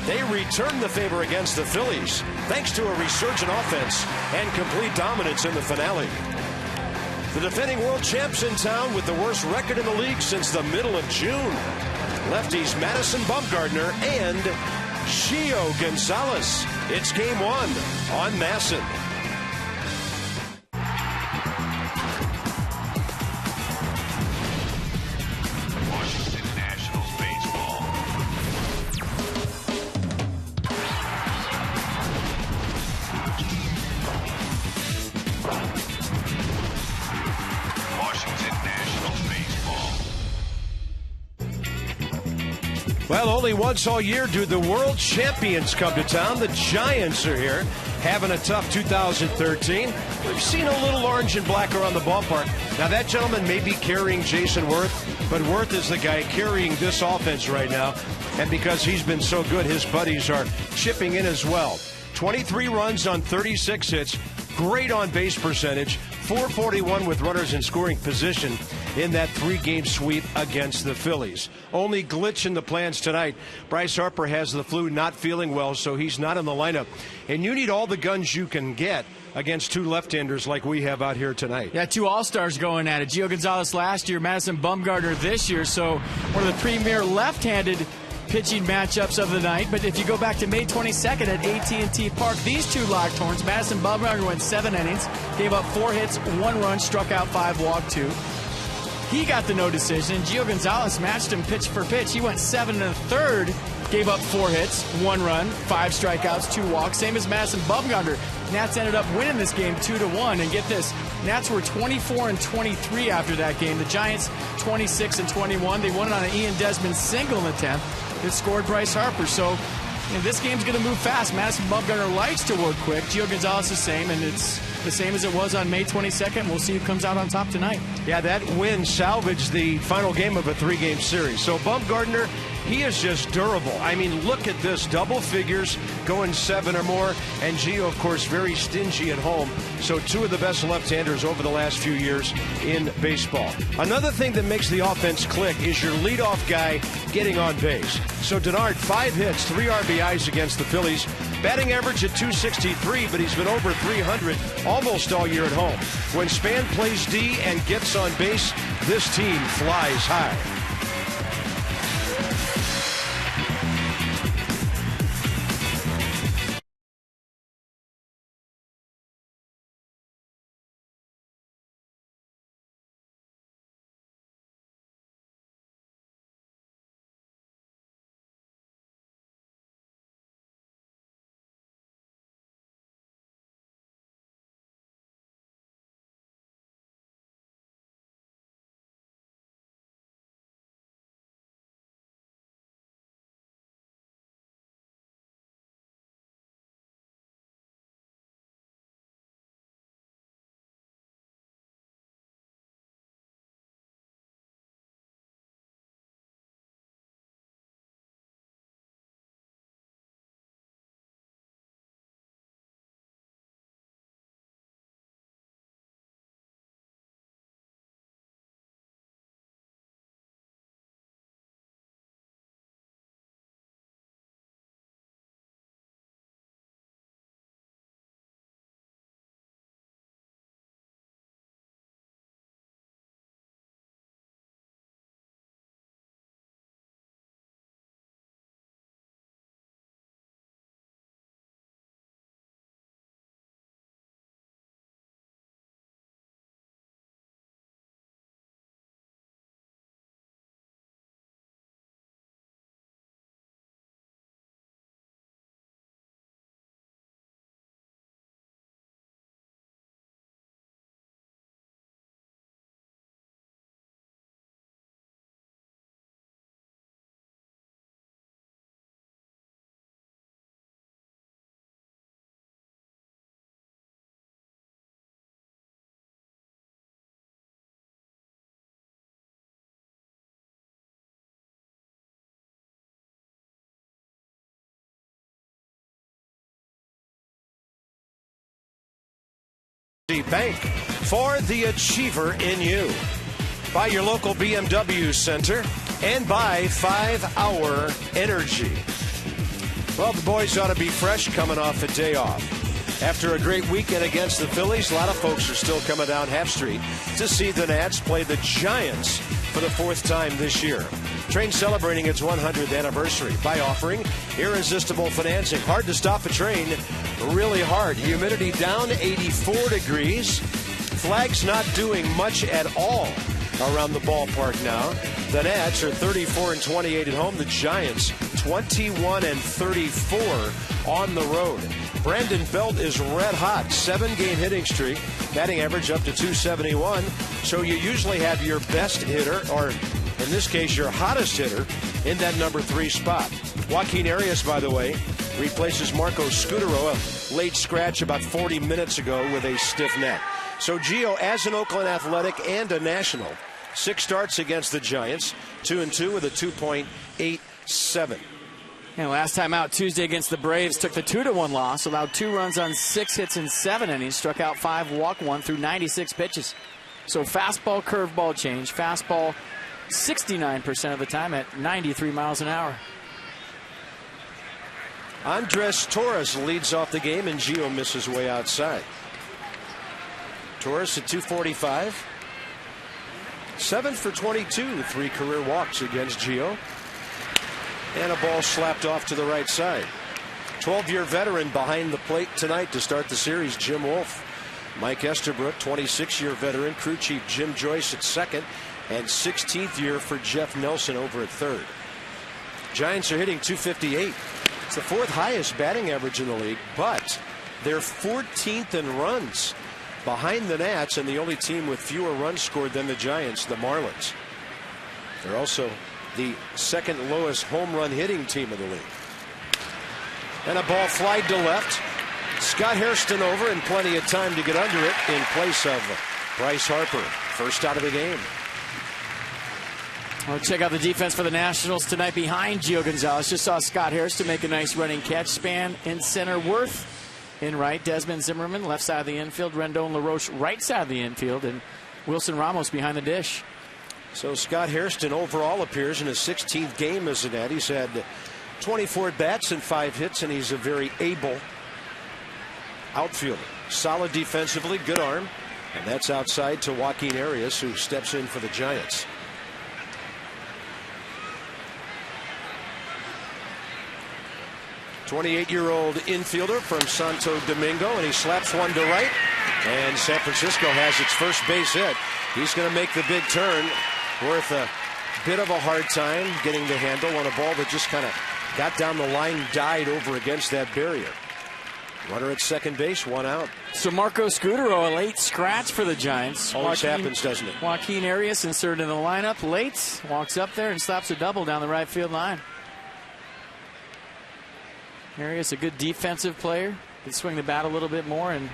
They returned the favor against the Phillies thanks to a resurgent offense and complete dominance in the finale. The defending world champs in town with the worst record in the league since the middle of June. Lefties Madison Bumgarner and Gio Gonzalez. It's game one on Masson. Well, only once all year do the world champions come to town. The Giants are here, having a tough 2013. We've seen a little orange and black around the ballpark. Now, that gentleman may be carrying Jason Worth, but Worth is the guy carrying this offense right now. And because he's been so good, his buddies are chipping in as well. 23 runs on 36 hits. Great on-base percentage. 441 with runners in scoring position in that three-game sweep against the Phillies. Only glitch in the plans tonight. Bryce Harper has the flu, not feeling well, so he's not in the lineup. And you need all the guns you can get against two left-handers like we have out here tonight. Yeah, two all-stars going at it. Gio Gonzalez last year, Madison Bumgarner this year. So one of the premier left-handed pitching matchups of the night. But if you go back to May 22nd at AT&T Park, these two locked horns. Madison Bumgarner went 7 innings, gave up 4 hits, 1 run, struck out 5, walked 2. He got the no decision. Gio Gonzalez matched him pitch for pitch. He went 7 1/3, gave up 4 hits, 1 run, 5 strikeouts, 2 walks. Same as Madison Bumgarner. Nats ended up winning this game 2-1. And get this, Nats were 24-23 after that game. The Giants 26-21. They won it on an Ian Desmond single in the 10th. It scored Bryce Harper. So this game's going to move fast. Madison Bumgarner likes to work quick. Gio Gonzalez the same, and it's the same as it was on May 22nd. We'll see who comes out on top tonight. Yeah, that win salvaged the final game of a 3-game series. So Bumgarner, he is just durable. I mean, look at this. Double figures, going 7 or more. And Gio, of course, very stingy at home. So 2 of the best left-handers over the last few years in baseball. Another thing that makes the offense click is your leadoff guy getting on base. So Denard, 5 hits, 3 RBIs against the Phillies. Batting average at .263, but he's been over 300 almost all year at home. When Span plays D and gets on base, this team flies high. Bank for the achiever in you. By your local BMW center and by 5 Hour Energy. Well, the boys ought to be fresh coming off a day off. After a great weekend against the Phillies, a lot of folks are still coming down Half Street to see the Nats play the Giants for the 4th time this year. Train celebrating its 100th anniversary by offering irresistible financing. Hard to stop a train, really hard. Humidity down 84 degrees. Flags not doing much at all around the ballpark now. The Nats are 34-28 at home. The Giants 21-34 on the road. Brandon Belt is red hot. 7-game hitting streak. Batting average up to 271. So you usually have your best hitter, or in this case, your hottest hitter, in that number 3 spot. Joaquin Arias, by the way, replaces Marco Scutaro, a late scratch about 40 minutes ago with a stiff neck. So Gio, as an Oakland Athletic and a National, 6 starts against the Giants, 2-2 with a 2.87. And last time out Tuesday against the Braves, took the 2-1 loss, allowed 2 runs on 6 hits in 7 innings, struck out 5, walked 1 through 96 pitches. So fastball, curveball change. Fastball 69% of the time at 93 miles an hour. Andres Torres leads off the game, and Gio misses way outside. Torres at 245. 7 for 22, 3 career walks against Gio. And a ball slapped off to the right side. 12-year veteran behind the plate tonight to start the series, Jim Wolf. Mike Estabrook, 26-year veteran. Crew chief Jim Joyce at second. And 16th year for Jeff Nelson over at third. Giants are hitting 258. It's the 4th highest batting average in the league, but they're 14th in runs behind the Nats, and the only team with fewer runs scored than the Giants, the Marlins. They're also the 2nd lowest home run hitting team in the league. And a ball flied to left. Scott Hairston over, and plenty of time to get under it in place of Bryce Harper. First out of the game. Well, check out the defense for the Nationals tonight behind Gio Gonzalez. Just saw Scott Hairston make a nice running catch. Span in center, Worth in right, Desmond Zimmerman left side of the infield, Rendon LaRoche right side of the infield, and Wilson Ramos behind the dish. So Scott Hairston overall appears in his 16th game as a Nat. He's had 24 at-bats and 5 hits, and he's a very able outfielder. Solid defensively, good arm, and that's outside to Joaquin Arias, who steps in for the Giants. '28-year-old infielder from Santo Domingo, and he slaps one to right, and San Francisco has its first base hit. He's going to make the big turn. Worth a bit of a hard time getting the handle on a ball that just kind of got down the line, died over against that barrier. Runner at second base, 1 out. So Marco Scutaro, a late scratch for the Giants. Always happens, doesn't it? Joaquin Arias inserted in the lineup late, walks up there and slaps a double down the right field line. Arias, a good defensive player, can swing the bat a little bit more, and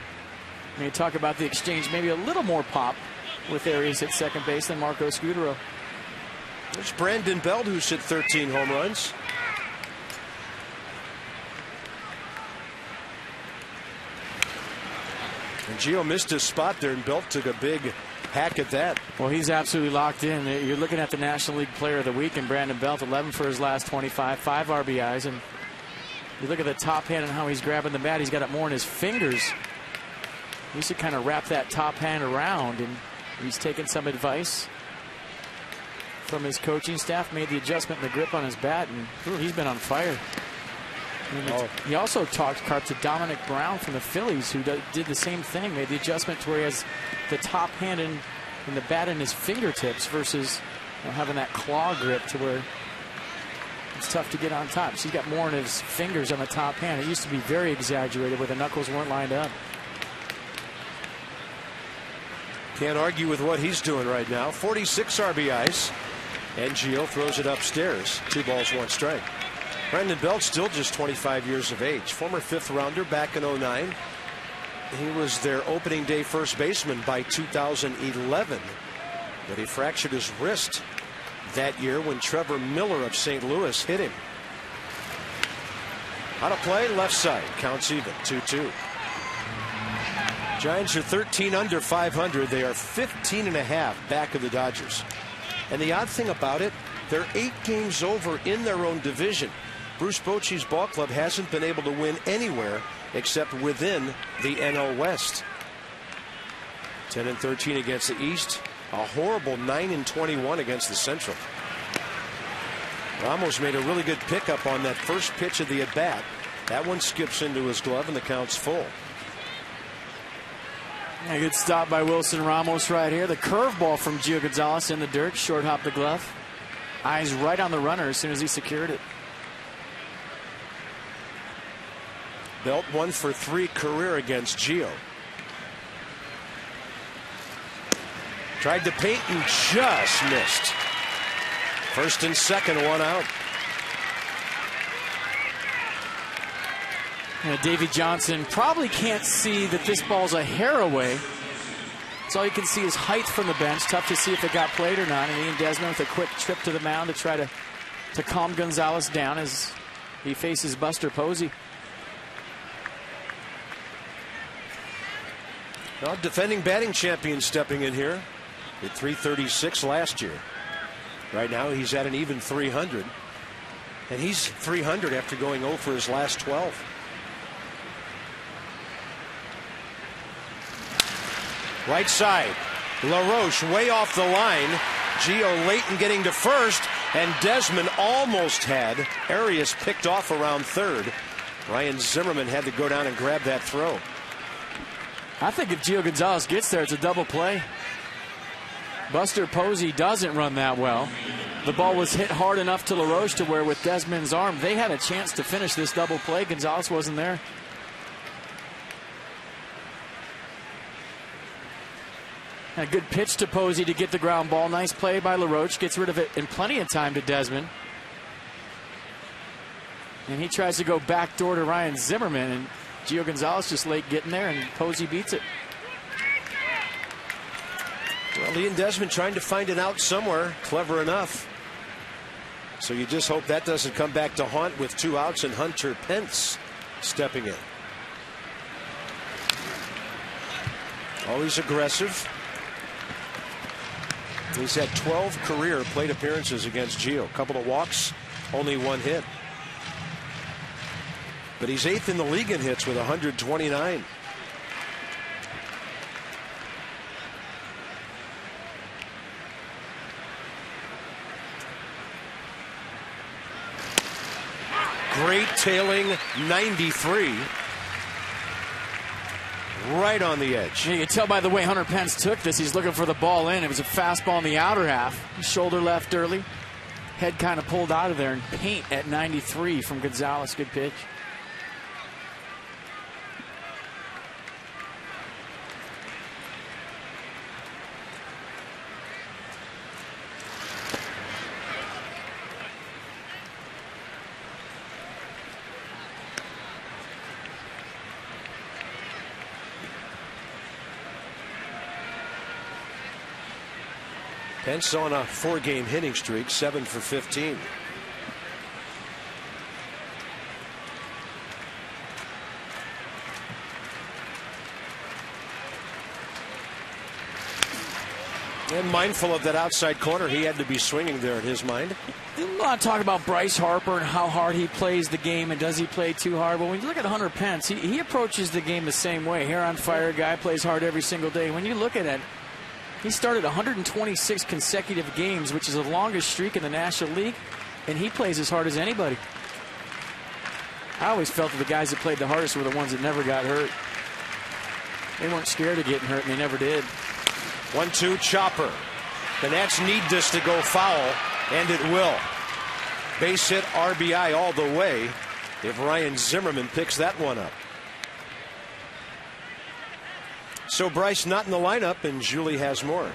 when you talk about the exchange, maybe a little more pop with Arias at second base than Marco Scutaro. There's Brandon Belt, who's hit 13 home runs. And Gio missed his spot there, and Belt took a big hack at that. Well, he's absolutely locked in. You're looking at the National League Player of the Week, and Brandon Belt, 11 for his last 25, 5 RBIs, and you look at the top hand and how he's grabbing the bat. He's got it more in his fingers. He should kind of wrap that top hand around, and he's taken some advice from his coaching staff, made the adjustment in the grip on his bat, and he's been on fire. He also talked, Carp, to Dominic Brown from the Phillies, who did the same thing, made the adjustment to where he has the top hand and the bat in his fingertips versus having that claw grip to where it's tough to get on top. So he's got more in his fingers on the top hand. It used to be very exaggerated where the knuckles weren't lined up. Can't argue with what he's doing right now. 46 RBIs, and Gio throws it upstairs. 2 balls, 1 strike. Brandon Belt still just 25 years of age. Former 5th rounder back in '09. He was their opening day first baseman by 2011, but he fractured his wrist that year when Trevor Miller of St. Louis hit him. How to play, left side, counts even, 2-2. Giants are 13 under 500. They are 15.5 back of the Dodgers. And the odd thing about it, they're 8 games over in their own division. Bruce Bochy's ball club hasn't been able to win anywhere except within the NL West. 10-13 against the East. A horrible 9-21 against the Central. Ramos made a really good pickup on that first pitch of the at-bat. That one skips into his glove and the count's full. A good stop by Wilson Ramos right here. The curveball from Gio Gonzalez in the dirt. Short hop the glove. Eyes right on the runner as soon as he secured it. Belt 1 for 3 career against Gio. Tried to paint and just missed. First and second, 1 out. Davey Johnson probably can't see that this ball's a hair away. So all you can see is height from the bench. Tough to see if it got played or not. And Ian Desmond with a quick trip to the mound to try to calm Gonzalez down as he faces Buster Posey. Well, defending batting champion stepping in here. Hit .336 last year. Right now he's at an even .300. And he's .300 after going 0 for his last 12. Right side. LaRoche way off the line. Gio Layton getting to first. And Desmond almost had Arias picked off around third. Ryan Zimmerman had to go down and grab that throw. I think if Gio Gonzalez gets there, it's a double play. Buster Posey doesn't run that well. The ball was hit hard enough to LaRoche to where with Desmond's arm, they had a chance to finish this double play. Gonzalez wasn't there. And a good pitch to Posey to get the ground ball. Nice play by LaRoche. Gets rid of it in plenty of time to Desmond. And he tries to go backdoor to Ryan Zimmerman. And Gio Gonzalez just late getting there, and Posey beats it. Well, Ian Desmond trying to find an out somewhere. Clever enough. So you just hope that doesn't come back to haunt with 2 outs and Hunter Pence stepping in. Always aggressive. He's had 12 career plate appearances against Gio. A couple of walks, only 1 hit. But he's 8th in the league in hits with 129. Great tailing 93. Right on the edge. You can tell by the way Hunter Pence took this. He's looking for the ball in. It was a fastball in the outer half. Shoulder left early. Head kind of pulled out of there, and paint at 93 from Gonzalez. Good pitch. Pence on a 4-game hitting streak, 7 for 15. And mindful of that outside corner, he had to be swinging there in his mind. A lot of talk about Bryce Harper and how hard he plays the game and does he play too hard. But when you look at Hunter Pence, he approaches the game the same way. Hair on fire guy, plays hard every single day. When you look at it, he started 126 consecutive games, which is the longest streak in the National League, and he plays as hard as anybody. I always felt that the guys that played the hardest were the ones that never got hurt. They weren't scared of getting hurt, and they never did. 1-2 chopper. The Nats need this to go foul, and it will. Base hit, RBI all the way if Ryan Zimmerman picks that one up. So Bryce not in the lineup, and Julie has more.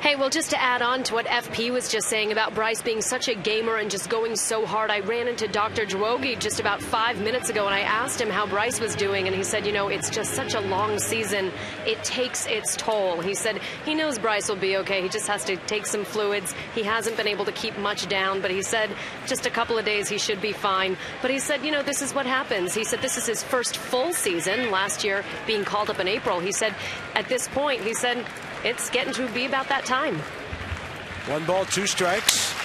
Hey, well, just to add on to what FP was just saying about Bryce being such a gamer and just going so hard, I ran into Dr. Dwogi just about 5 minutes ago, and I asked him how Bryce was doing, and he said, you know, it's just such a long season. It takes its toll. He said he knows Bryce will be okay. He just has to take some fluids. He hasn't been able to keep much down, but he said just a couple of days he should be fine. But he said, you know, this is what happens. He said this is his first full season, last year being called up in April. He said at this point, he said, it's getting to be about that time. 1 ball, 2 strikes,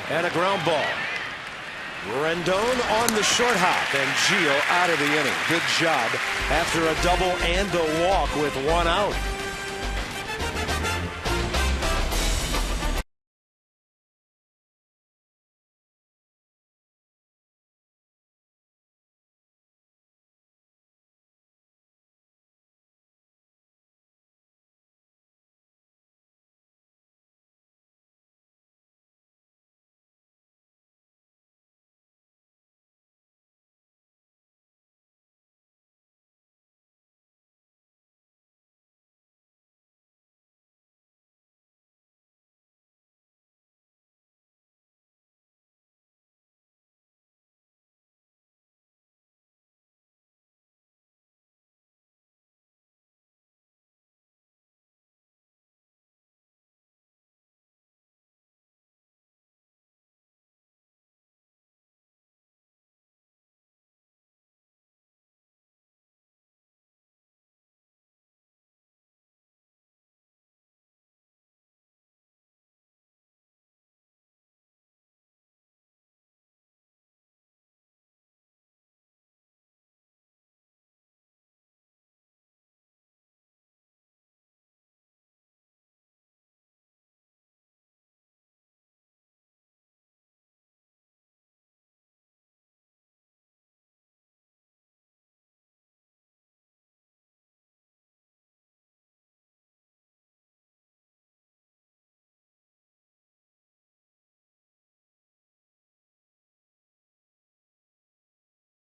and a ground ball. Rendon on the short hop, and Gio out of the inning. Good job after a double and a walk with one out.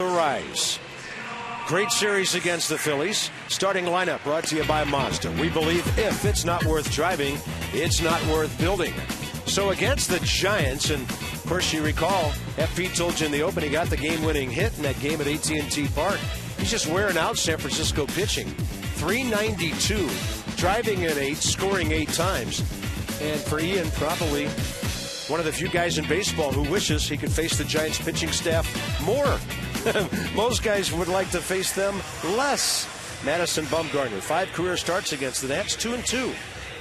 Rise. Great series against the Phillies. Starting lineup brought to you by Mazda. We believe if it's not worth driving, it's not worth building. So against the Giants, and of course you recall, FP told you in the open he got the game-winning hit in that game at AT&T Park. He's just wearing out San Francisco pitching. 392, driving in 8, scoring 8 times. And for Ian, probably one of the few guys in baseball who wishes he could face the Giants pitching staff more. Most guys would like to face them less. Madison Bumgarner, 5 career starts against the Nats, 2-2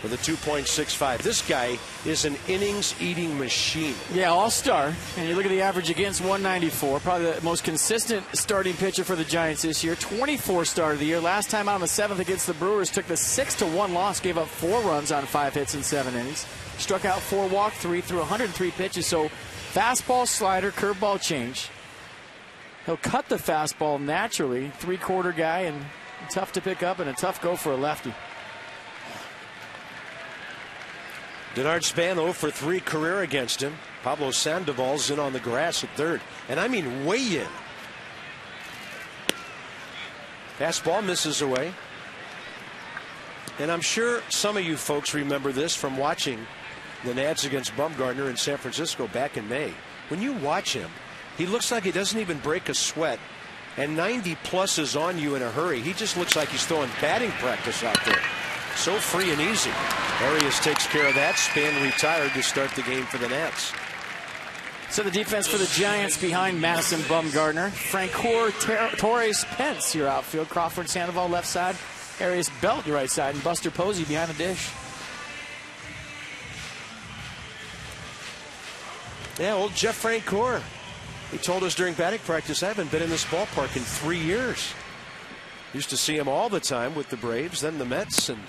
with a 2.65. This guy is an innings-eating machine. Yeah, all-star. And you look at the average against 194. Probably the most consistent starting pitcher for the Giants this year. 24 start of the year. Last time out on the 7th against the Brewers, took the 6-1 loss, gave up 4 runs on 5 hits in 7 innings. Struck out 4, walked 3, threw 103 pitches. So fastball, slider, curveball, change. He'll cut the fastball naturally. 3-quarter guy, and tough to pick up and a tough go for a lefty. Denard Span 0 for 3 career against him. Pablo Sandoval's in on the grass at third. And I mean way in. Fastball misses away. And I'm sure some of you folks remember this from watching the Nats against Bumgarner in San Francisco back in May. When you watch him, he looks like he doesn't even break a sweat. And 90 plus is on you in a hurry. He just looks like he's throwing batting practice out there. So free and easy. Arias takes care of that. Span retired to start the game for the Nats. So the defense for the Giants behind Madison Bumgarner. Francoeur, Torres, Pence, your outfield. Crawford, Sandoval, left side. Arias, Belt, your right side. And Buster Posey behind the dish. Yeah, old Jeff Francoeur. He told us during batting practice, I haven't been in this ballpark in 3 years. Used to see him all the time with the Braves, then the Mets, and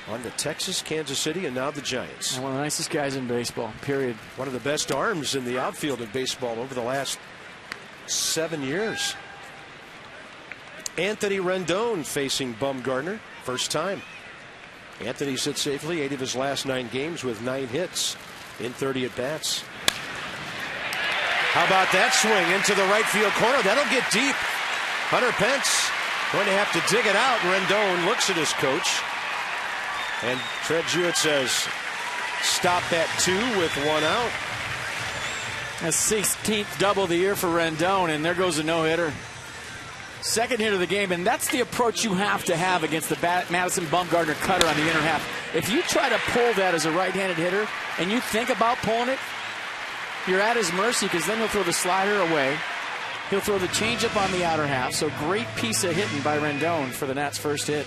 on to Texas, Kansas City, and now the Giants. One of the nicest guys in baseball, period. One of the best arms in the outfield in baseball over the last 7 years. Anthony Rendon facing Bumgarner, first time. Anthony sits safely 8 of his last 9 games with 9 hits in 30 at-bats. How about that swing into the right field corner? That'll get deep. Hunter Pence going to have to dig it out. Rendon looks at his coach. And Fred Jewett says, stop at 2 with 1 out. A 16th double of the year for Rendon, and there goes a no-hitter. Second hit of the game, and that's the approach you have to have against the Madison Bumgarner cutter on the inner half. If you try to pull that as a right-handed hitter, and you think about pulling it, you're at his mercy, because then he'll throw the slider away. He'll throw the changeup on the outer half. So great piece of hitting by Rendon for the Nats' first hit.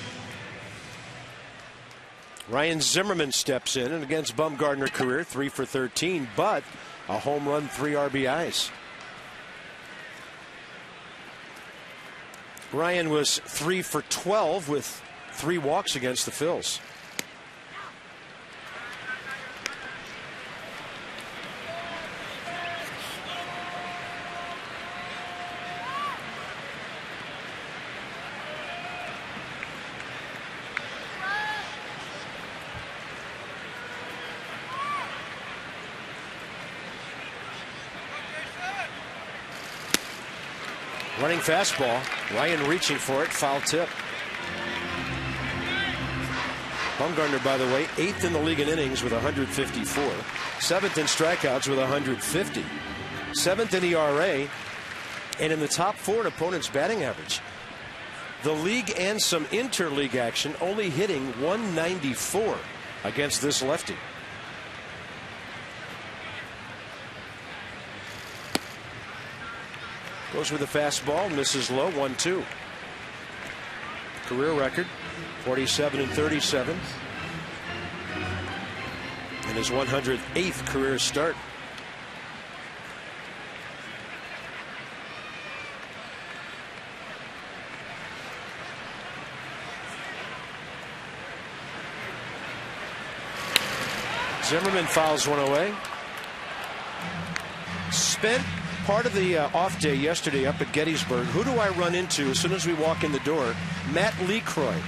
Ryan Zimmerman steps in, and against Bumgarner career, 3 for 13, but a home run, 3 RBIs. Ryan was 3 for 12 with 3 walks against the Phils. Running fastball. Ryan reaching for it. Foul tip. Bumgarner, by the way, 8th in the league in innings with 154. 7th in strikeouts with 150. 7th in ERA. And in the top 4 in opponents' batting average. The league and some interleague action, only hitting 194 against this lefty. Goes with a fastball, misses low, 1-2. Career record, 47 and 37. And his 108th career start. Zimmerman fouls one away. Spent part of the off day yesterday up at Gettysburg. Who do I run into as soon as we walk in the door? Matt Lecroy,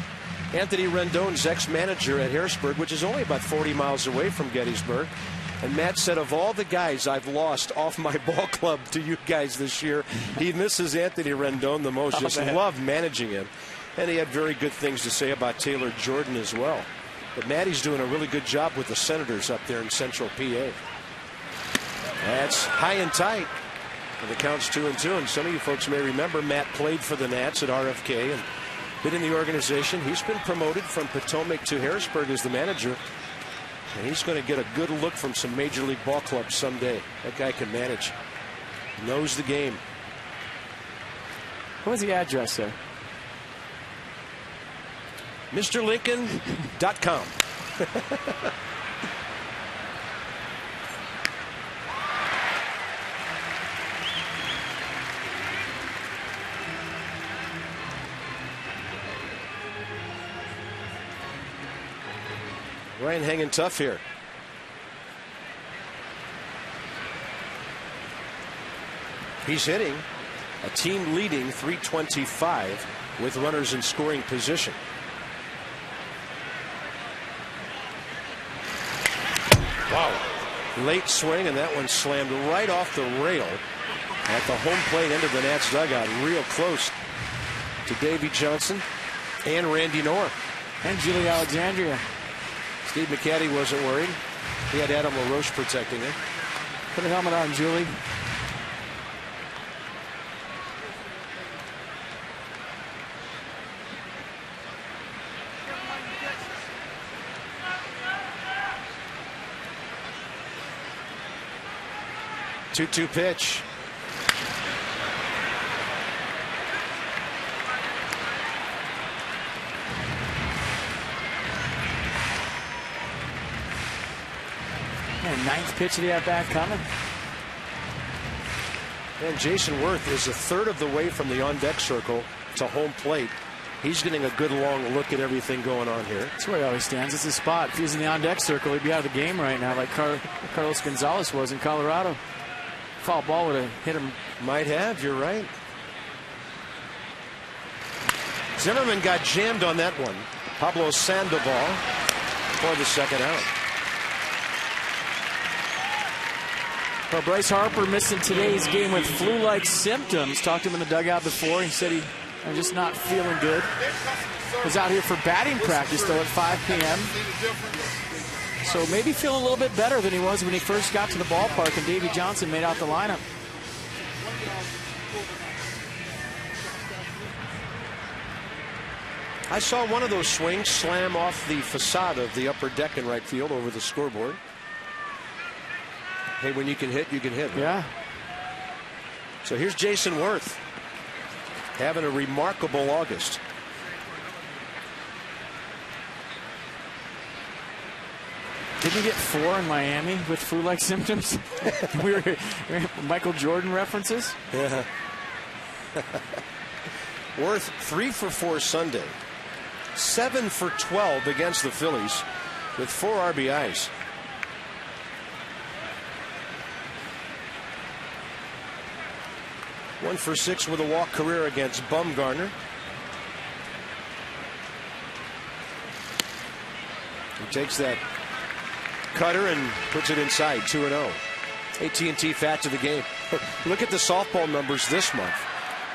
Anthony Rendon's ex-manager at Harrisburg, which is only about 40 miles away from Gettysburg. And Matt said, of all the guys I've lost off my ball club to you guys this year, he misses Anthony Rendon the most. Just loved managing him. And he had very good things to say about Taylor Jordan as well. But Matty's doing a really good job with the Senators up there in central PA. That's high and tight. And the count's 2-2. And some of you folks may remember Matt played for the Nats at RFK and been in the organization. He's been promoted from Potomac to Harrisburg as the manager. And he's going to get a good look from some major league ball clubs someday. That guy can manage. Knows the game. What was the address there? MrLincoln.com. Ryan hanging tough here. He's hitting a team leading 325 with runners in scoring position. Wow. Late swing, and that one slammed right off the rail at the home plate end of the Nats dugout, real close to Davey Johnson and Randy Knorr. And Julie Alexandria. Steve McCaddy wasn't worried. He had Adam LaRoche protecting him. Put a helmet on, Julie. Two-two pitch. And 9th pitch of the at-bat coming. And Jason Worth is a third of the way from the on-deck circle to home plate. He's getting a good long look at everything going on here. That's where he always stands. It's his spot. If he was in the on-deck circle, he'd be out of the game right now, like Carlos Gonzalez was in Colorado. Foul ball would have hit him. Might have. You're right. Zimmerman got jammed on that one. Pablo Sandoval for the second out. Well, Bryce Harper missing today's game with flu-like symptoms. Talked to him in the dugout before. He said I'm just not feeling good. Was out here for batting practice, though, at 5 p.m. So maybe feeling a little bit better than he was when he first got to the ballpark and Davey Johnson made out the lineup. I saw one of those swings slam off the facade of the upper deck in right field over the scoreboard. Hey, when you can hit, you can hit. Right? Yeah. So here's Jason Worth having a remarkable August. Didn't he get 4 in Miami with flu-like symptoms? we were Michael Jordan references. Yeah. Worth 3 for 4 Sunday, 7 for 12 against the Phillies with 4 RBIs. One for 6 with a walk career against Bumgarner. He takes that cutter and puts it inside, 2-0. AT&T Fat to the game. Look at the softball numbers this month.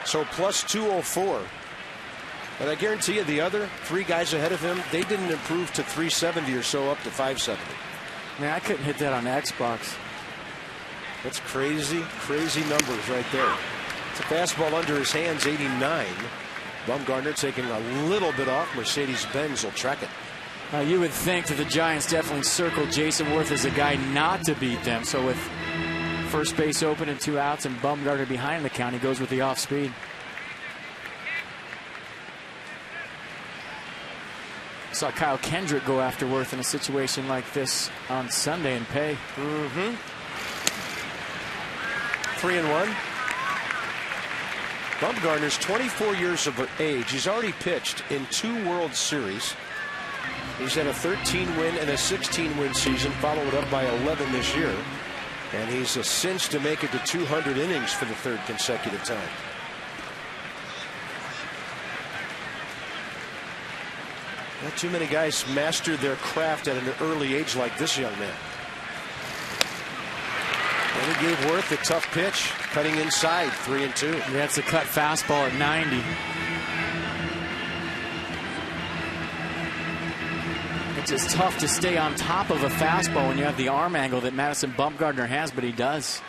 So plus 204. But I guarantee you the other 3 guys ahead of him, they didn't improve to 370 or so up to 570. Man, I couldn't hit that on Xbox. That's crazy, crazy numbers right there. It's a fastball under his hands, 89. Bumgarner taking a little bit off. Mercedes-Benz will track it. Now, you would think that the Giants definitely circled Jason Worth as a guy not to beat them. So with first base open and 2 outs and Bumgarner behind the count, he goes with the off speed. Saw Kyle Kendrick go after Worth in a situation like this on Sunday and pay. 3-1. Bumgarner's 24 years of age. He's already pitched in 2 World Series. He's had a 13-win and a 16-win season, followed up by 11 this year. And he's a cinch to make it to 200 innings for the 3rd consecutive time. Not too many guys mastered their craft at an early age like this young man. And he gave Worth a tough pitch, cutting inside, 3-2. Yeah, that's a cut fastball at 90. It's just tough to stay on top of a fastball when you have the arm angle that Madison Bumgarner has, but he does.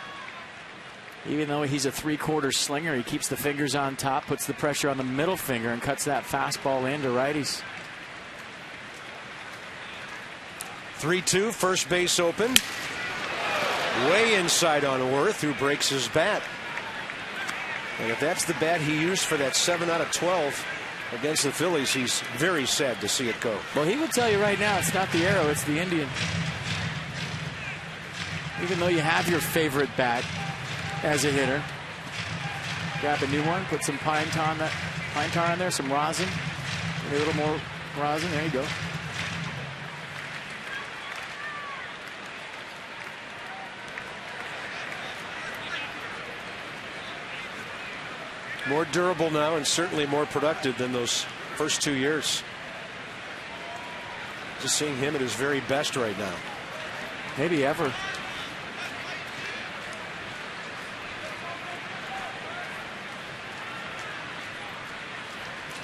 Even though he's a 3/4 slinger, he keeps the fingers on top, puts the pressure on the middle finger, and cuts that fastball into righties. 3-2, first base open. Way inside on Worth, who breaks his bat. And if that's the bat he used for that 7 out of 12 against the Phillies, he's very sad to see it go. Well, he would tell you right now it's not the arrow, it's the Indian. Even though you have your favorite bat as a hitter, grab a new one, put some pine tar on there, some rosin, maybe a little more rosin. There you go. More durable now and certainly more productive than those first 2 years. Just seeing him at his very best right now. Maybe ever.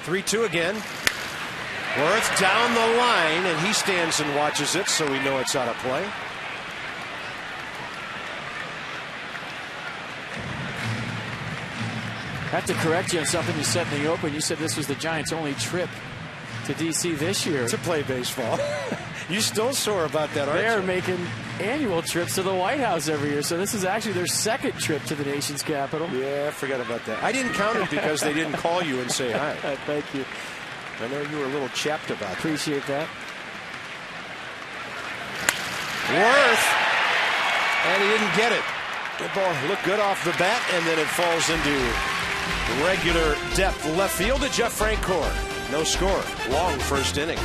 Three-two again. Worth down the line, and he stands and watches it, so we know it's out of play. I have to correct you on something you said in the open. You said this was the Giants' only trip to D.C. this year. To play baseball. You still sore about that, aren't you? They're making annual trips to the White House every year, so this is actually their 2nd trip to the nation's capital. Yeah, I forgot about that. I didn't count it because they didn't call you and say hi. Thank you. I know you were a little chapped about it. Appreciate that. Worth, and he didn't get it. The ball looked good off the bat, and then it falls into regular depth left field to Jeff Francoeur. No score. Long first inning.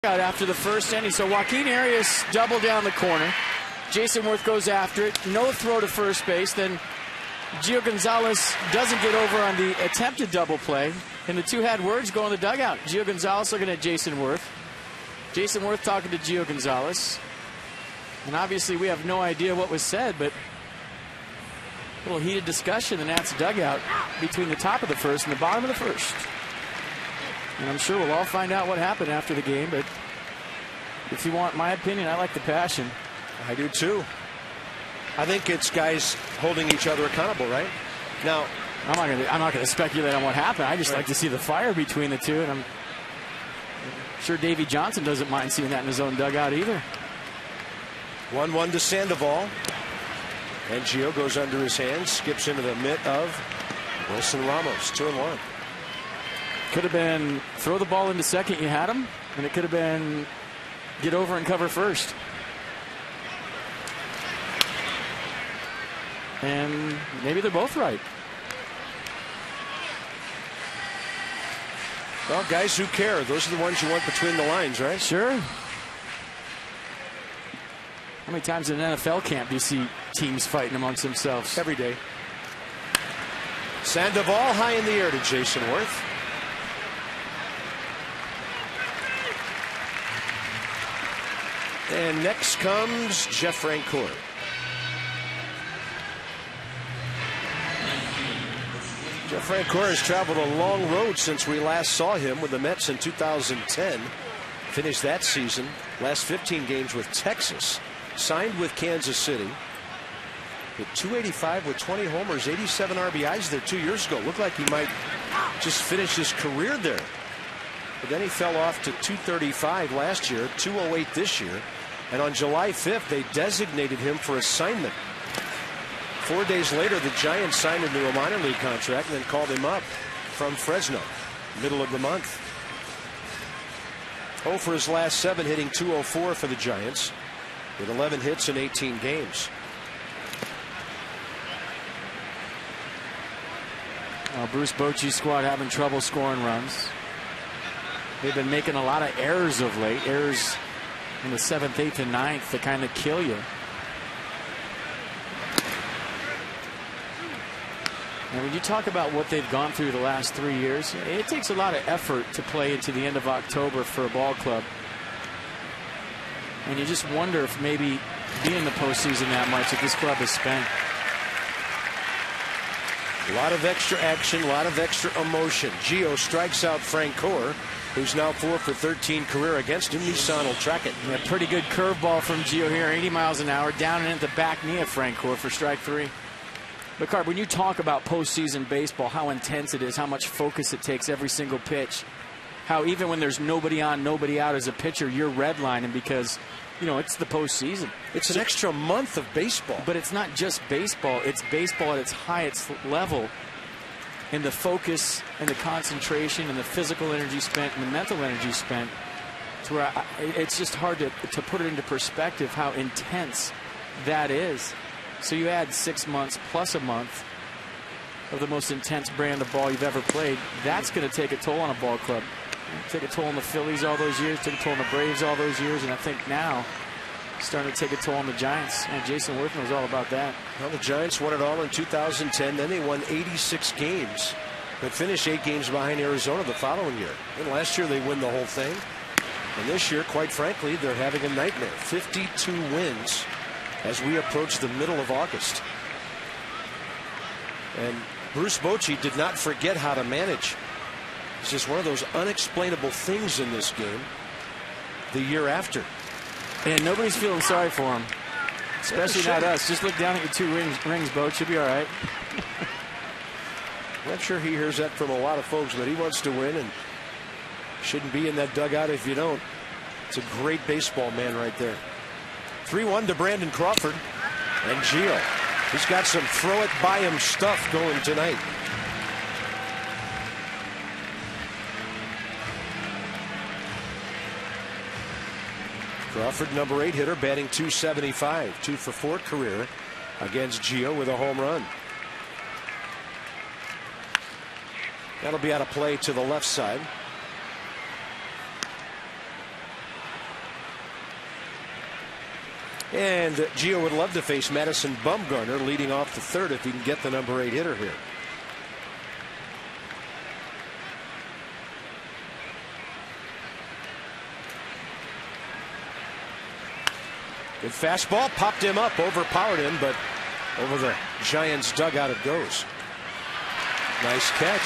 After the first inning. So Joaquin Arias double down the corner. Jason Worth goes after it. No throw to first base. Then Gio Gonzalez doesn't get over on the attempted double play. And the two had words go in the dugout. Gio Gonzalez looking at Jason Worth. Jason Worth talking to Gio Gonzalez. And obviously we have no idea what was said, but a little heated discussion in the Nats dugout between the top of the first and the bottom of the first. And I'm sure we'll all find out what happened after the game, but if you want my opinion, I like the passion. I do too. I think it's guys holding each other accountable, right? Now, I'm not going to speculate on what happened. I just like to see the fire between the two, and I'm sure Davey Johnson doesn't mind seeing that in his own dugout either. 1-1 to Sandoval. And Gio goes under his hands, skips into the mitt of Wilson Ramos. 2-1. Could have been throw the ball into second, you had him, and it could have been get over and cover first. And maybe they're both right. Well, guys who care, those are the ones you want between the lines, right? Sure. How many times in an NFL camp do you see teams fighting amongst themselves? Every day. Sandoval high in the air to Jason Worth. And next comes Jeff Francoeur. Jeff Francoeur has traveled a long road since we last saw him with the Mets in 2010. Finished that season, last 15 games with Texas. Signed with Kansas City. Hit .285 with 20 homers, 87 RBIs there 2 years ago. Looked like he might just finish his career there. But then he fell off to .235 last year, .208 this year. And on July 5th, they designated him for assignment. 4 days later, the Giants signed him to a minor league contract and then called him up from Fresno, middle of the month. 0 for his last 7, hitting .204 for the Giants with 11 hits in 18 games. Bruce Bochy's squad having trouble scoring runs. They've been making a lot of errors of late. Errors in the 7th, 8th, and 9th that kind of kill you. And when you talk about what they've gone through the last 3 years, it takes a lot of effort to play into the end of October for a ball club. And you just wonder if maybe being in the postseason that much that this club has spent. A lot of extra action, a lot of extra emotion. Gio strikes out Francoeur, who's now 4 for 13 career against him. Nissan will track it. Yeah, pretty good curveball from Gio here, 80 miles an hour, down and at the back knee of Francoeur for strike 3. But, Carp, when you talk about postseason baseball, how intense it is, how much focus it takes every single pitch, how even when there's nobody on, nobody out as a pitcher, you're redlining because, you know, it's the postseason. It's an extra month of baseball. But it's not just baseball. It's baseball at its highest level. And the focus and the concentration and the physical energy spent and the mental energy spent, to where it's just hard to put it into perspective how intense that is. So you add 6 months plus a month of the most intense brand of ball you've ever played. That's going to take a toll on a ball club. Take a toll on the Phillies all those years, took a toll on the Braves all those years, and I think now starting to take a toll on the Giants. And Jason Worth knows all about that. Well, the Giants won it all in 2010. Then they won 86 games, but finished 8 games behind Arizona the following year. And last year they win the whole thing. And this year, quite frankly, they're having a nightmare. 52 wins as we approach the middle of August. And Bruce Bochy did not forget how to manage. It's just one of those unexplainable things in this game the year after. And nobody's feeling sorry for him, especially not us. Just look down at your 2 rings, Boch. You'll be all right. I'm sure he hears that from a lot of folks, but he wants to win and shouldn't be in that dugout if you don't. It's a great baseball man right there. 3-1 to Brandon Crawford. And Gio, he's got some throw it by him stuff going tonight. Crawford, number 8 hitter, batting .275, 2 for 4 career against Gio with a home run. That'll be out of play to the left side. And Gio would love to face Madison Bumgarner leading off the third if he can get the number 8 hitter here. Good fastball, popped him up, overpowered him, but over the Giants' dugout it goes. Nice catch.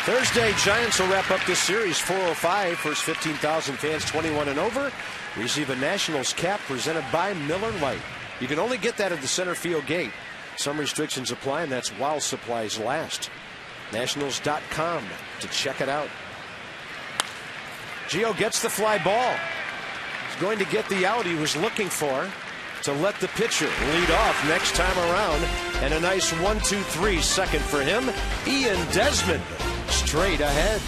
Thursday, Giants will wrap up this series 4:05. First 15,000 fans 21 and over receive a Nationals cap presented by Miller Lite. You can only get that at the center field gate. Some restrictions apply, and that's while supplies last. Nationals.com to check it out. Gio gets the fly ball. He's going to get the out he was looking for to let the pitcher lead off next time around. And a nice 1-2-3 second for him. Ian Desmond straight ahead.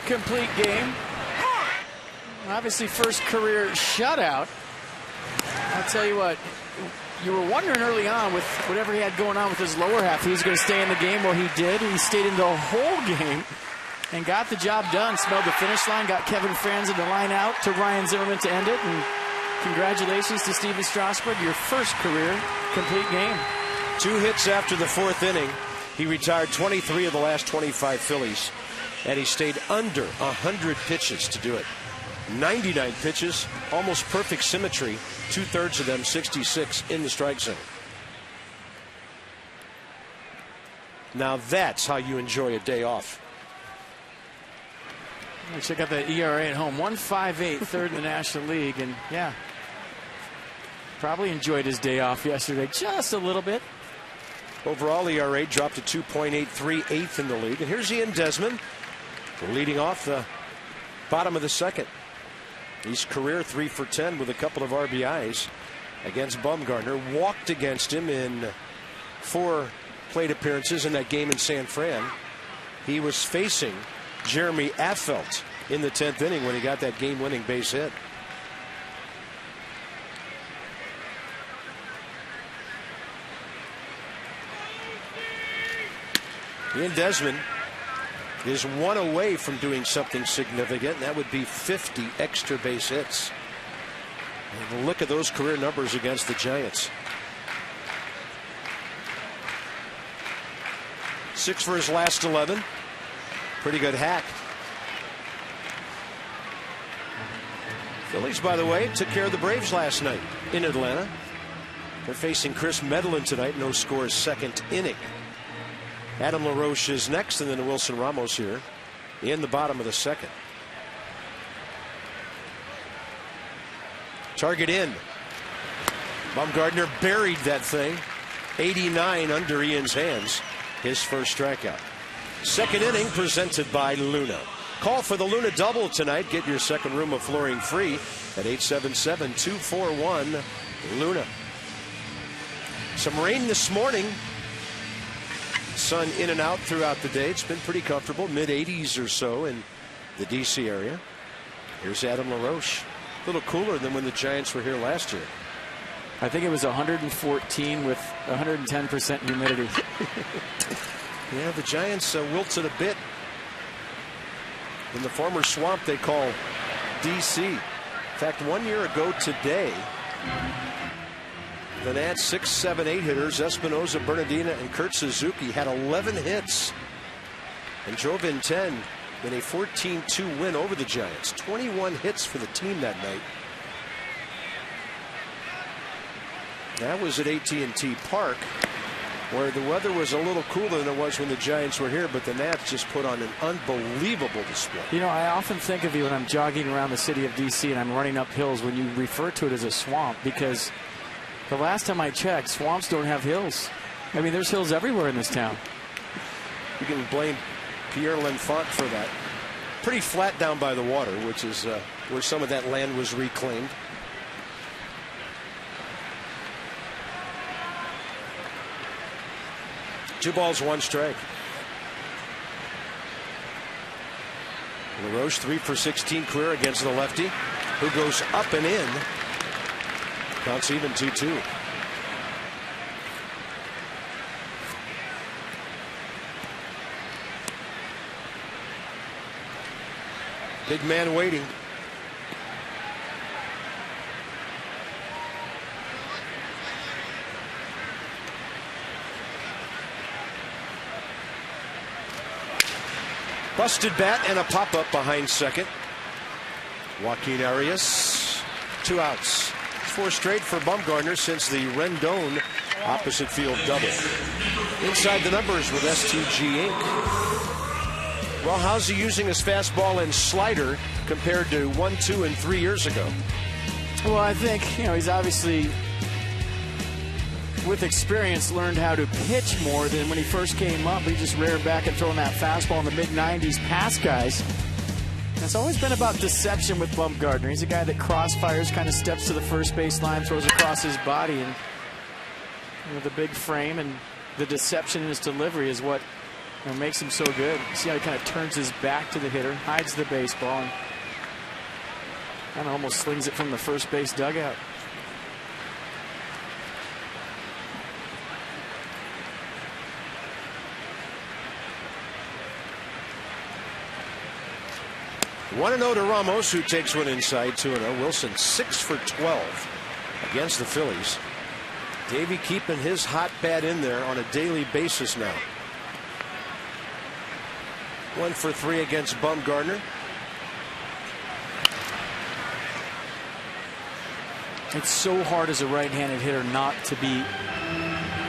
Complete game. Obviously, first career shutout. I'll tell you what, you were wondering early on with whatever he had going on with his lower half, he was going to stay in the game. Well, he did. He stayed in the whole game and got the job done. Smelled the finish line, got Kevin Franzen to line out to Ryan Zimmerman to end it. And congratulations to Steven Strasburg, your first career complete game. 2 hits after the 4th inning. He retired 23 of the last 25 Phillies. And he stayed under 100 pitches to do it. 99 pitches, almost perfect symmetry. 2/3 of them, 66, in the strike zone. Now that's how you enjoy a day off. Check out that ERA at home. 1.58, third in the National League. And yeah, probably enjoyed his day off yesterday just a little bit. Overall ERA dropped to 2.83, 8th in the league. And here's Ian Desmond leading off the bottom of the second. He's career 3 for 10 with a couple of RBIs against Bumgarner. Walked against him in 4 plate appearances in that game in San Fran. He was facing Jeremy Affeldt in the 10th inning when he got that game-winning base hit. Ian Desmond is 1 away from doing something significant, and that would be 50 extra base hits. And look at those career numbers against the Giants. 6 for his last 11. Pretty good hack. Phillies, by the way, took care of the Braves last night in Atlanta. They're facing Chris Medlin tonight. No scores, 2nd inning. Adam LaRoche is next, and then Wilson Ramos here in the bottom of the 2nd. Target in. Bumgarner buried that thing. 89 under Ian's hands. His first strikeout. 2nd inning presented by Luna. Call for the Luna double tonight. Get your second room of flooring free at 877-241-LUNA. Some rain this morning. sun in and out throughout the day. It's been pretty comfortable, mid-80s or so in the D.C. area. Here's Adam LaRoche. A little cooler than when the Giants were here last year. I think it was 114 with 110% humidity. Yeah, the Giants wilted a bit in the former swamp they call D.C. In fact, 1 year ago today, the Nats 6, 7, 8 hitters, Espinosa, Bernardina, and Kurt Suzuki had 11 hits and drove in 10 in a 14-2 win over the Giants. 21 hits for the team that night. That was at AT&T Park, where the weather was a little cooler than it was when the Giants were here, but the Nats just put on an unbelievable display. You know, I often think of you when I'm jogging around the city of D.C. and I'm running up hills when you refer to it as a swamp, because the last time I checked, swamps don't have hills. I mean, there's hills everywhere in this town. You can blame Pierre L'Enfant for that. Pretty flat down by the water, which is where some of that land was reclaimed. Two balls, one strike. LaRoche 3 for 16 career against the lefty, who goes up and in. Counts even 2-2. Big man waiting. Busted bat and a pop-up behind second. Joaquin Arias, 2 outs. 4 straight for Bumgarner since the Rendon opposite field double. Inside the numbers with STG Inc. Well, how's he using his fastball and slider compared to 1, 2, and 3 years ago? Well, I think, he's obviously, with experience, learned how to pitch more than when he first came up. He just reared back and throwing that fastball in the mid-90s past guys. And it's always been about deception with Bumgarner. He's a guy that crossfires, kind of steps to the first base line, throws across his body, and the big frame and the deception in his delivery is what makes him so good. See how he kind of turns his back to the hitter, hides the baseball, and kind of almost slings it from the first base dugout. One 1-0 to Ramos, who takes one inside. 2-0. Wilson 6 for 12 against the Phillies. Davey keeping his hot bat in there on a daily basis now. 1 for 3 against Bumgarner. It's so hard as a right-handed hitter not to be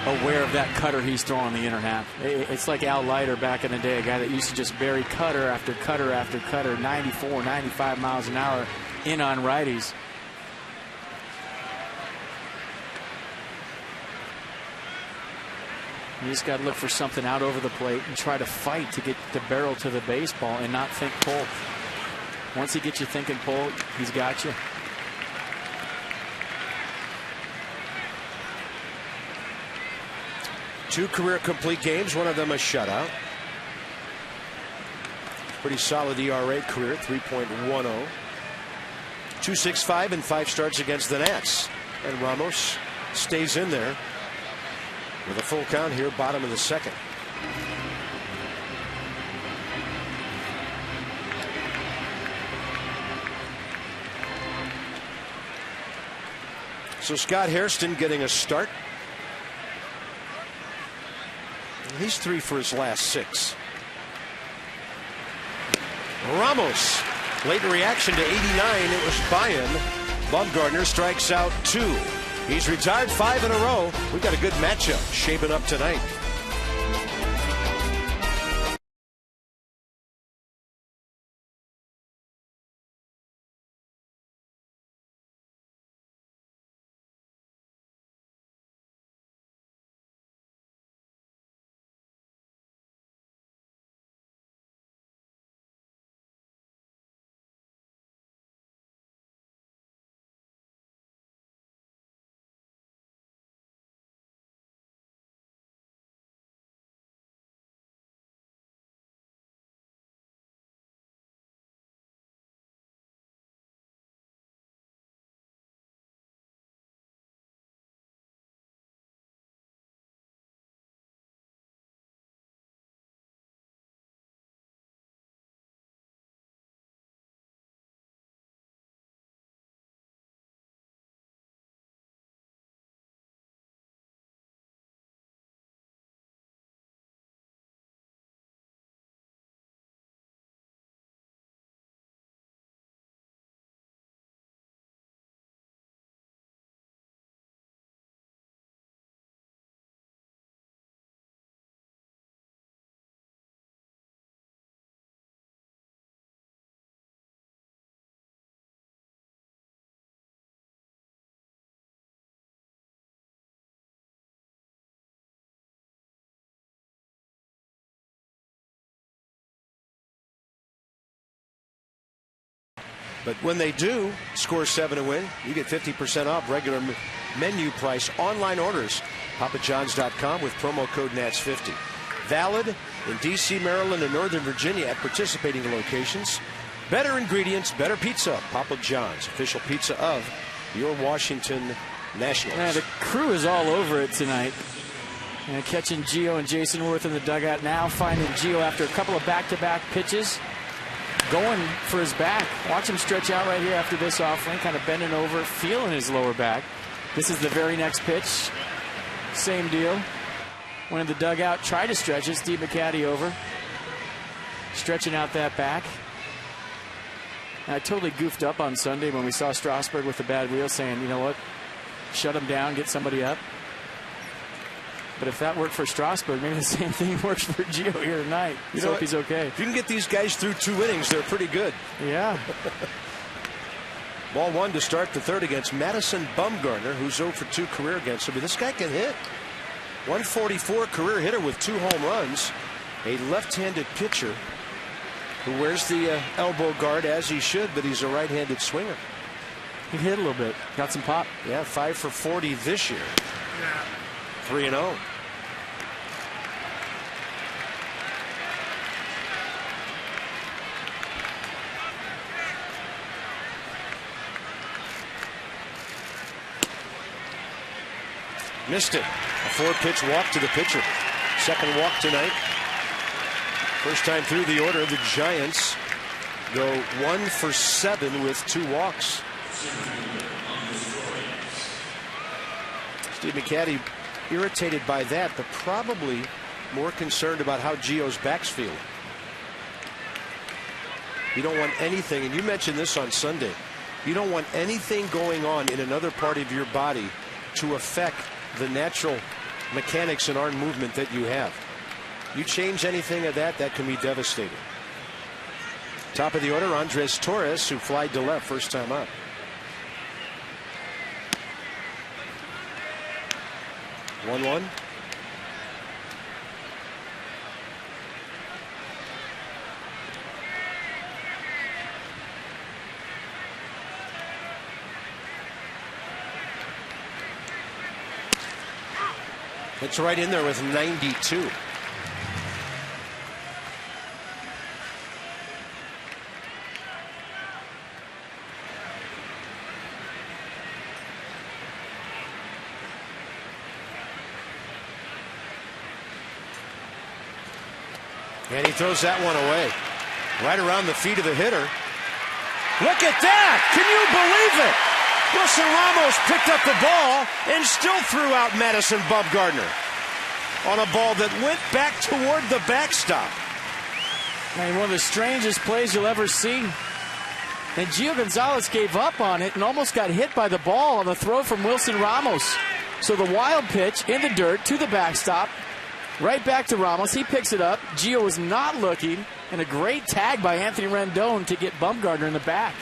aware of that cutter he's throwing in the inner half. It's like Al Leiter back in the day, a guy that used to just bury cutter after cutter after cutter, 94, 95 miles an hour in on righties. You just got to look for something out over the plate and try to fight to get the barrel to the baseball and not think pull. Once he gets you thinking pull, he's got you. Two career complete games, one of them a shutout. Pretty solid ERA career, 3.10. 2.65 and 5 starts against the Nats. And Ramos stays in there with a full count here, bottom of the second. So Scott Hairston getting a start. He's 3 for his last 6. Ramos, late reaction to 89. It was buy-in. Bumgarner strikes out 2. He's retired 5 in a row. We've got a good matchup shaping up tonight. But when they do score 7 and win, you get 50% off regular menu price online orders. PapaJohns.com with promo code NATS50. Valid in D.C., Maryland, and Northern Virginia at participating locations. Better ingredients, better pizza. Papa John's, official pizza of your Washington Nationals. Yeah, the crew is all over it tonight. And catching Gio and Jason Worth in the dugout now, finding Gio after a couple of back-to-back pitches, going for his back. Watch him stretch out right here after this offering, kind of bending over, feeling his lower back. This is the very next pitch. Same deal. Went in the dugout, tried to stretch it. Steve McCaddy over, stretching out that back. And I totally goofed up on Sunday when we saw Strasburg with the bad wheel, saying, you know what, shut him down, get somebody up. But if that worked for Strasburg, maybe the same thing works for Gio here tonight. Let's hope he's okay. If you can get these guys through 2 innings, they're pretty good. Yeah. Ball 1 to start the third against Madison Bumgarner, who's 0 for 2 career against him. But this guy can hit. 144 career hitter with 2 home runs. A left-handed pitcher who wears the elbow guard as he should, but he's a right-handed swinger. He hit a little bit. Got some pop. Yeah, 5 for 40 this year. 3-0. Missed it. A 4-pitch walk to the pitcher. Second walk tonight. First time through the order. The Giants go 1 for 7 with 2 walks. Steve McCaddy irritated by that, but probably more concerned about how Gio's back's feeling. You don't want anything, and you mentioned this on Sunday, you don't want anything going on in another part of your body to affect the natural mechanics and arm movement that you have. You change anything of that, that can be devastating. Top of the order, Andres Torres, who flied to left first time up. One. It's right in there with 92. And he throws that one away. Right around the feet of the hitter. Look at that! Can you believe it? Wilson Ramos picked up the ball and still threw out Madison Bumgarner on a ball that went back toward the backstop. Man, one of the strangest plays you'll ever see. And Gio Gonzalez gave up on it and almost got hit by the ball on the throw from Wilson Ramos. So the wild pitch in the dirt to the backstop. Right back to Ramos. He picks it up. Gio was not looking. And a great tag by Anthony Rendon to get Bumgarner in the back.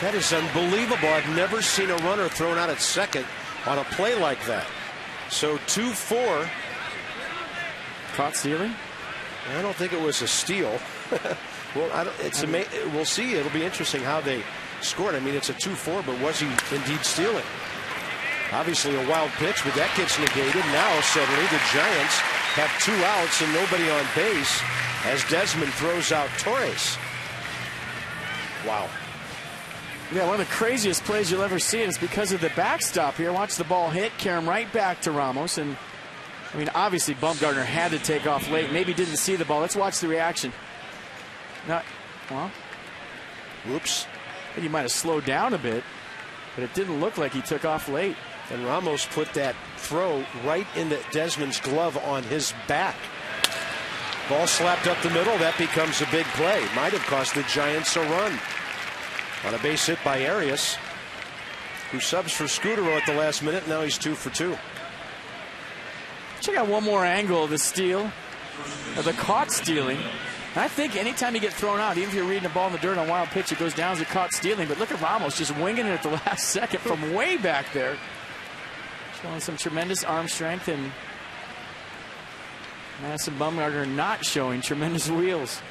That is unbelievable. I've never seen a runner thrown out at second on a play like that. So 2-4. Caught stealing? I don't think it was a steal. Well, we'll see. It'll be interesting how they scored. I mean, it's a 2-4, but was he indeed stealing? Obviously a wild pitch, but that gets negated. Now suddenly the Giants have 2 outs and nobody on base as Desmond throws out Torres. Wow. Yeah, one of the craziest plays you'll ever see, and it's because of the backstop here. Watch the ball hit, carry him right back to Ramos. And, I mean, obviously Bumgarner had to take off late. Maybe didn't see the ball. Let's watch the reaction. Well, whoops. I think he might have slowed down a bit, but it didn't look like he took off late. And Ramos put that throw right into Desmond's glove on his back. Ball slapped up the middle. That becomes a big play. Might have cost the Giants a run. On a base hit by Arias, who subs for Scudero at the last minute. Now he's 2 for 2. Check out one more angle of the steal, of the caught stealing. And I think anytime you get thrown out, even if you're reading a ball in the dirt on a wild pitch, it goes down as a caught stealing. But look at Ramos just winging it at the last second from way back there. Showing some tremendous arm strength, and Madison Bumgarner not showing tremendous wheels.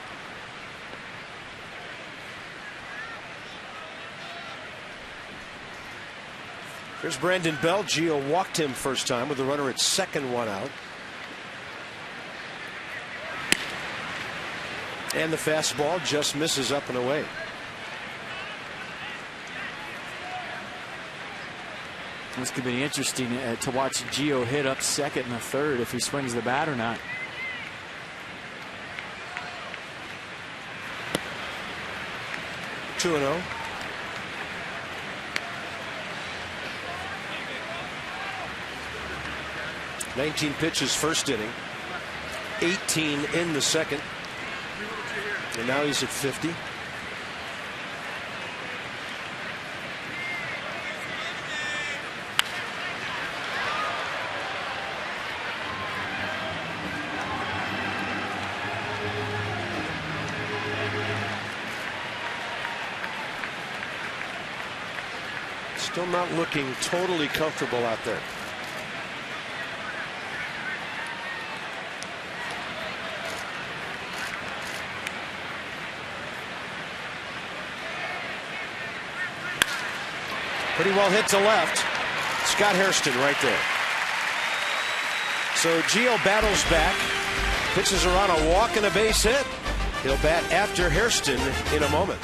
Here's Brandon Bell. Gio walked him first time with the runner at second, one out. And the fastball just misses up and away. This could be interesting to watch Gio hit up second and the third, if he swings the bat or not. Two and 0. "19 pitches first inning, 18 in the second, and now he's at 50. Still not looking totally comfortable out there. Pretty well hit to left. Scott Hairston right there. So Gio battles back. Pitches around a walk and a base hit. He'll bat after Hairston in a moment.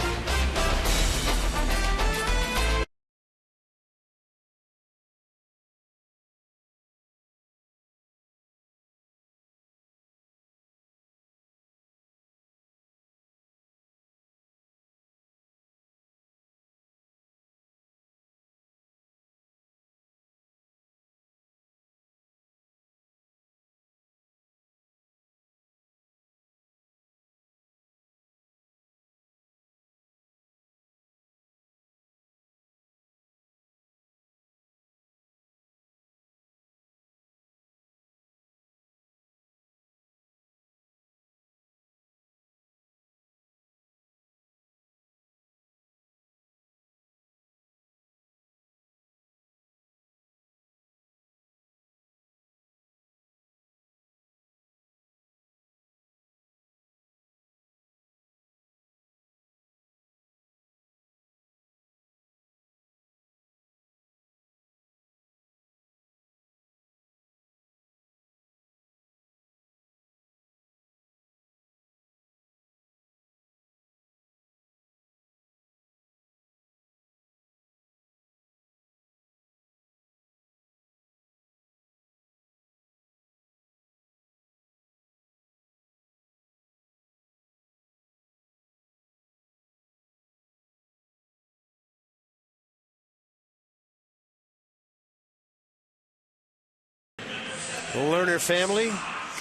The Lerner family,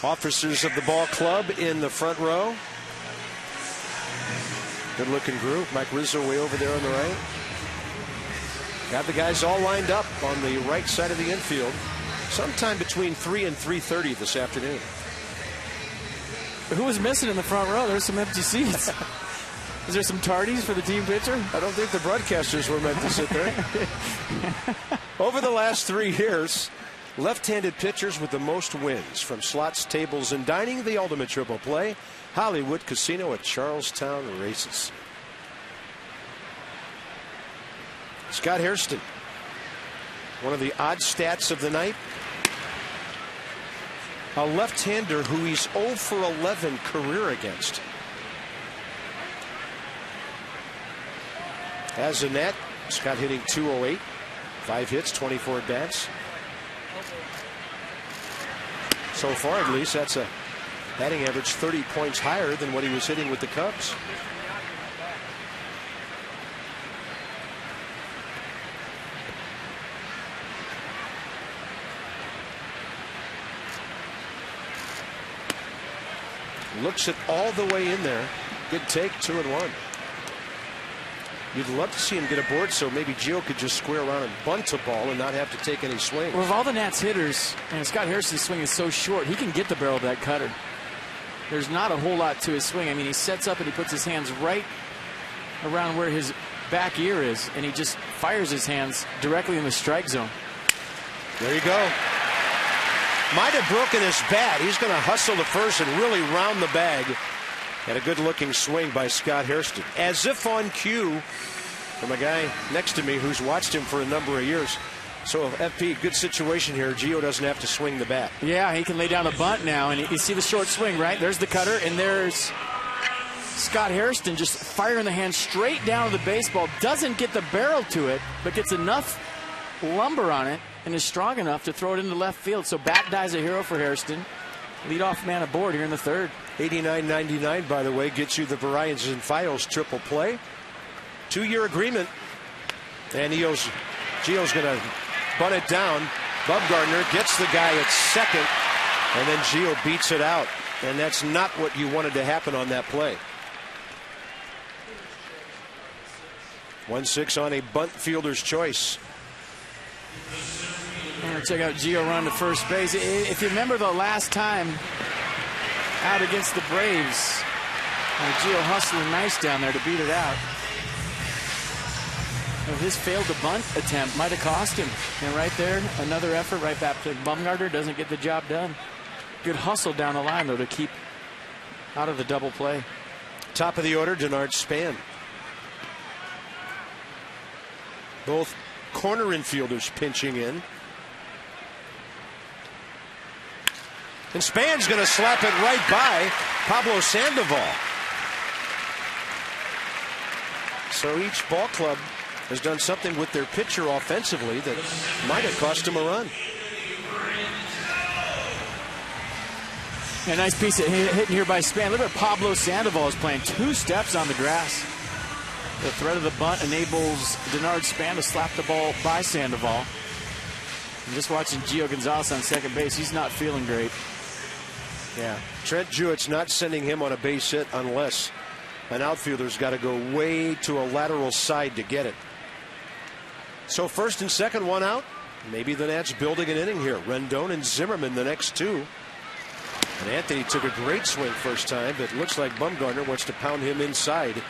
officers of the ball club in the front row. Good looking group. Mike Rizzo way over there on the right. Got the guys all lined up on the right side of the infield sometime between 3 and 3:30 this afternoon. Who was missing in the front row? There's some empty seats. Is there some tardies for the team pitcher? I don't think the broadcasters were meant to sit there. Over the last 3 years, left-handed pitchers with the most wins from slots, tables, and dining. The ultimate triple play, Hollywood Casino at Charlestown Races. Scott Hairston, one of the odd stats of the night. A left-hander who he's 0 for 11 career against. As a net, Scott hitting .208, 5 hits, 24 at-bats. So far, at least, that's a batting average 30 points higher than what he was hitting with the Cubs. Looks it all the way in there. Good take, 2-1. You'd love to see him get aboard so maybe Gio could just square around and bunt a ball and not have to take any swings. Well, of all the Nats hitters, and Scott Hairston's swing is so short, he can get the barrel of that cutter. There's not a whole lot to his swing. I mean, he sets up and he puts his hands right around where his back ear is, and he just fires his hands directly in the strike zone. There you go. Might have broken his bat. He's going to hustle to first and really round the bag. And a good-looking swing by Scott Hairston. As if on cue from a guy next to me who's watched him for a number of years. So FP, good situation here. Gio doesn't have to swing the bat. Yeah, he can lay down the bunt now, and you see the short swing, right? There's the cutter, and there's Scott Hairston just firing the hand straight down to the baseball. Doesn't get the barrel to it, but gets enough lumber on it and is strong enough to throw it into left field. So bat dies a hero for Hairston. Leadoff man aboard here in the third. $89.99, by the way, gets you the Verizon Files triple play. 2-year agreement. And Gio's going to bunt it down. Bumgarner gets the guy at second, and then Gio beats it out. And that's not what you wanted to happen on that play. 1-6 on a bunt fielder's choice. Check out Gio run to first base. If you remember the last time out against the Braves, Gio hustling nice down there to beat it out. His failed to bunt attempt might have cost him. And right there, another effort right back to Bumgarner. Doesn't get the job done. Good hustle down the line, though, to keep out of the double play. Top of the order, Denard Span. Both corner infielders pinching in. And Span's going to slap it right by Pablo Sandoval. So each ball club has done something with their pitcher offensively that might have cost him a run. A nice piece of hitting here by Span. Look at Pablo Sandoval is playing 2 steps on the grass. The threat of the bunt enables Denard Span to slap the ball by Sandoval. And just watching Gio Gonzalez on second base, he's not feeling great. Yeah, Trent Jewett's not sending him on a base hit unless an outfielder's got to go way to a lateral side to get it. So first and second, 1 out. Maybe the Nats building an inning here. Rendon and Zimmerman the next 2. And Anthony took a great swing first time, but looks like Bumgarner wants to pound him inside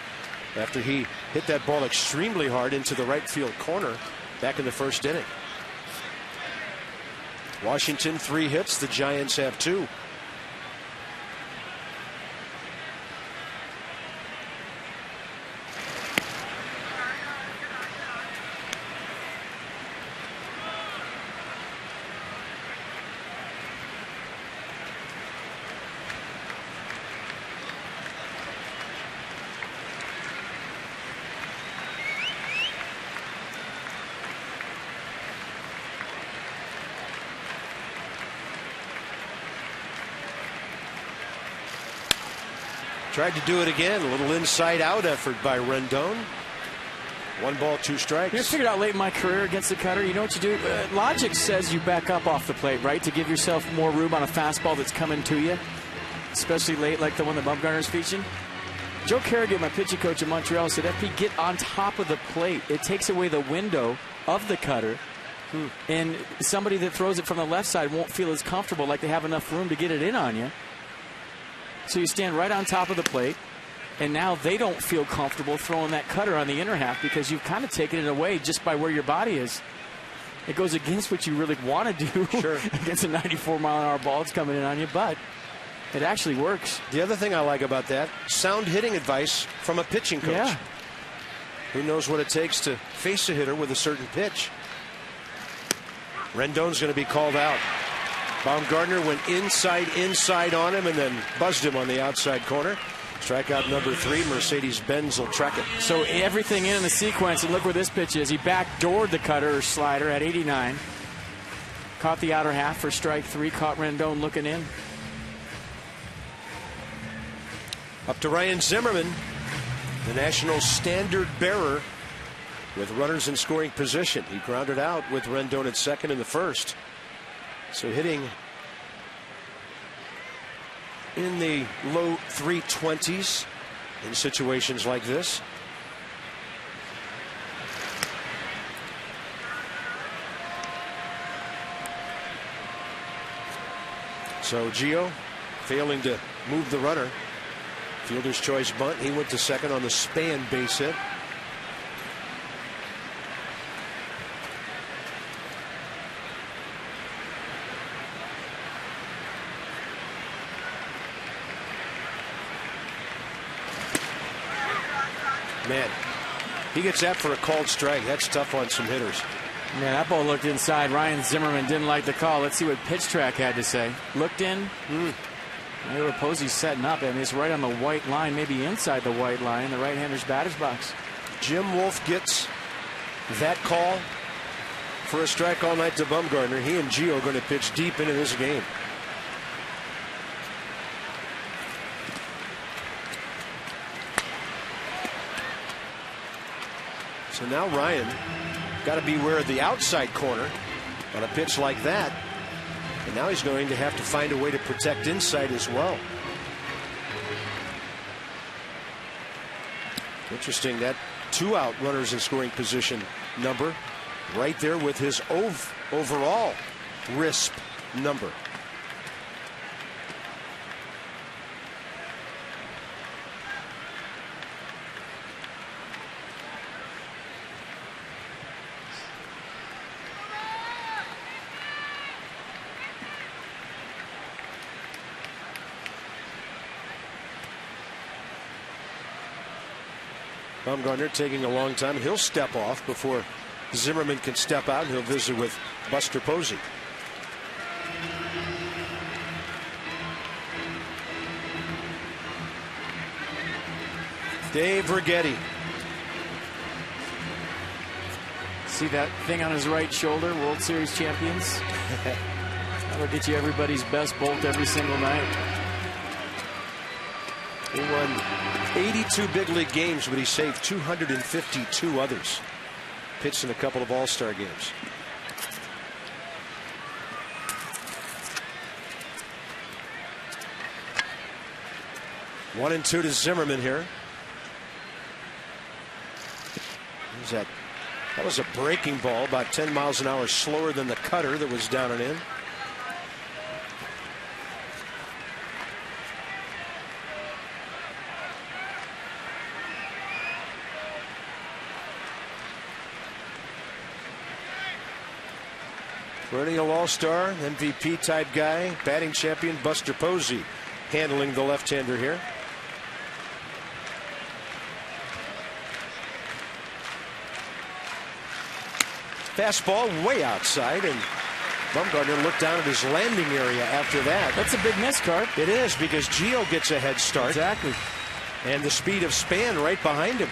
after he hit that ball extremely hard into the right field corner back in the first inning. Washington 3 hits. The Giants have 2. Tried to do it again. A little inside-out effort by Rendon. 1 ball, 2 strikes. I figured out late in my career against the cutter, you know what you do? Logic says you back up off the plate, right, to give yourself more room on a fastball that's coming to you, especially late like the one that Bumgarner's featuring. Joe Carrigan, my pitching coach in Montreal, said, FP, get on top of the plate. It takes away the window of the cutter, and somebody that throws it from the left side won't feel as comfortable, like they have enough room to get it in on you. So you stand right on top of the plate, and now they don't feel comfortable throwing that cutter on the inner half because you've kind of taken it away just by where your body is. It goes against what you really want to do against a 94-mile-an-hour ball that's coming in on you, but it actually works. The other thing I like about that, sound hitting advice from a pitching coach. Yeah. Who knows what it takes to face a hitter with a certain pitch. Rendon's going to be called out. Baumgartner went inside on him and then buzzed him on the outside corner. Strikeout number 3. Mercedes-Benz will track it. So everything in the sequence, and look where this pitch is. He backdoored the cutter or slider at 89. Caught the outer half for strike 3. Caught Rendon looking in. Up to Ryan Zimmerman, the national standard bearer with runners in scoring position. He grounded out with Rendon at second in the first. So hitting in the low 320s in situations like this. So Gio failing to move the runner. Fielder's choice bunt. He went to second on the Span base hit. Man, he gets that for a called strike. That's tough on some hitters. Yeah, that ball looked inside. Ryan Zimmerman didn't like the call. Let's see what pitch track had to say. Looked in. Taylor Posey's setting up, and it's right on the white line, maybe inside the white line, the right-hander's batter's box. Jim Wolf gets that call for a strike all night to Bumgarner. He and Gio are going to pitch deep into this game. So now Ryan got to beware of the outside corner on a pitch like that. And now he's going to have to find a way to protect inside as well. Interesting, that 2 out runners in scoring position number right there with his overall RISP number. Bumgarner taking a long time. He'll step off before Zimmerman can step out, and he'll visit with Buster Posey. Dave Righetti. See that thing on his right shoulder, World Series champions? That'll get you everybody's best bolt every single night. He won 82 big league games, but he saved 252 others. Pitched in a couple of all-star games. One and two to Zimmerman here. That was a breaking ball, about 10 miles an hour slower than the cutter that was down and in. Perennial all-star, MVP type guy, batting champion Buster Posey handling the left-hander here. Fastball way outside, and Bumgarner looked down at his landing area after that. That's a big miss, Cart. It is, because Gio gets a head start. Exactly. And the speed of Span right behind him.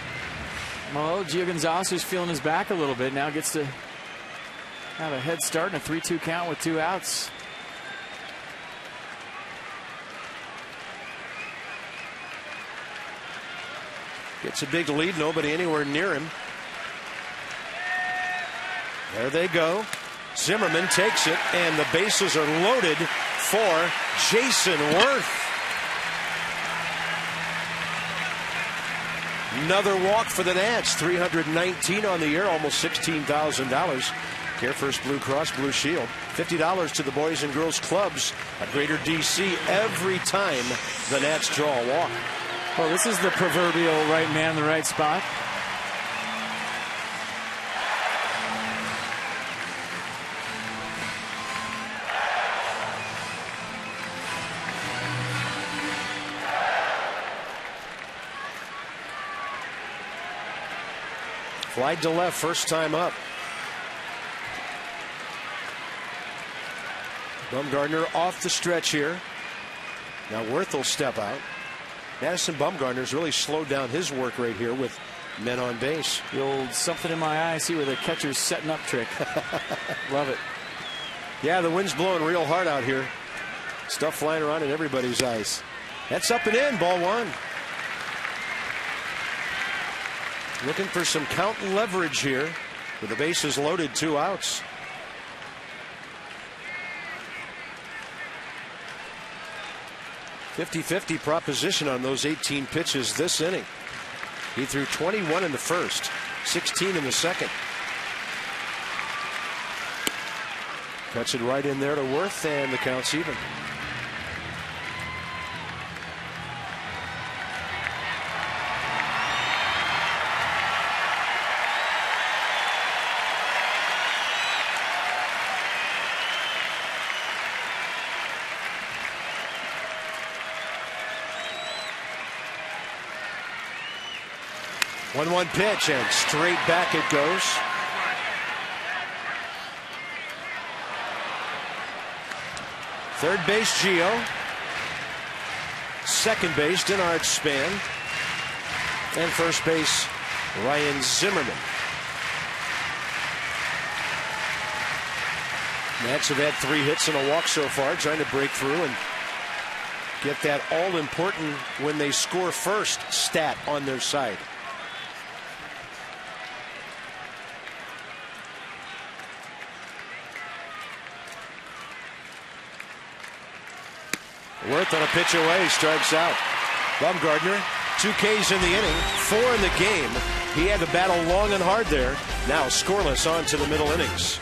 Well, Gio Gonzalez, who's feeling his back a little bit, now gets to have a head start and a 3-2 count with 2 outs. Gets a big lead, nobody anywhere near him. There they go. Zimmerman takes it, and the bases are loaded for Jason Worth. Another walk for the Nats. 319 on the year, almost $16,000. Care First Blue Cross Blue Shield. $50 to the Boys and Girls Clubs at Greater DC every time the Nats draw a walk. Well, this is the proverbial right man in the right spot. Fly to left, first time up. Bumgarner off the stretch here. Now Worth will step out. Madison Bumgarner's really slowed down his work rate here with men on base. The old something in my eye, see where the catcher's setting up trick. Love it. Yeah, the wind's blowing real hard out here. Stuff flying around in everybody's eyes. That's up and in, ball one. Looking for some count and leverage here with the bases loaded, 2 outs. .50-50 proposition on those 18 pitches this inning. He threw 21 in the first, 16 in the second. Cuts it right in there to Worth, and the count's even. One pitch, and straight back it goes. Third base, Gio. Second base, Denard Span. And first base, Ryan Zimmerman. Nats have had 3 hits and a walk so far, trying to break through and get that all-important when they score first stat on their side. Worth on a pitch away, strikes out. Bumgarner, 2 Ks in the inning, 4 in the game. He had to battle long and hard there. Now scoreless on to the middle innings.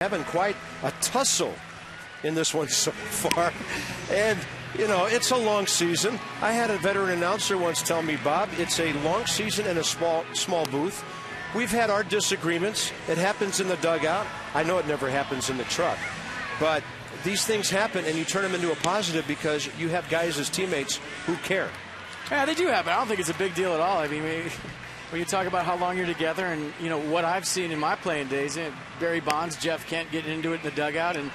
Having quite a tussle in this one so far. And, you know, it's a long season. I had a veteran announcer once tell me, Bob, it's a long season in a small booth. We've had our disagreements. It happens in the dugout. I know it never happens in the truck. But these things happen, and you turn them into a positive because you have guys as teammates who care. Yeah, they do happen. I don't think it's a big deal at all. I mean, when you talk about how long you're together and, you know, what I've seen in my playing days, Barry Bonds, Jeff Kent getting into it in the dugout, and,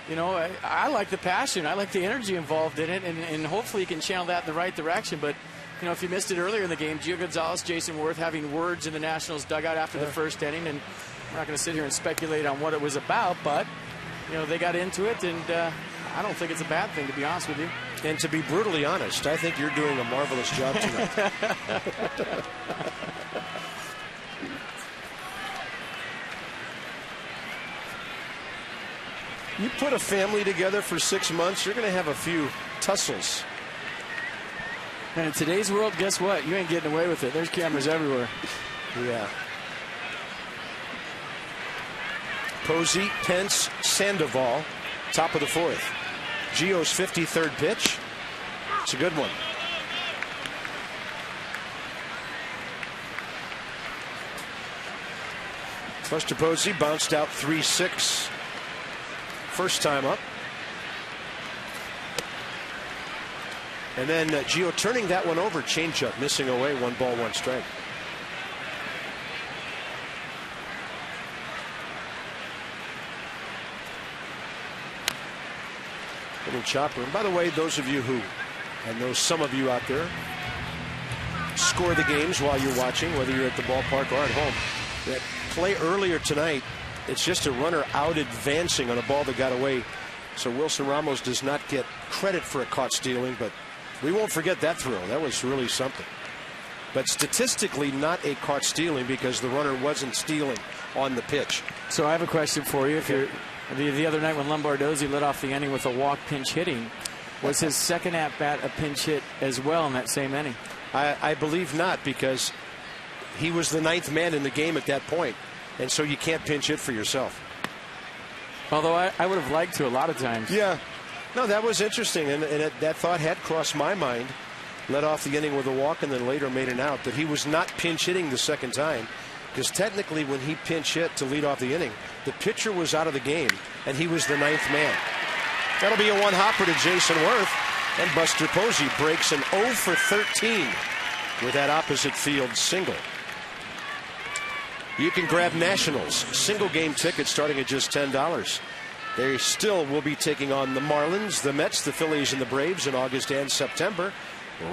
you know, I like the passion. I like the energy involved in it, and hopefully you can channel that in the right direction. But, you know, if you missed it earlier in the game, Gio Gonzalez, Jason Worth having words in the Nationals dugout after the first inning, and we're not going to sit here and speculate on what it was about, but, you know, they got into it, and I don't think it's a bad thing, to be honest with you. And to be brutally honest, I think you're doing a marvelous job tonight. You put a family together for 6 months, you're going to have a few tussles. And in today's world, guess what? You ain't getting away with it. There's cameras everywhere. Yeah. Posey, Pence, Sandoval, top of the 4th. Gio's 53rd pitch. It's a good one. Buster Posey bounced out 3-6. First time up. And then Gio turning that one over. Changeup missing away. 1 ball, 1 strike. Little chopper. And by the way, those of you who, I know some of you out there, score the games while you're watching, whether you're at the ballpark or at home. That play earlier tonight, it's just a runner out advancing on a ball that got away. So Wilson Ramos does not get credit for a caught stealing, but we won't forget that throw. That was really something. But statistically not a caught stealing because the runner wasn't stealing on the pitch. So I have a question for you. If you're the other night when Lombardozzi led off the inning with a walk pinch hitting, was his second at-bat a pinch hit as well in that same inning? I believe not, because he was the 9th man in the game at that point, and so you can't pinch hit for yourself. Although I would have liked to a lot of times. Yeah. No, that was interesting, and that thought had crossed my mind. led off the inning with a walk and then later made an out, that he was not pinch hitting the second time, because technically when he pinch hit to lead off the inning, the pitcher was out of the game and he was the 9th man. That'll be a one-hopper to Jason Worth, and Buster Posey breaks an 0 for 13 with that opposite field single. You can grab Nationals single game tickets starting at just $10. They still will be taking on the Marlins, the Mets, the Phillies, and the Braves in August and September.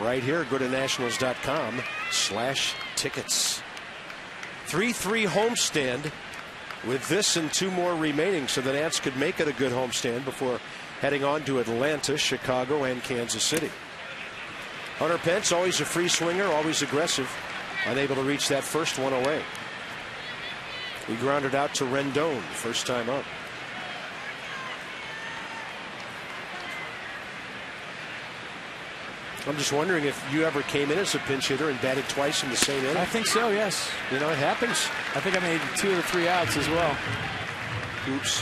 Right here, go to nationals.com/tickets. 3-3 homestand with this and 2 more remaining, so the Nats could make it a good homestand before heading on to Atlanta, Chicago, and Kansas City. Hunter Pence, always a free swinger, always aggressive, unable to reach that first one away. He grounded out to Rendon first time up. I'm just wondering if you ever came in as a pinch hitter and batted twice in the same inning. I think so, yes. You know, it happens. I think I made 2 or 3 outs as well. Oops.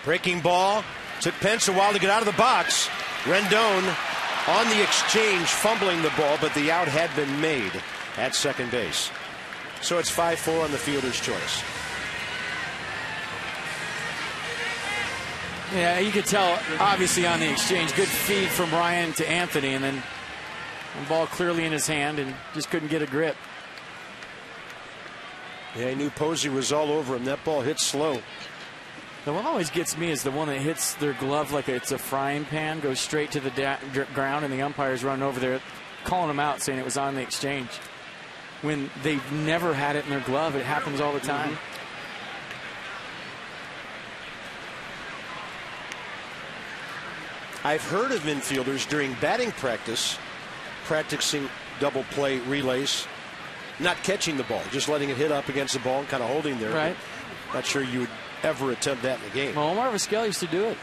Breaking ball. Took Pence a while to get out of the box. Rendon on the exchange, fumbling the ball, but the out had been made at second base. So it's 5-4 on the fielder's choice. Yeah, you could tell, obviously, on the exchange, good feed from Ryan to Anthony, and then the ball clearly in his hand and just couldn't get a grip. Yeah, he knew Posey was all over him. That ball hit slow. The one that always gets me is the one that hits their glove like it's a frying pan, goes straight to the ground, and the umpires run over there calling them out, saying it was on the exchange. When they've never had it in their glove, it happens all the time. I've heard of infielders during batting practice practicing double play relays, not catching the ball, just letting it hit up against the ball and kind of holding there. Right. Not sure you would ever attempt that in the game. Well, Omar Vizquel used to do it.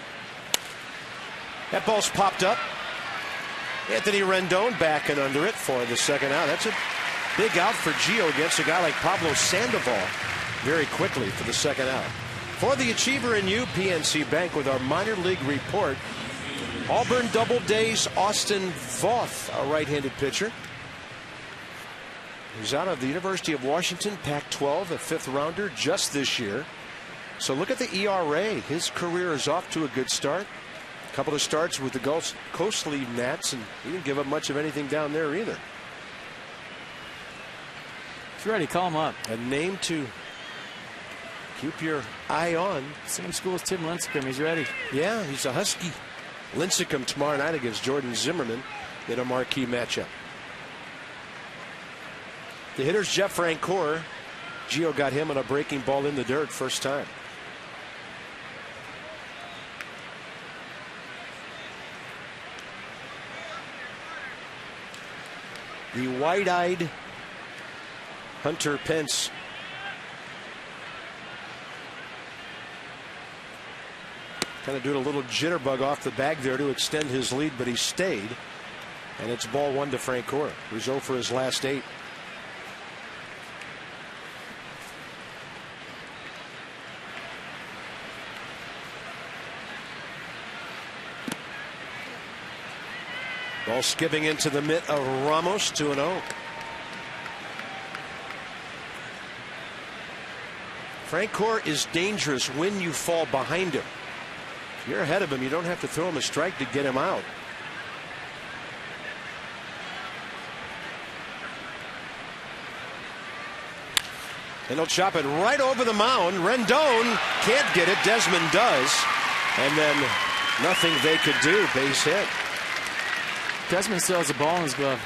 That ball's popped up. Anthony Rendon back and under it for the second out. That's a big out for Gio against a guy like Pablo Sandoval very quickly for the second out. For the Achiever and you, PNC Bank with our minor league report. Auburn Double Days, Austin Voth, a right-handed pitcher. He's out of the University of Washington, Pac-12, a 5th rounder just this year. So look at the ERA. His career is off to a good start. A couple of starts with the Coast League Nats, and he didn't give up much of anything down there either. He's ready. Call him up. A name to keep your eye on. Same school as Tim Lincecum. He's ready. Yeah, he's a Husky. Lincecum tomorrow night against Jordan Zimmerman in a marquee matchup. The hitter's Jeff Francoeur. Gio got him on a breaking ball in the dirt first time. The wide-eyed Hunter Pence kind of doing a little jitterbug off the bag there to extend his lead, but he stayed. And it's ball 1 to Francoeur, who's 0 for his last 8. Ball skipping into the mitt of Ramos, 2-0. Francoeur is dangerous when you fall behind him. If you're ahead of him, you don't have to throw him a strike to get him out. And he'll chop it right over the mound. Rendon can't get it. Desmond does. And then nothing they could do. Base hit. Desmond still has a ball in his glove.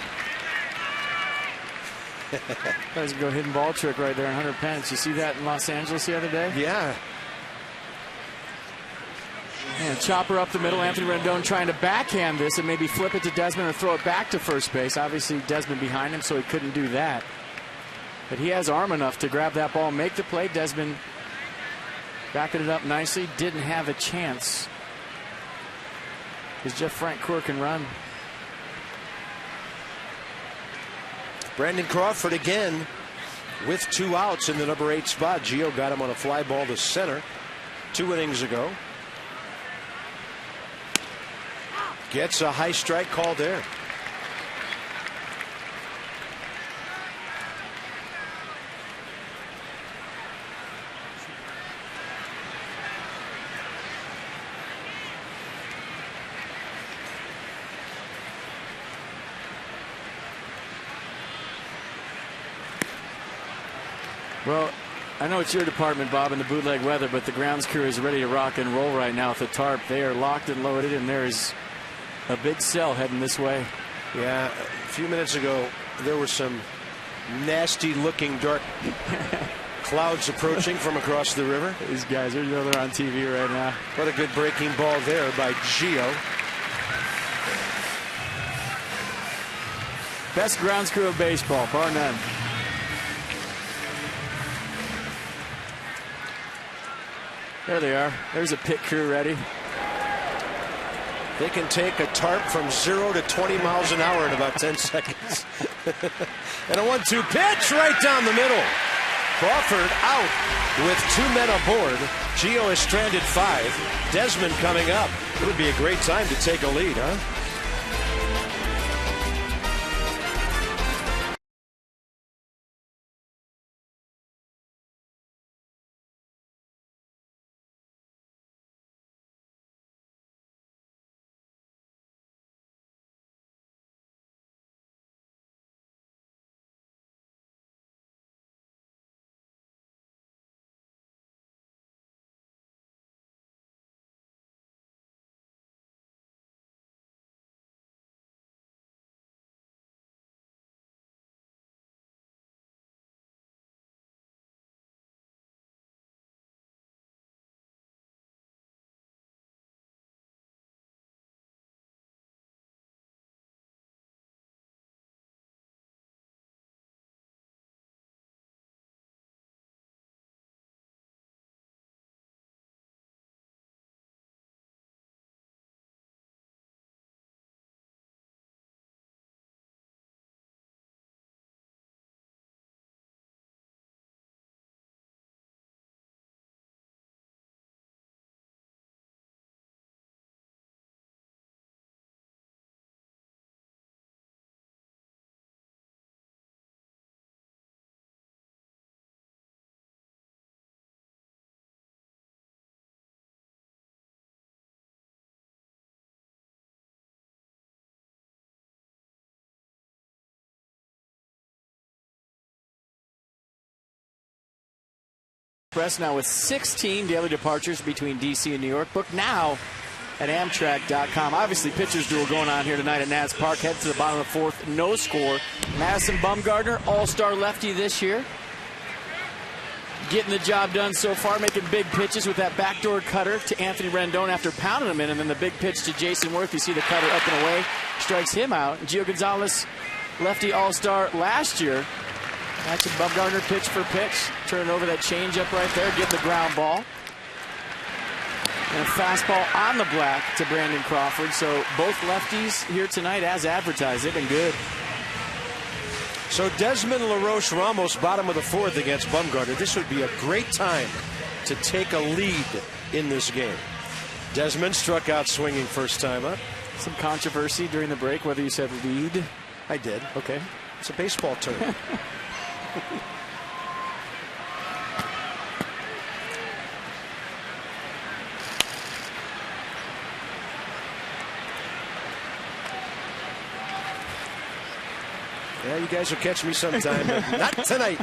That was a go hidden ball trick right there on Hunter Pence. You see that in Los Angeles the other day? Yeah. And chopper up the middle. Anthony Rendon trying to backhand this and maybe flip it to Desmond or throw it back to first base. Obviously, Desmond behind him, so he couldn't do that. But he has arm enough to grab that ball and make the play. Desmond backing it up nicely. Didn't have a chance because Jeff Francoeur can run. Brandon Crawford again with 2 outs in the number 8 spot. Gio got him on a fly ball to center 2 innings ago. Gets a high strike call there. Well, I know it's your department, Bob, in the bootleg weather, but the grounds crew is ready to rock and roll right now with the tarp. They are locked and loaded, and there is a big cell heading this way. Yeah, a few minutes ago, there were some nasty-looking dark clouds approaching from across the river. These guys, they're on TV right now. What a good breaking ball there by Gio. Best grounds crew of baseball, bar none. There they are. There's a pit crew ready. They can take a tarp from 0 to 20 miles an hour in about 10 seconds. And a 1-2 pitch right down the middle. Crawford out with 2 men aboard. Gio is stranded 5. Desmond coming up. It would be a great time to take a lead, huh? Express now with 16 daily departures between D.C. and New York. Book now at Amtrak.com. Obviously, pitchers duel going on here tonight at Nats Park. Head to the bottom of the 4th, no score. Madison Bumgarner, all-star lefty this year. Getting the job done so far, making big pitches with that backdoor cutter to Anthony Rendon after pounding him in, and then the big pitch to Jason Worth. You see the cutter up and away, strikes him out. Gio Gonzalez, lefty all-star last year. That's a Bumgarner pitch for pitch. Turning over that changeup right there, getting the ground ball. And a fastball on the black to Brandon Crawford. So both lefties here tonight as advertised. They've been good. So Desmond LaRoche Ramos, bottom of the 4th against Bumgarner. This would be a great time to take a lead in this game. Desmond struck out swinging first time up. Some controversy during the break whether you said lead. I did. Okay. It's a baseball term. Yeah, you guys will catch me sometime, but not tonight.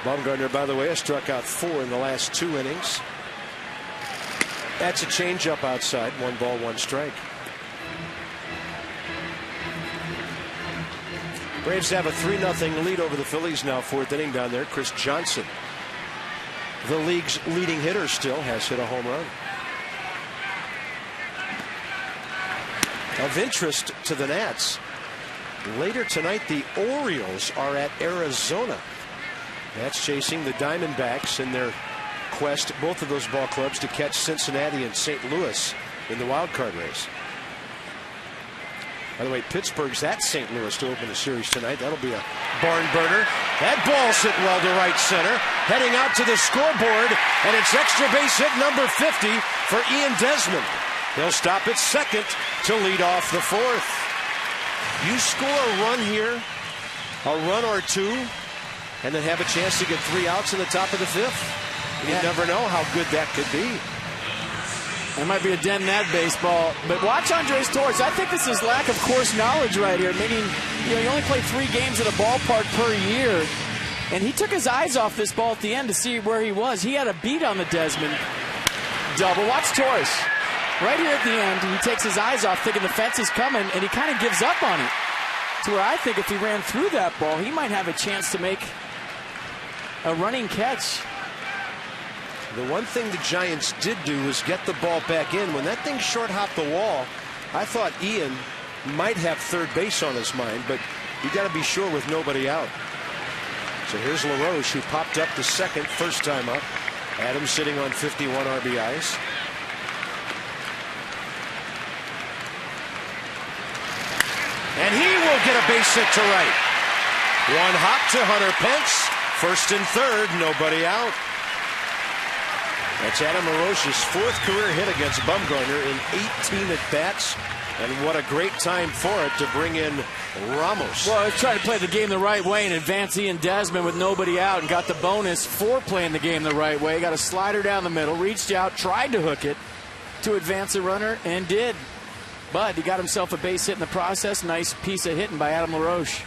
Bumgarner, by the way, has struck out 4 in the last 2 innings. That's a changeup outside. 1 ball, 1 strike. Braves have a 3-0 lead over the Phillies now, 4th inning down there. Chris Johnson, the league's leading hitter, still has hit a home run. Of interest to the Nats, later tonight the Orioles are at Arizona. Nats chasing the Diamondbacks in their quest, both of those ball clubs, to catch Cincinnati and St. Louis in the wild card race. By the way, Pittsburgh's at St. Louis to open the series tonight. That'll be a barn burner. That ball's hit well to right center. Heading out to the scoreboard, and it's extra base hit number 50 for Ian Desmond. He'll stop at second to lead off the fourth. You score a run here, a run or two, and then have a chance to get 3 outs in the top of the fifth. You never know how good that could be. There might be a dent in that baseball, but watch Andres Torres. I think this is lack of course knowledge right here. Meaning, you only play 3 games at a ballpark per year, and he took his eyes off this ball at the end to see where he was. He had a beat on the Desmond double. Watch Torres. Right here at the end, he takes his eyes off thinking the fence is coming, and he kind of gives up on it. To where I think if he ran through that ball, he might have a chance to make a running catch. The one thing the Giants did do was get the ball back in. When that thing short hopped the wall, I thought Ian might have third base on his mind, but you got to be sure with nobody out. So here's LaRoche, who popped up to second first time up. Adams sitting on 51 RBIs. And he will get a base hit to right. One hop to Hunter Pence. First and third, nobody out. That's Adam LaRoche's 4th career hit against Bumgarner in 18 at-bats. And what a great time for it to bring in Ramos. Well, he's trying to play the game the right way and advance Ian Desmond with nobody out, and got the bonus for playing the game the right way. Got a slider down the middle, reached out, tried to hook it to advance a runner, and did. But he got himself a base hit in the process. Nice piece of hitting by Adam LaRoche.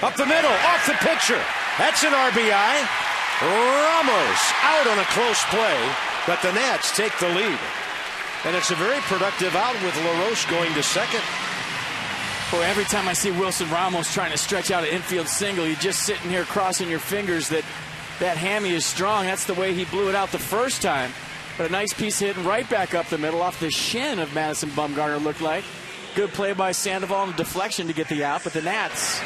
Up the middle, off the pitcher. That's an RBI. Ramos out on a close play, but the Nats take the lead. And it's a very productive out with LaRoche going to second. Boy, every time I see Wilson Ramos trying to stretch out an infield single, you're just sitting here crossing your fingers that that hammy is strong. That's the way he blew it out the first time. But a nice piece hitting right back up the middle off the shin of Madison Bumgarner, looked like. Good play by Sandoval and deflection to get the out, but the Nats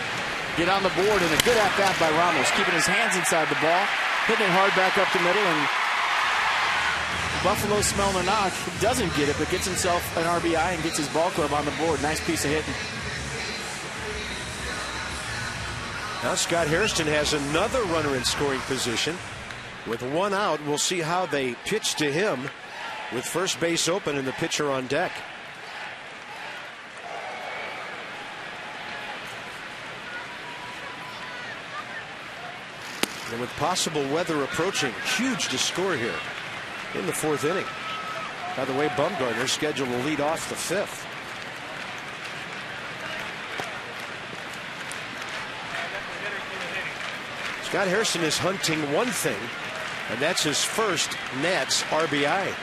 get on the board, and a good at-bat by Ramos, keeping his hands inside the ball, hitting it hard back up the middle, and Buffalo smelling a knock. Doesn't get it, but gets himself an RBI and gets his ball club on the board. Nice piece of hitting. Now Scott Hairston has another runner in scoring position. With 1 out, we'll see how they pitch to him with first base open and the pitcher on deck. And with possible weather approaching, huge to score here in the 4th inning. By the way, Bumgarner scheduled to lead off the 5th. Scott Hairston is hunting one thing, and that's his first Nats RBI.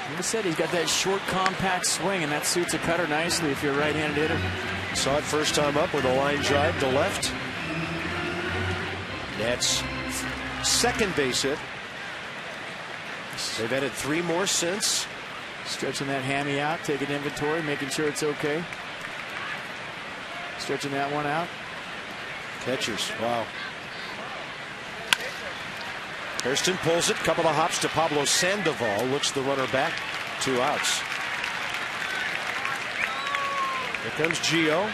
Like I said, he's got that short, compact swing, and that suits a cutter nicely if you're a right-handed hitter. Saw it first time up with a line drive to left. Nats second base hit. They've added 3 more since. Stretching that hammy out, taking inventory, making sure it's okay. Stretching that one out. Catchers, wow. Hairston pulls it, couple of hops to Pablo Sandoval, looks the runner back, 2 outs. Here comes Gio,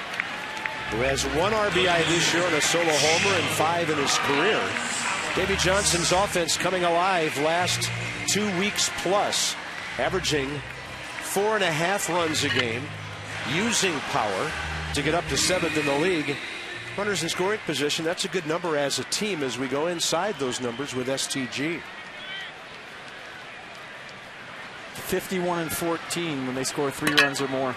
who has 1 RBI this year and a solo homer and 5 in his career. Davey Johnson's offense coming alive last 2 weeks plus, averaging 4.5 runs a game, using power to get up to 7th in the league. Runners in scoring position, that's a good number as a team as we go inside those numbers with STG. 51-14 when they score 3 runs or more.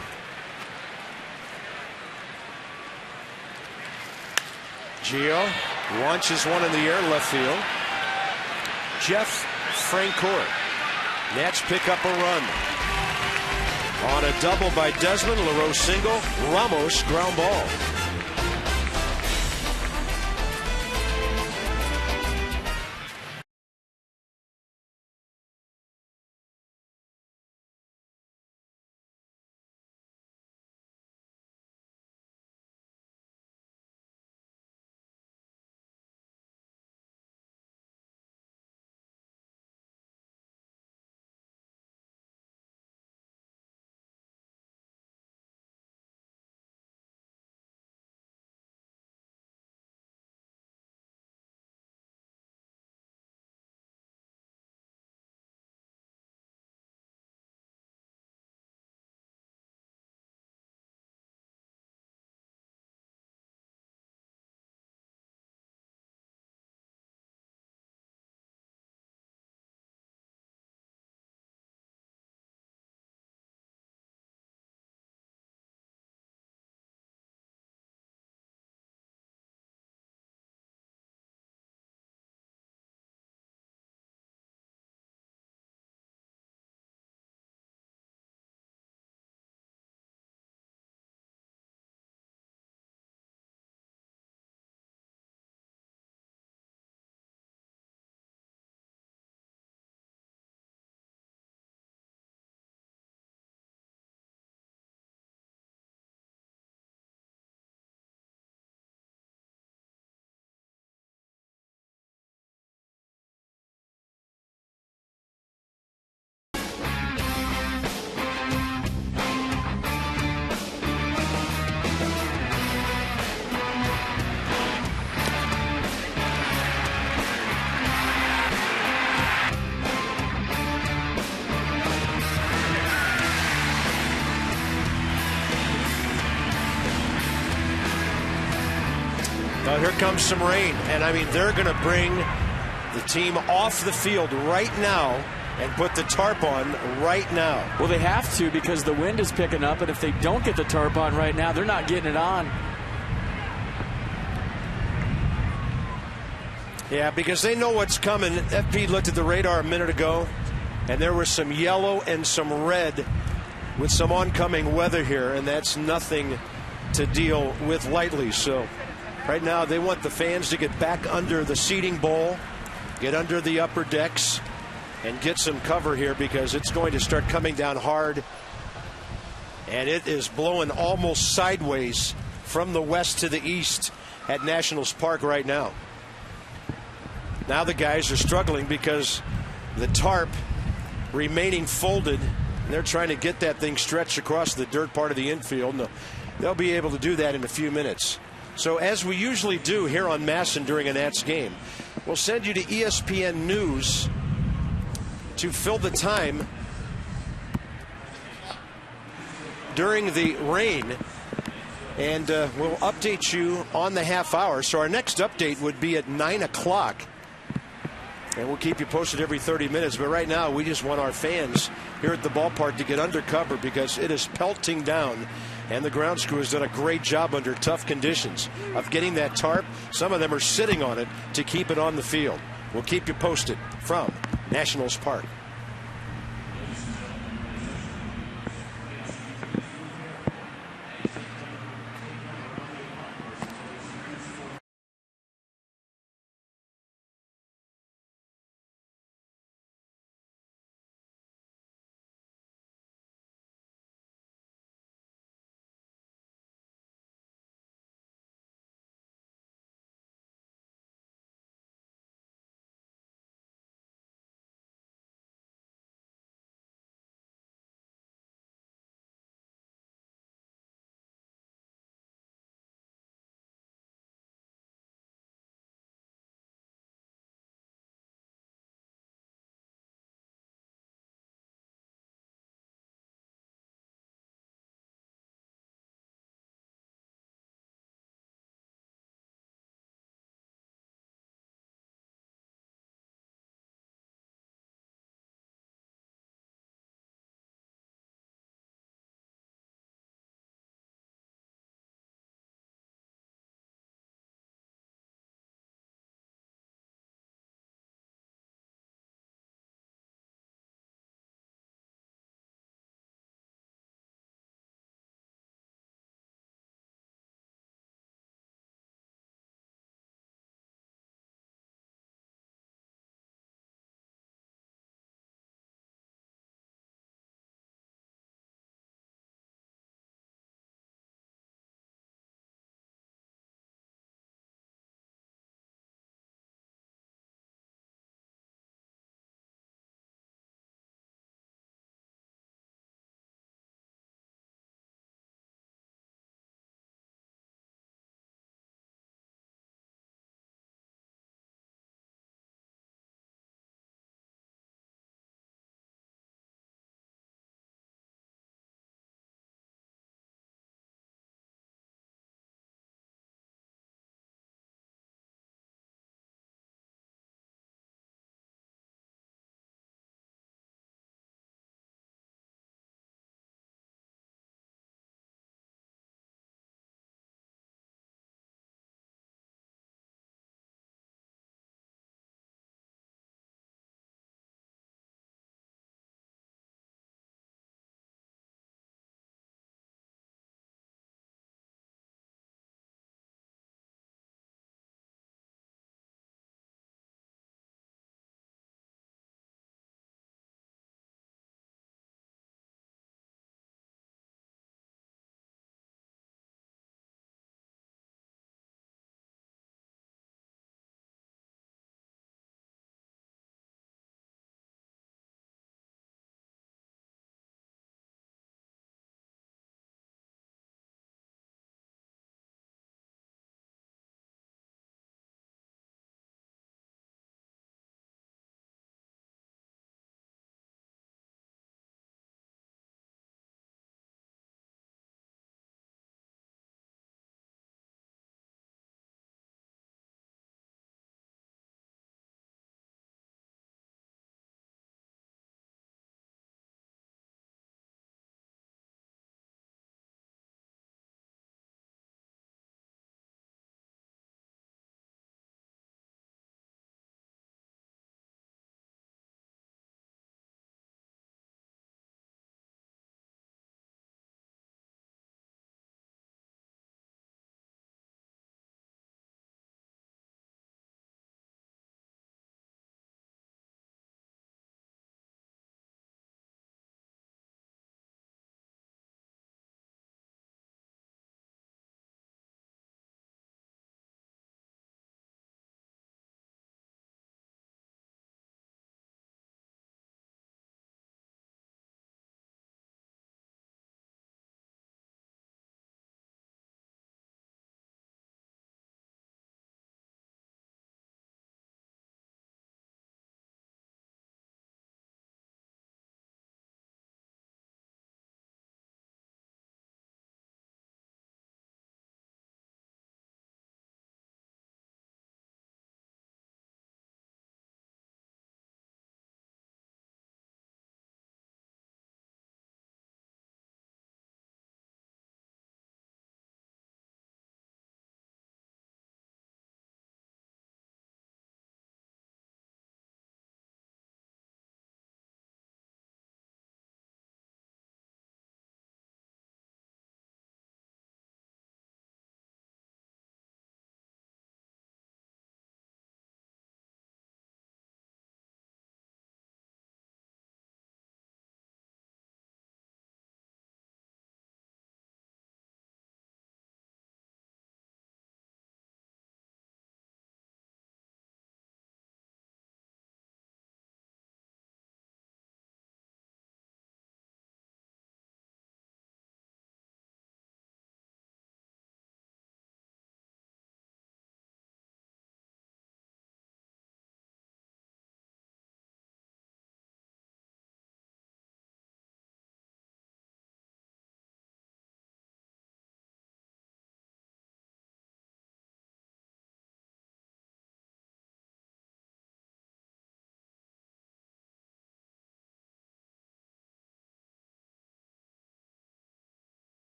Gio launches one in the air left field. Jeff Francoeur. Nats pick up a run. On a double by Desmond, LaRoche single, Ramos ground ball. Now here comes some rain, and I mean, they're going to bring the team off the field right now and put the tarp on right now. Well, they have to, because the wind is picking up, and if they don't get the tarp on right now, they're not getting it on. Yeah, because they know what's coming. FP looked at the radar a minute ago, and there was some yellow and some red with some oncoming weather here, and that's nothing to deal with lightly. So right now they want the fans to get back under the seating bowl, get under the upper decks, and get some cover here, because it's going to start coming down hard, and it is blowing almost sideways from the west to the east at Nationals Park right now. Now the guys are struggling because the tarp remaining folded, and they're trying to get that thing stretched across the dirt part of the infield. No, they'll be able to do that in a few minutes. So as we usually do here on Masson during a Nats game, we'll send you to ESPN News to fill the time during the rain, and we'll update you on the half hour. So our next update would be at 9 o'clock, and we'll keep you posted every 30 minutes. But right now we just want our fans here at the ballpark to get under cover, because it is pelting down, and the grounds crew has done a great job under tough conditions of getting that tarp. Some of them are sitting on it to keep it on the field. We'll keep you posted from Nationals Park.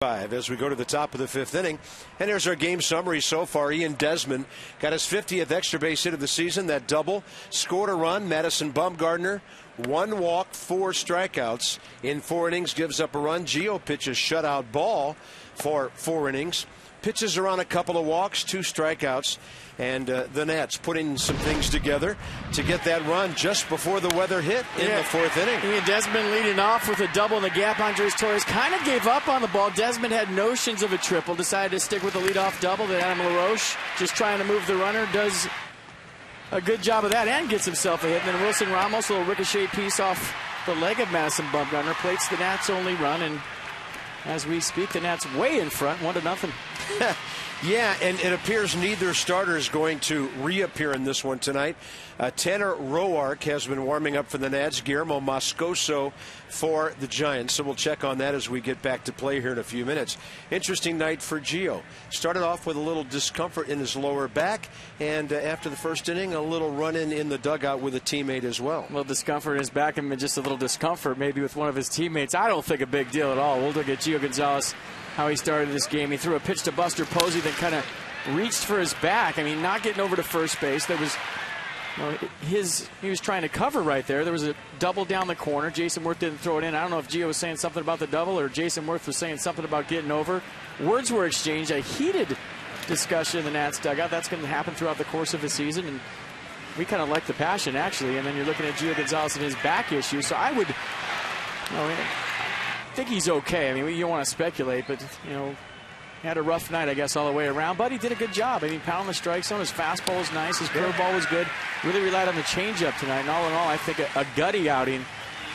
As we go to the top of the fifth inning. And there's our game summary so far. Ian Desmond got his 50th extra base hit of the season, that double, scored a run. Madison Bumgarner, 1 walk, 4 strikeouts in 4 innings, gives up a run. Gio pitches shutout ball for 4 innings. Pitches around a couple of walks, 2 strikeouts, and the Nats putting some things together to get that run just before the weather hit in the 4th inning. Ian Desmond leading off with a double in the gap. Andres Torres kind of gave up on the ball. Desmond had notions of a triple, decided to stick with the leadoff double. That Adam LaRoche, just trying to move the runner, does a good job of that and gets himself a hit. And then Wilson Ramos, a little ricochet piece off the leg of Madison Bumgarner, plates the Nats' only run, and as we speak, the Nats way in front, 1-0. Yeah, and it appears neither starter is going to reappear in this one tonight. Tanner Roark has been warming up for the Nats. Guillermo Moscoso for the Giants. So we'll check on that as we get back to play here in a few minutes. Interesting night for Gio. Started off with a little discomfort in his lower back, and after the first inning, a little run-in in the dugout with a teammate as well. A little discomfort in his back and just a little discomfort maybe with one of his teammates. I don't think a big deal at all. We'll look at Gio Gonzalez, how he started this game. He threw a pitch to Buster Posey that kind of reached for his back. I mean, not getting over to first base. There was, he was trying to cover right there. There was a double down the corner. Jason Worth didn't throw it in. I don't know if Gio was saying something about the double or Jason Worth was saying something about getting over. Words were exchanged. A heated discussion in the Nats dugout. That's going to happen throughout the course of the season, and we kind of like the passion, actually. And then you're looking at Gio Gonzalez and his back issue. So I would, I think he's okay. I mean, you don't want to speculate, but, he had a rough night, I guess, all the way around. But he did a good job. I mean, pounding the strike zone. His fastball was nice. His curveball was good. Really relied on the changeup tonight. And all in all, I think a gutty outing,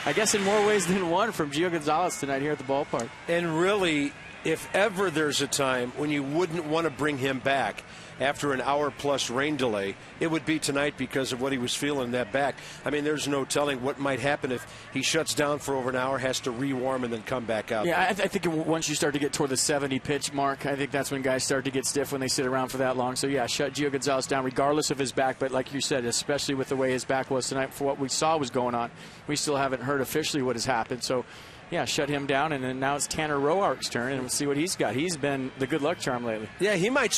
I guess in more ways than one, from Gio Gonzalez tonight here at the ballpark. And really, if ever there's a time when you wouldn't want to bring him back after an hour-plus rain delay, it would be tonight because of what he was feeling in that back. I mean, there's no telling what might happen if he shuts down for over an hour, has to rewarm, and then come back out. Yeah, I think once you start to get toward the 70-pitch mark, I think that's when guys start to get stiff when they sit around for that long. So, yeah, shut Gio Gonzalez down regardless of his back. But like you said, especially with the way his back was tonight for what we saw was going on, we still haven't heard officially what has happened. So, yeah, shut him down, and then now it's Tanner Roark's turn, and we'll see what he's got. He's been the good luck charm lately. Yeah, he might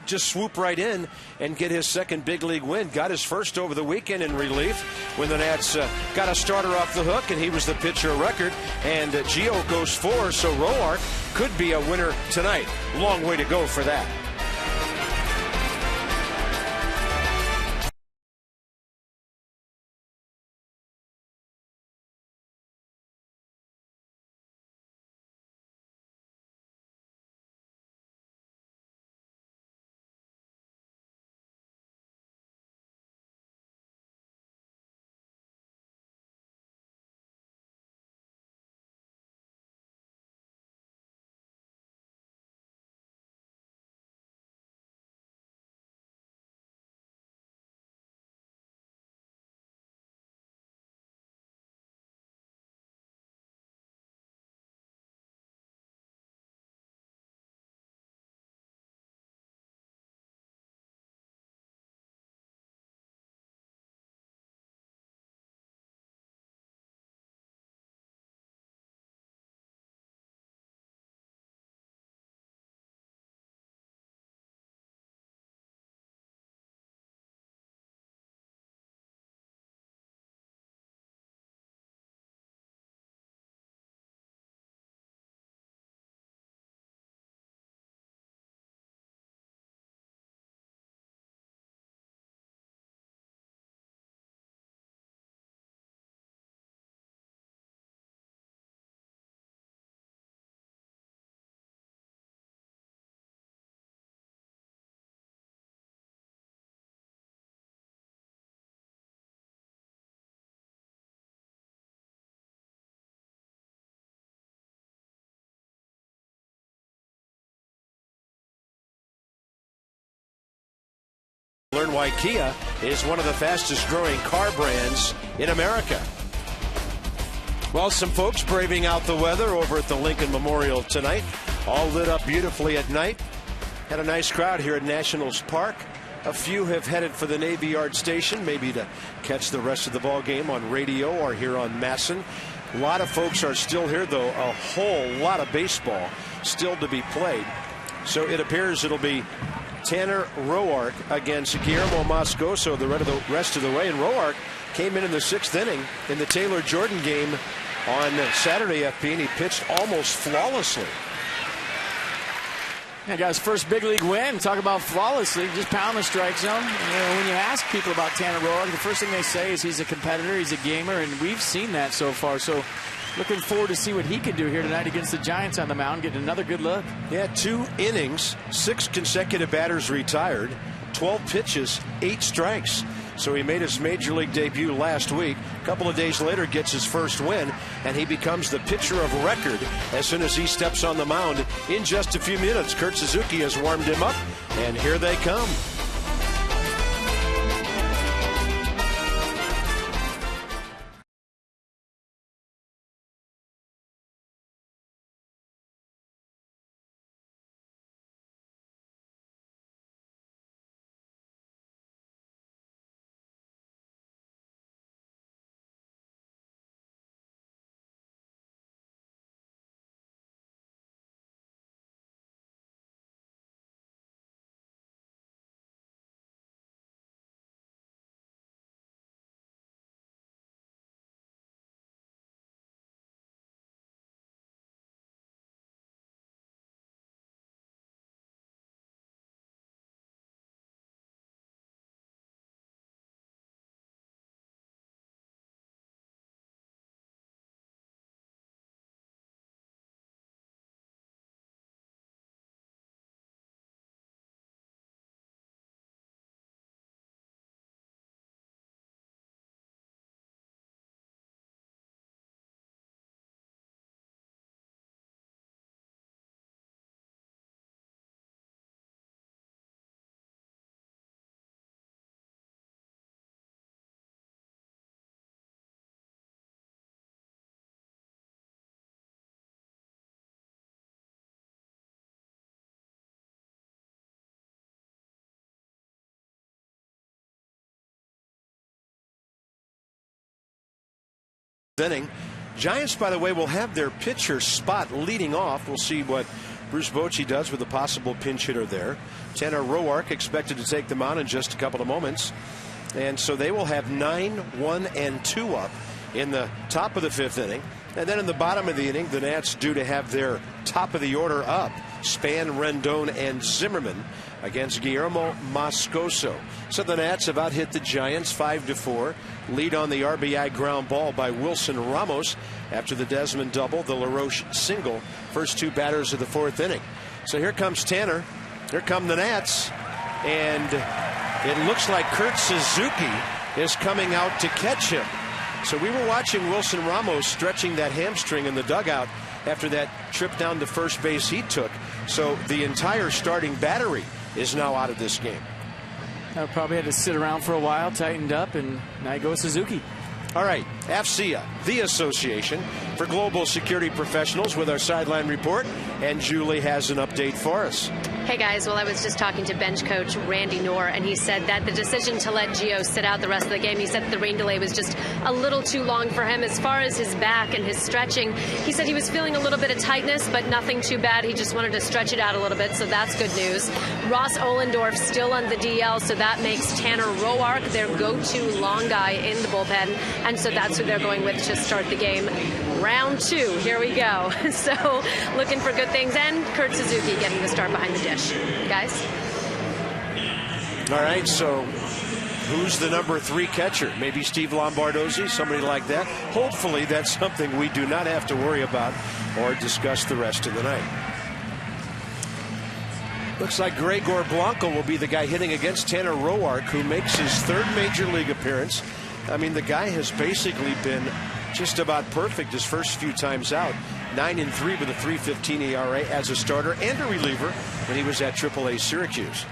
just swoop right in and get his second big league win. Got his first over the weekend in relief when the Nats got a starter off the hook, and he was the pitcher of record. And Gio goes 4, so Roark could be a winner tonight. Long way to go for that. Learn why Kia is one of the fastest growing car brands in America. Well, some folks braving out the weather over at the Lincoln Memorial tonight. All lit up beautifully at night. Had a nice crowd here at Nationals Park. A few have headed for the Navy Yard station, maybe to catch the rest of the ball game on radio or here on Masson. A lot of folks are still here, though. A whole lot of baseball still to be played. So it appears it'll be Tanner Roark against Guillermo Moscoso the rest of the way. And Roark came in the 6th inning in the Taylor Jordan game on Saturday, FP, and he pitched almost flawlessly. Yeah, guys, first big league win. Talk about flawlessly, just pound the strike zone. When you ask people about Tanner Roark, the first thing they say is he's a competitor, he's a gamer, and we've seen that so far. So looking forward to see what he can do here tonight against the Giants on the mound, getting another good look. Yeah, 2 innings, 6 consecutive batters retired, 12 pitches, 8 strikes. So he made his major league debut last week. A couple of days later gets his first win, and he becomes the pitcher of record as soon as he steps on the mound in just a few minutes. Kurt Suzuki has warmed him up, and here they come. Inning. Giants, by the way, will have their pitcher spot leading off. We'll see what Bruce Bochy does with a possible pinch hitter there. Tanner Roark expected to take the mound in just a couple of moments. And so they will have 9, 1, and 2 up in the top of the 5th inning. And then in the bottom of the inning, the Nats due to have their top of the order up. Span, Rendon, and Zimmerman against Guillermo Moscoso. So the Nats have out-hit the Giants 5-4. Lead on the RBI ground ball by Wilson Ramos after the Desmond double, the LaRoche single. First 2 batters of the 4th inning. So here comes Tanner. Here come the Nats. And it looks like Kurt Suzuki is coming out to catch him. So we were watching Wilson Ramos stretching that hamstring in the dugout after that trip down to first base he took. So the entire starting battery is now out of this game. Probably had to sit around for a while, tightened up, and now he goes Suzuki. All right, AFCEA, the Association for Global Security Professionals, with our sideline report, and Julie has an update for us. Hey guys, well, I was just talking to bench coach Randy Knorr, and he said that the decision to let Gio sit out the rest of the game, he said that the rain delay was just a little too long for him. As far as his back and his stretching, he said he was feeling a little bit of tightness, but nothing too bad. He just wanted to stretch it out a little bit, so that's good news. Ross Ohlendorf still on the DL, so that makes Tanner Roark their go-to long guy in the bullpen, and so that's who they're going with to start the game. Round 2, here we go. So looking for good things, and Kurt Suzuki getting the start behind the dish. Guys? All right, so who's the number 3 catcher? Maybe Steve Lombardozzi, somebody like that. Hopefully that's something we do not have to worry about or discuss the rest of the night. Looks like Gregor Blanco will be the guy hitting against Tanner Roark, who makes his 3rd major league appearance. I mean, the guy has basically been just about perfect his first few times out. 9-3 with a 3.15 ERA as a starter and a reliever when he was at AAA Syracuse.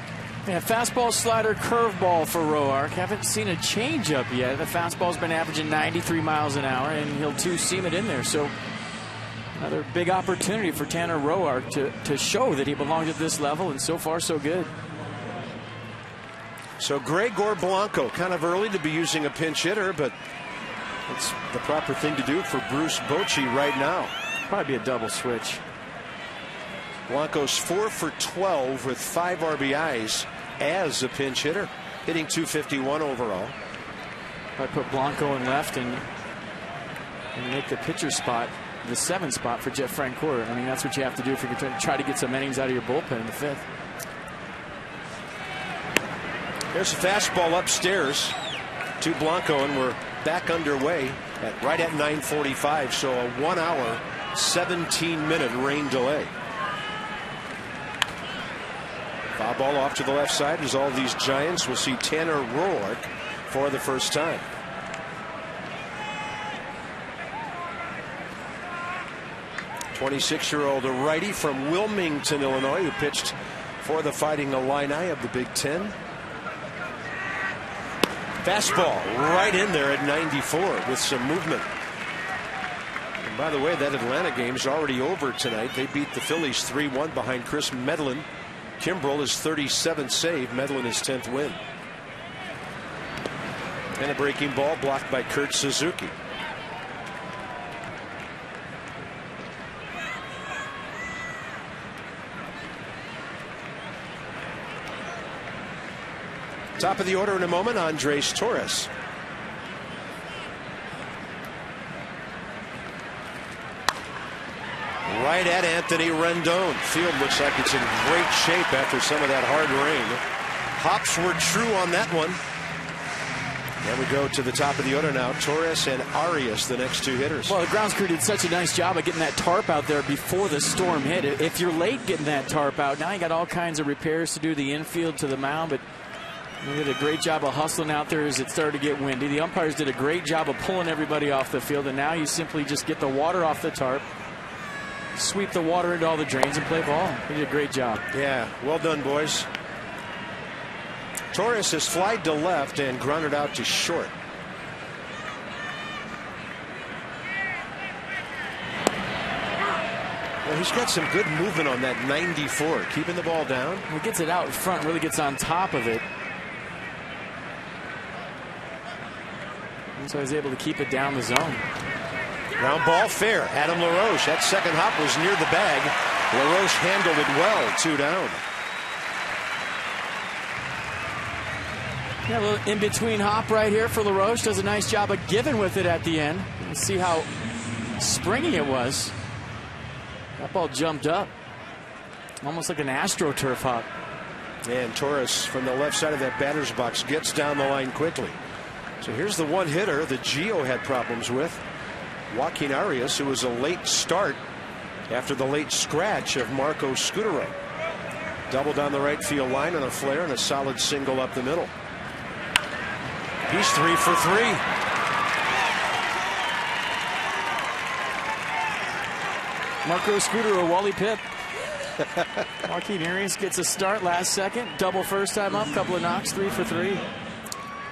Yeah, fastball, slider, curveball for Roark. Haven't seen a changeup yet. The fastball's been averaging 93 miles an hour, and he'll two-seam it in there. So another big opportunity for Tanner Roark to show that he belongs at this level, and so far so good. So Gregor Blanco, kind of early to be using a pinch hitter, but it's the proper thing to do for Bruce Bochy right now. Probably be a double switch. Blanco's 4 for 12 with 5 RBIs as a pinch hitter, hitting .251 overall. I put Blanco in left and make the pitcher spot the 7th spot for Jeff Francoeur. I mean, that's what you have to do if you're going to try to get some innings out of your bullpen in the 5th. There's a fastball upstairs to Blanco, and we're back underway right at 9:45. So a 1 hour, 17-minute rain delay. Foul ball off to the left side as all these Giants will see Tanner Roark for the first time. '26-year-old righty from Wilmington, Illinois, who pitched for the Fighting Illini of the Big Ten. Fastball right in there at 94 with some movement. And by the way, that Atlanta game's already over tonight. They beat the Phillies 3-1 behind Chris Medlin. Kimbrel is 37th save. Medlin his 10th win. And a breaking ball blocked by Kurt Suzuki. Top of the order in a moment, Andres Torres. Right at Anthony Rendon. Field looks like it's in great shape after some of that hard rain. Hops were true on that one. And we go to the top of the order now. Torres and Arias, the next 2 hitters. Well, the grounds crew did such a nice job of getting that tarp out there before the storm hit. If you're late getting that tarp out, now you got all kinds of repairs to do, the infield to the mound, but they did a great job of hustling out there as it started to get windy. The umpires did a great job of pulling everybody off the field, and now you simply just get the water off the tarp, sweep the water into all the drains, and play ball. They did a great job. Yeah, well done, boys. Torres has flied to left and grounded out to short. Well, he's got some good movement on that 94, keeping the ball down. He gets it out in front, really gets on top of it. And so he's able to keep it down the zone. Ground ball fair. Adam LaRoche. That second hop was near the bag. LaRoche handled it well. 2 down. Yeah, a little in-between hop right here for LaRoche. Does a nice job of giving with it at the end. Let's see how springy it was. That ball jumped up. Almost like an AstroTurf hop. And Torres from the left side of that batter's box gets down the line quickly. So here's the one hitter that Gio had problems with. Joaquin Arias, who was a late start after the late scratch of Marco Scutaro. Double down the right field line on a flare and a solid single up the middle. He's 3 for 3. Marco Scutaro, Wally Pipp. Joaquin Arias gets a start last second. Double first time up, couple of knocks, 3 for 3.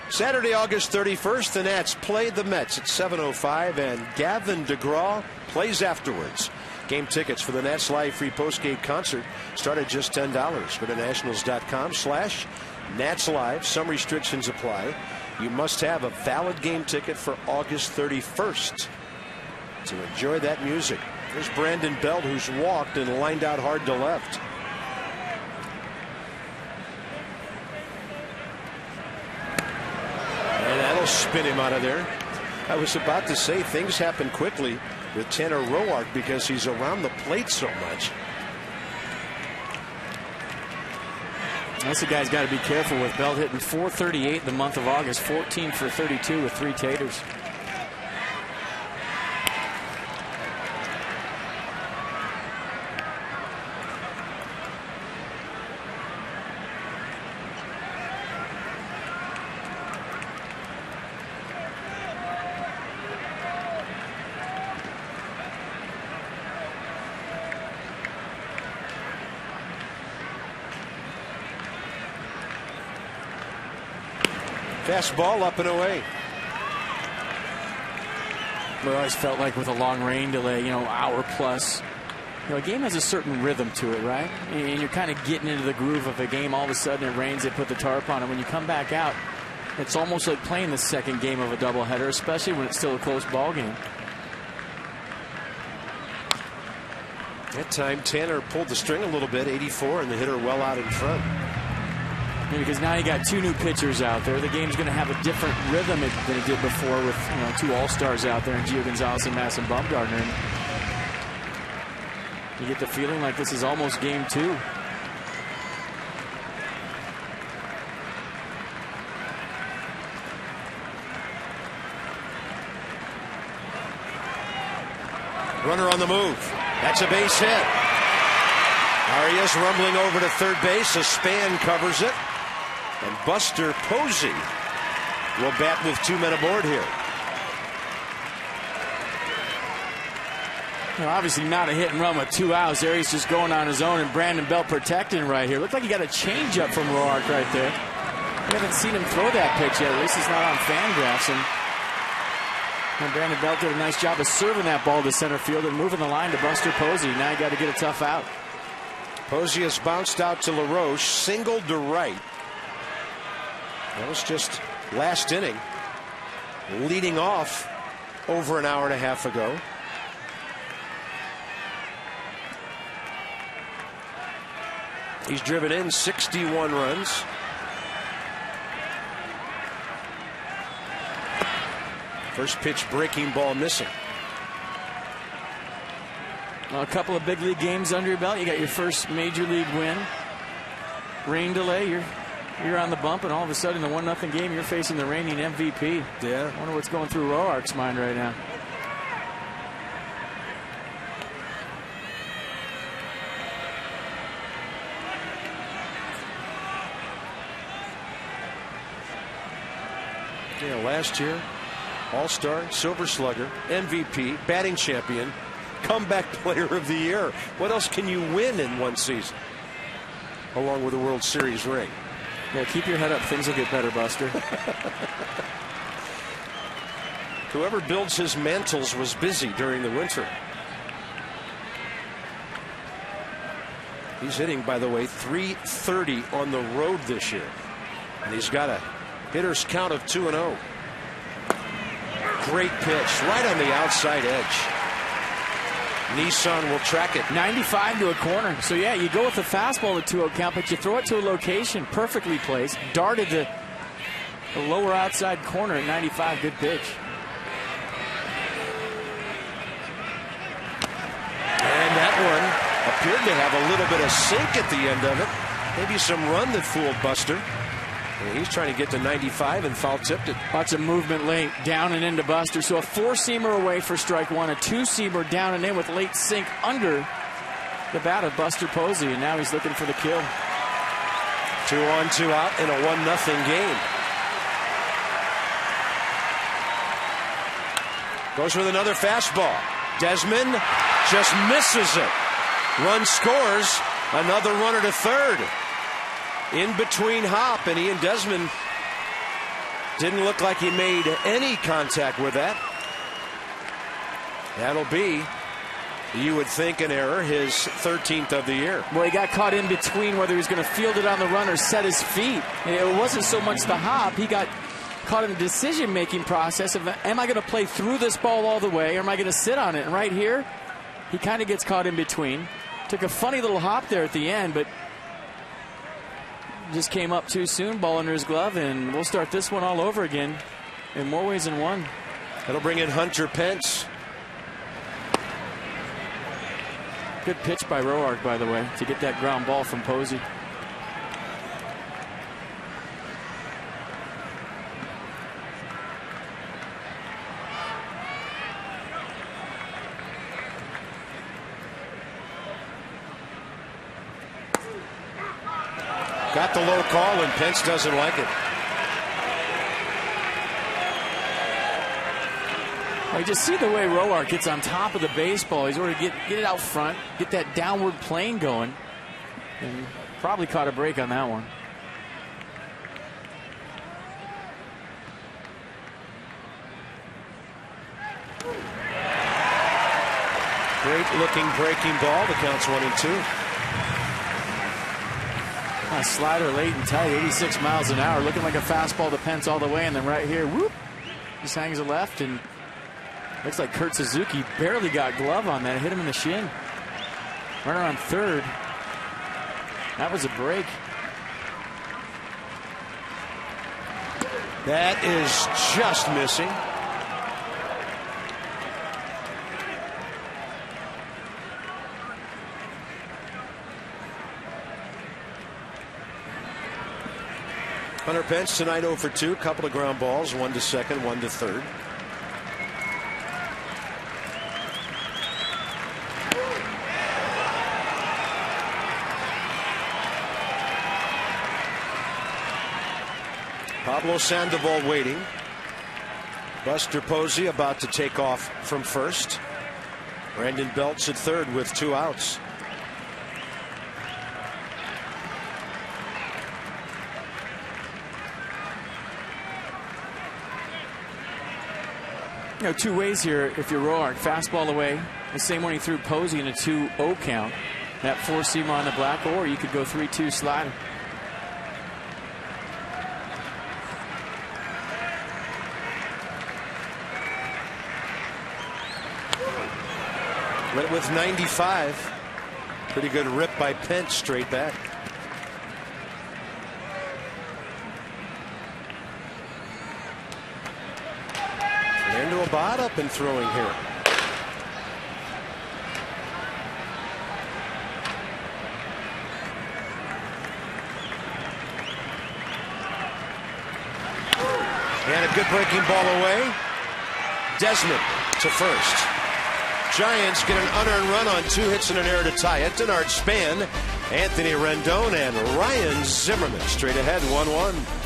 Saturday, August 31st, the Nats play the Mets at 7:05, and Gavin DeGraw plays afterwards. Game tickets for the Nats Live free postgame concert start at just $10. Go to nationals.com/Nats Live. Some restrictions apply. You must have a valid game ticket for August 31st to enjoy that music. There's Brandon Belt, who's walked and lined out hard to left. And that'll spin him out of there. I was about to say things happen quickly with Tanner Roark because he's around the plate so much. That's a guy's got to be careful with. Belt hitting .438 in the month of August, 14 for 32 with 3 taters. Fastball up and away. I always felt like with a long rain delay, hour plus, a game has a certain rhythm to it, right? And you're kind of getting into the groove of a game. All of a sudden it rains, they put the tarp on, and when you come back out, it's almost like playing the second game of a doubleheader, especially when it's still a close ball game. That time Tanner pulled the string a little bit, 84, and the hitter well out in front. Yeah, because now you got two new pitchers out there. The game's going to have a different rhythm than it did before with two all-stars out there, and Gio Gonzalez and Madison Bumgarner. And you get the feeling like this is almost game 2. Runner on the move. That's a base hit. Arias rumbling over to third base. A span covers it. And Buster Posey will bat with 2 men aboard here. Well, obviously not a hit and run with 2 outs. There he's just going on his own, and Brandon Belt protecting right here. Looked like he got a changeup from Roark right there. We haven't seen him throw that pitch yet. At least it's not on Fangraphs. And Brandon Belt did a nice job of serving that ball to center field and moving the line to Buster Posey. Now you got to get a tough out. Posey has bounced out to LaRoche, singled to right. That was just last inning, leading off over an hour and a half ago. He's driven in 61 runs. First pitch breaking ball missing. Well, a couple of big league games under your belt. You got your first major league win. Rain delay. You're on the bump, and all of a sudden, in the 1-0 game, you're facing the reigning MVP. Yeah. I wonder what's going through Roark's mind right now. Yeah, last year, All-Star, Silver Slugger, MVP, batting champion, comeback player of the year. What else can you win in one season? Along with a World Series ring. Yeah, keep your head up. Things will get better, Buster. Whoever builds his mantles was busy during the winter. He's hitting, by the way, .330 on the road this year. And he's got a hitter's count of 2-0. Great pitch, right on the outside edge. Nissan will track it. 95 to a corner. So, yeah, you go with the fastball at 2-0 count, but you throw it to a location perfectly placed. Darted the lower outside corner at 95. Good pitch. And that one appeared to have a little bit of sink at the end of it. Maybe some run that fooled Buster. And he's trying to get to 95 and foul tipped it. Lots of movement late, down and into Buster. So a 4-seamer away for strike one, a 2-seamer down and in with late sink under the bat of Buster Posey. And now he's looking for the kill. 2 on, 2 out in a 1-0 game. Goes with another fastball. Desmond just misses it. Run scores. Another runner to third. In between Hop, and Ian Desmond didn't look like he made any contact with that. That'll be, you would think, an error, his 13th of the year. Well, he got caught in between whether he was going to field it on the run or set his feet. It wasn't so much the hop. He got caught in the decision-making process of, am I going to play through this ball all the way, or am I going to sit on it? And right here, he kind of gets caught in between. Took a funny little hop there at the end, but just came up too soon, ball under his glove, and we'll start this one all over again in more ways than one. That'll bring in Hunter Pence. Good pitch by Roark, by the way, to get that ground ball from Posey. Got the low call, and Pence doesn't like it. Well, you just see the way Roark gets on top of the baseball. He's ordered to get it out front, get that downward plane going, and probably caught a break on that one. Great looking breaking ball. The count's 1-2. A slider late and tight, 86 miles an hour, looking like a fastball to Pence all the way, and then right here, whoop, just hangs a left, and looks like Kurt Suzuki barely got glove on that, hit him in the shin. Runner on third. That was a break. That is just missing. Hunter Pence tonight 0 for 2. Couple of ground balls, 1 to second, 1 to third. Pablo Sandoval waiting. Buster Posey about to take off from first. Brandon Belt's at third with 2 outs. You know, 2 ways here if you're Roark. Fastball away. The same one he threw Posey in a 2-0 count. That 4-seamer on the black, or you could go 3-2 slider. Went with 95. Pretty good rip by Pence straight back. Fernando Abad up and throwing here. And a good breaking ball away. Desmond to first. Giants get an unearned run on 2 hits and an error to tie it. Denard Span, Anthony Rendon, and Ryan Zimmerman straight ahead 1-1.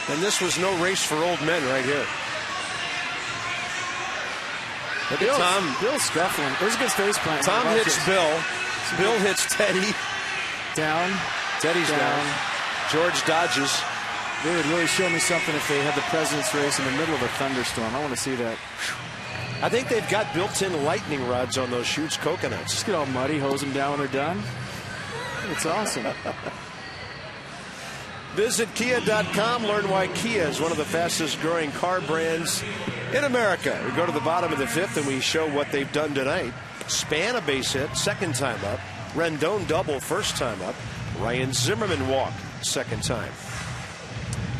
And this was no race for old men right here. Look at Tom. Bill's scuffling. There's a good face plant. Tom hits Bill. Bill hits Teddy. Down. Teddy's down. George dodges. They would really show me something if they had the president's race in the middle of a thunderstorm. I want to see that. I think they've got built-in lightning rods on those Schutz coconuts. Just get all muddy, hose them down when they're done. It's awesome. Visit Kia.com. Learn why Kia is one of the fastest growing car brands in America. We go to the bottom of the 5th and we show what they've done tonight. Span a base hit, second time up. Rendon double, first time up. Ryan Zimmerman walk, second time.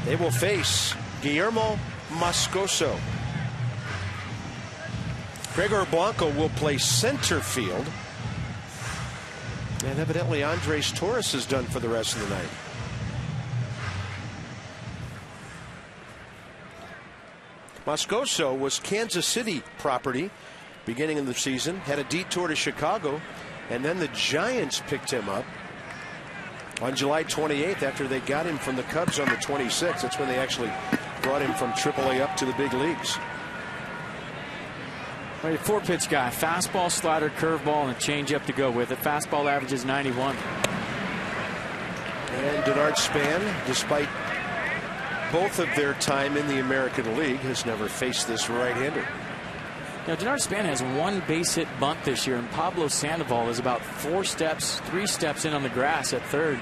They will face Guillermo Moscoso. Gregor Blanco will play center field. And evidently Andres Torres is done for the rest of the night. Moscoso was Kansas City property beginning of the season, had a detour to Chicago, and then the Giants picked him up on July 28th after they got him from the Cubs on the 26th. That's when they actually brought him from AAA up to the big leagues. All right, 4-pitch guy, fastball, slider, curveball, and a changeup to go with it. Fastball averages 91. And Denard Span, despite both of their time in the American League, has never faced this right-hander. Now, Denard Span has one base hit bunt this year, and Pablo Sandoval is about 3 steps in on the grass at third.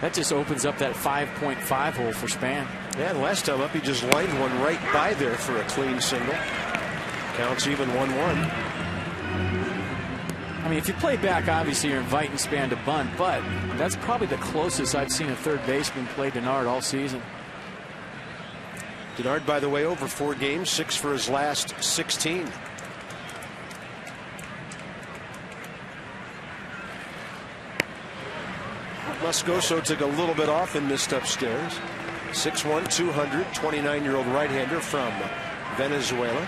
That just opens up that 5.5 hole for Span. Yeah, and last time up, he just lined one right by there for a clean single. Counts even 1-1. I mean, if you play back, obviously you're inviting Span to bunt, but that's probably the closest I've seen a third baseman play Denard all season. Denard, by the way, over 4 games, 6 for his last 16. Moscoso took a little bit off and missed upstairs. 6'1", 200, 29-year-old right-hander from Venezuela.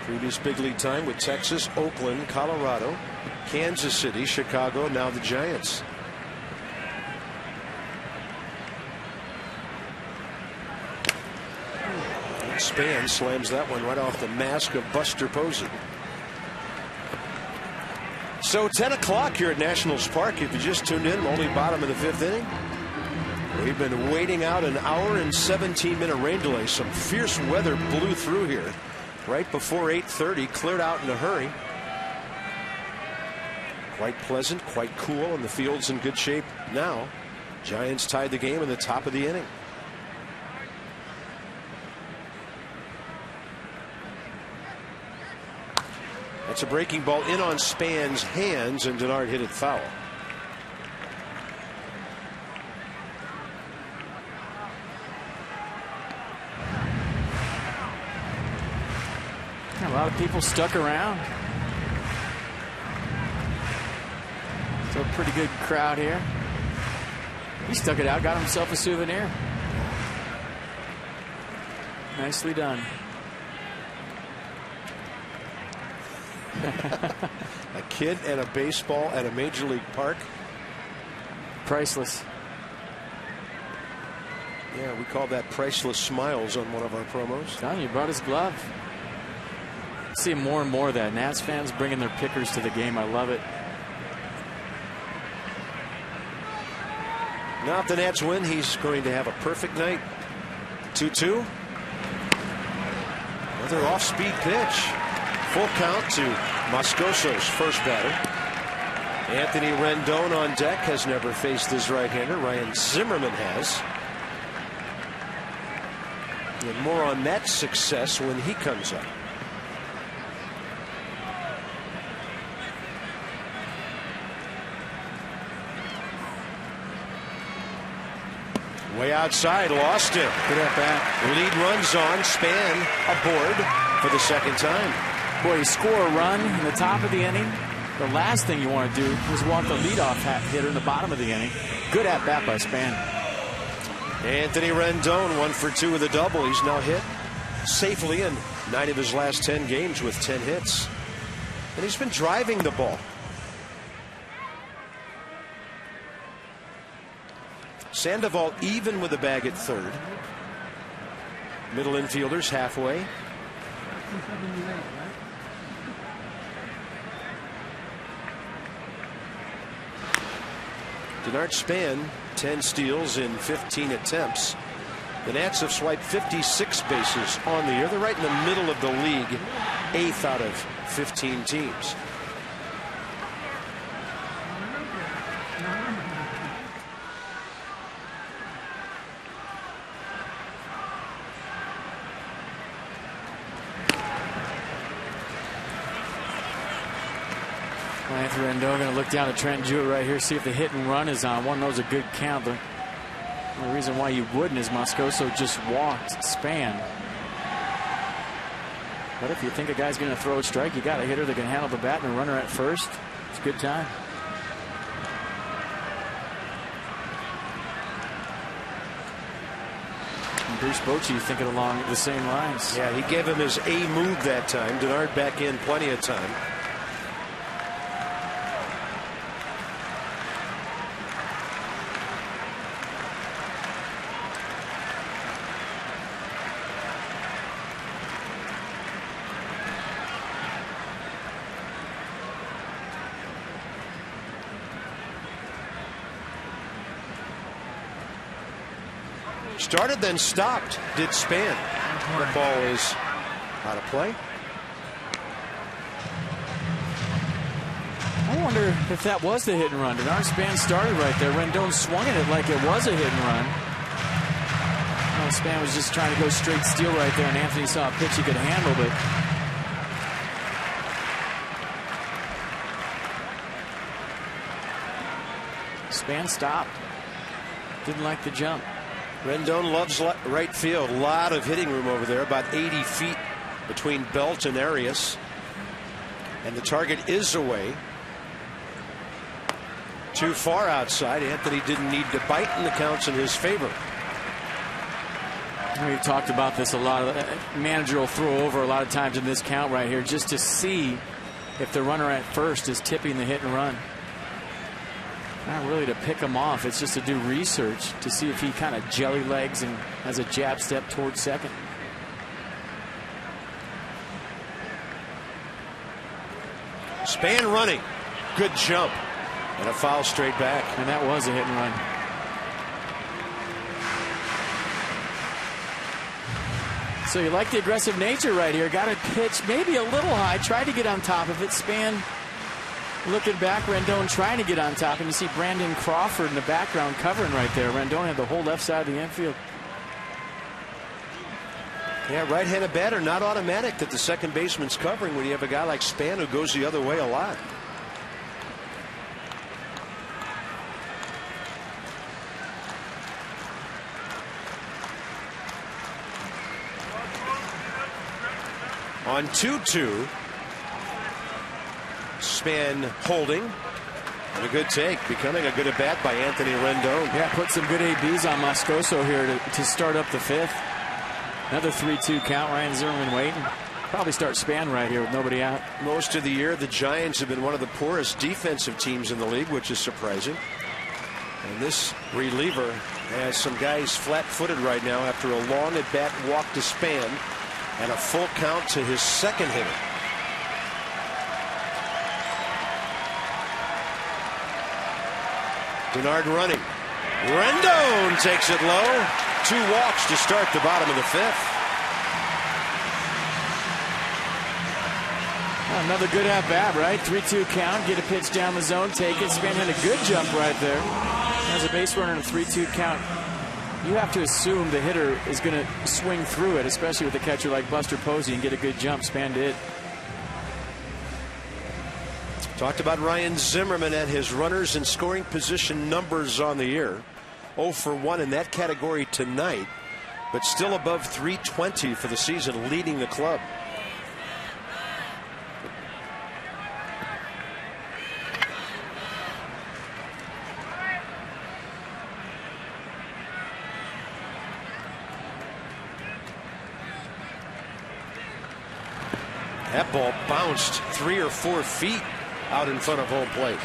Previous big league time with Texas, Oakland, Colorado, Kansas City, Chicago, now the Giants. Span slams that one right off the mask of Buster Posey. So 10 o'clock here at Nationals Park. If you just tuned in, only bottom of the 5th inning. We've been waiting out an hour and 17-minute rain delay. Some fierce weather blew through here right before 8:30, cleared out in a hurry. Quite pleasant, quite cool, and the field's in good shape now. Giants tied the game in the top of the inning. That's a breaking ball in on Span's hands, and Denard hit it foul. A lot of people stuck around. So a pretty good crowd here. He stuck it out, got himself a souvenir. Nicely done. A kid and a baseball at a major league park. Priceless. Yeah, we call that priceless smiles on one of our promos. Don, you brought his glove. See more and more of that. Nats fans bringing their pickers to the game. I love it. Now if the Nats win, he's going to have a perfect night. 2-2. Another off-speed pitch. Full count to Moscoso's first batter. Anthony Rendon on deck, has never faced his right-hander. Ryan Zimmerman has. And more on that success when he comes up. Way outside, lost him. Good at bat. Lead runs on, Span aboard for the second time. Boy, you score a run in the top of the inning. The last thing you want to do is walk the leadoff hitter in the bottom of the inning. Good at bat by Span. Anthony Rendon 1 for 2 with a double. He's now hit safely in 9 of his last 10 games with 10 hits. And he's been driving the ball. Sandoval even with the bag at third. Middle infielders halfway. Denard Span, 10 steals in 15 attempts. The Nats have swiped 56 bases on the year. They're right in the middle of the league, 8th out of 15 teams. Anthony Rendon going to look down at Trent Jewett right here, see if the hit and run is on. One knows a good count. The only reason why you wouldn't is Moscoso just walked Span. But if you think a guy's going to throw a strike, you got a hitter that can handle the bat and a runner at first. It's a good time. And Bruce Bochy thinking along the same lines. Yeah, he gave him his A move that time. Denard back in plenty of time. Started, then stopped. Did Span. The ball is out of play. I wonder if that was the hit and run. Denard Span started right there. Rendon swung at it like it was a hit and run. Well, Span was just trying to go straight steal right there, and Anthony saw a pitch he could handle, but Span stopped. Didn't like the jump. Rendon loves right field. A lot of hitting room over there, about 80 feet between Belt and Arias. And the target is away. Too far outside. Anthony didn't need to bite, and the count's in his favor. We've talked about this a lot. Manager will throw over a lot of times in this count right here just to see if the runner at first is tipping the hit and run. Not really to pick him off. It's just to do research to see if he kind of jelly legs and has a jab step towards second. Span running. Good jump. And a foul straight back. And that was a hit and run. So you like the aggressive nature right here. Got a pitch maybe a little high. Tried to get on top of it. Span looking back. Rendon trying to get on top. And you see Brandon Crawford in the background covering right there. Rendon had the whole left side of the infield. Yeah, right-handed batter, not automatic that the second baseman's covering when you have a guy like Span who goes the other way a lot. On 2-2, Span holding, and a good take, becoming a good at bat by Anthony Rendon. Yeah, put some good ABs on Moscoso here to start up the fifth. Another 3-2 count. Ryan Zimmerman waiting. Probably start Span right here with nobody out. Most of the year, the Giants have been one of the poorest defensive teams in the league, which is surprising. And this reliever has some guys flat-footed right now after a long at-bat walk to Span. And a full count to his second hitter. Denard running. Rendon takes it low. 2 walks to start the bottom of the fifth. Another good at bat, right? 3-2 count. Get a pitch down the zone. Take it. Span had a good jump right there. There's a base runner in a 3-2 count. You have to assume the hitter is going to swing through it, especially with a catcher like Buster Posey, and get a good jump. Span did. Talked about Ryan Zimmerman and his runners in scoring position numbers on the year. 0 for 1 in that category tonight, but still above 320 for the season, leading the club. That ball bounced 3 or 4 feet out in front of home plate.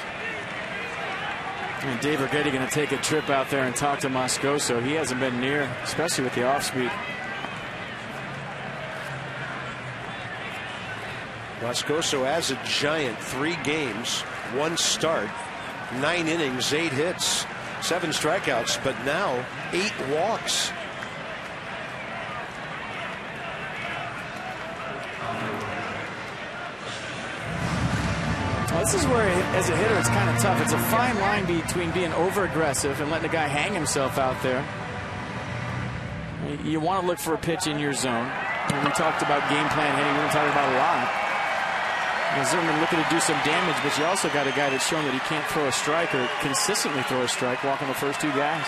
And Dave Righetti going to take a trip out there and talk to Moscoso. He hasn't been near, especially with the off speed. Moscoso as a Giant, 3 games, 1 start, 9 innings, 8 hits, 7 strikeouts, but now 8 walks. This is where, as a hitter, it's kind of tough. It's a fine line between being over-aggressive and letting the guy hang himself out there. You want to look for a pitch in your zone. And we talked about game plan hitting. We're talking about a lot. Zimmerman looking to do some damage, but you also got a guy that's shown that he can't throw a strike or consistently throw a strike, walking the first 2 guys.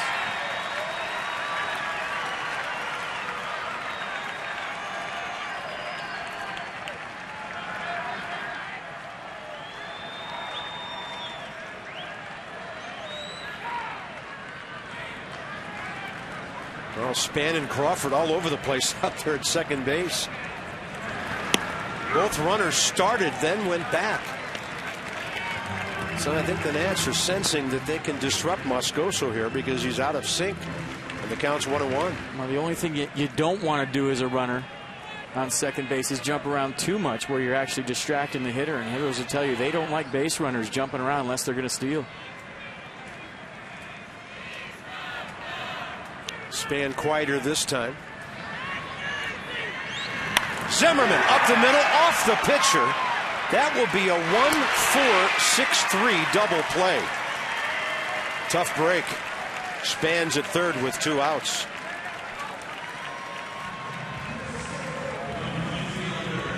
Well, Span and Crawford all over the place out there at second base. Both runners started, then went back. So I think the Nats are sensing that they can disrupt Moscoso here because he's out of sync. And the count's 1-1. Well, the only thing you don't want to do as a runner on second base is jump around too much where you're actually distracting the hitter. And hitters will tell you they don't like base runners jumping around unless they're going to steal. Span quieter this time. Zimmerman up the middle, off the pitcher. That will be a 1-4-6-3 double play. Tough break. Span's at third with 2 outs.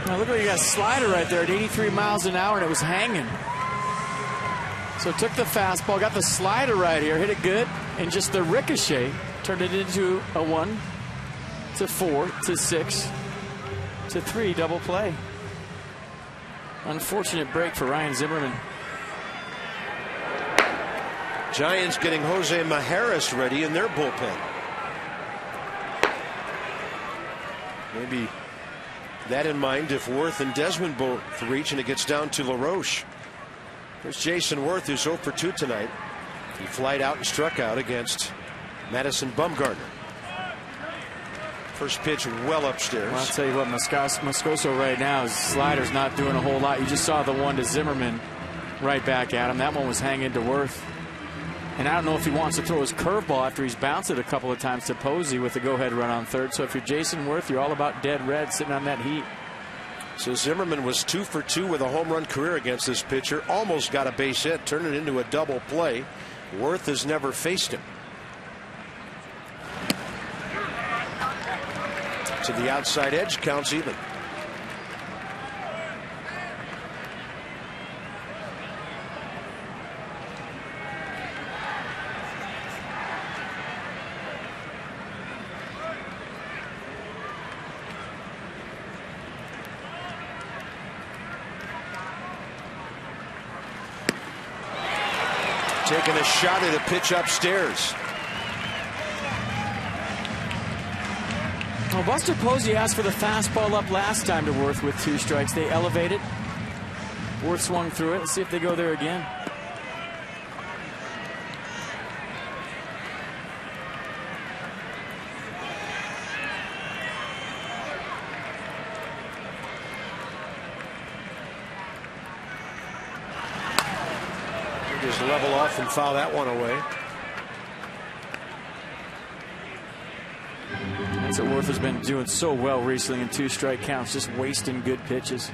Now look, you got a slider right there at 83 miles an hour, and it was hanging. So took the fastball, got the slider right here, hit it good, and just the ricochet turned it into a 1-4-6-3 double play. Unfortunate break for Ryan Zimmerman. Giants getting Jose Majerus ready in their bullpen. Maybe that in mind if Worth and Desmond both reach and it gets down to LaRoche. There's Jason Worth, who's 0 for 2 tonight. He flied out and struck out against Madison Bumgarner. First pitch well upstairs. Well, I'll tell you what, Moscoso right now, his slider's not doing a whole lot. You just saw the one to Zimmerman right back at him. That one was hanging to Worth. And I don't know if he wants to throw his curveball after he's bounced it a couple of times to Posey with the go-ahead run on third. So if you're Jason Worth, you're all about dead red sitting on that heat. So Zimmerman was 2 for 2 with a home run career against this pitcher. Almost got a base hit, turned it into a double play. Worth has never faced him. To the outside edge, counts even. Taking a shot at a pitch upstairs. Well, Buster Posey asked for the fastball up last time to Worth with 2 strikes. They elevated. Worth swung through it. Let's see if they go there again. Just level off and foul that one away. That's what Worth has been doing so well recently in 2-strike counts, just wasting good pitches.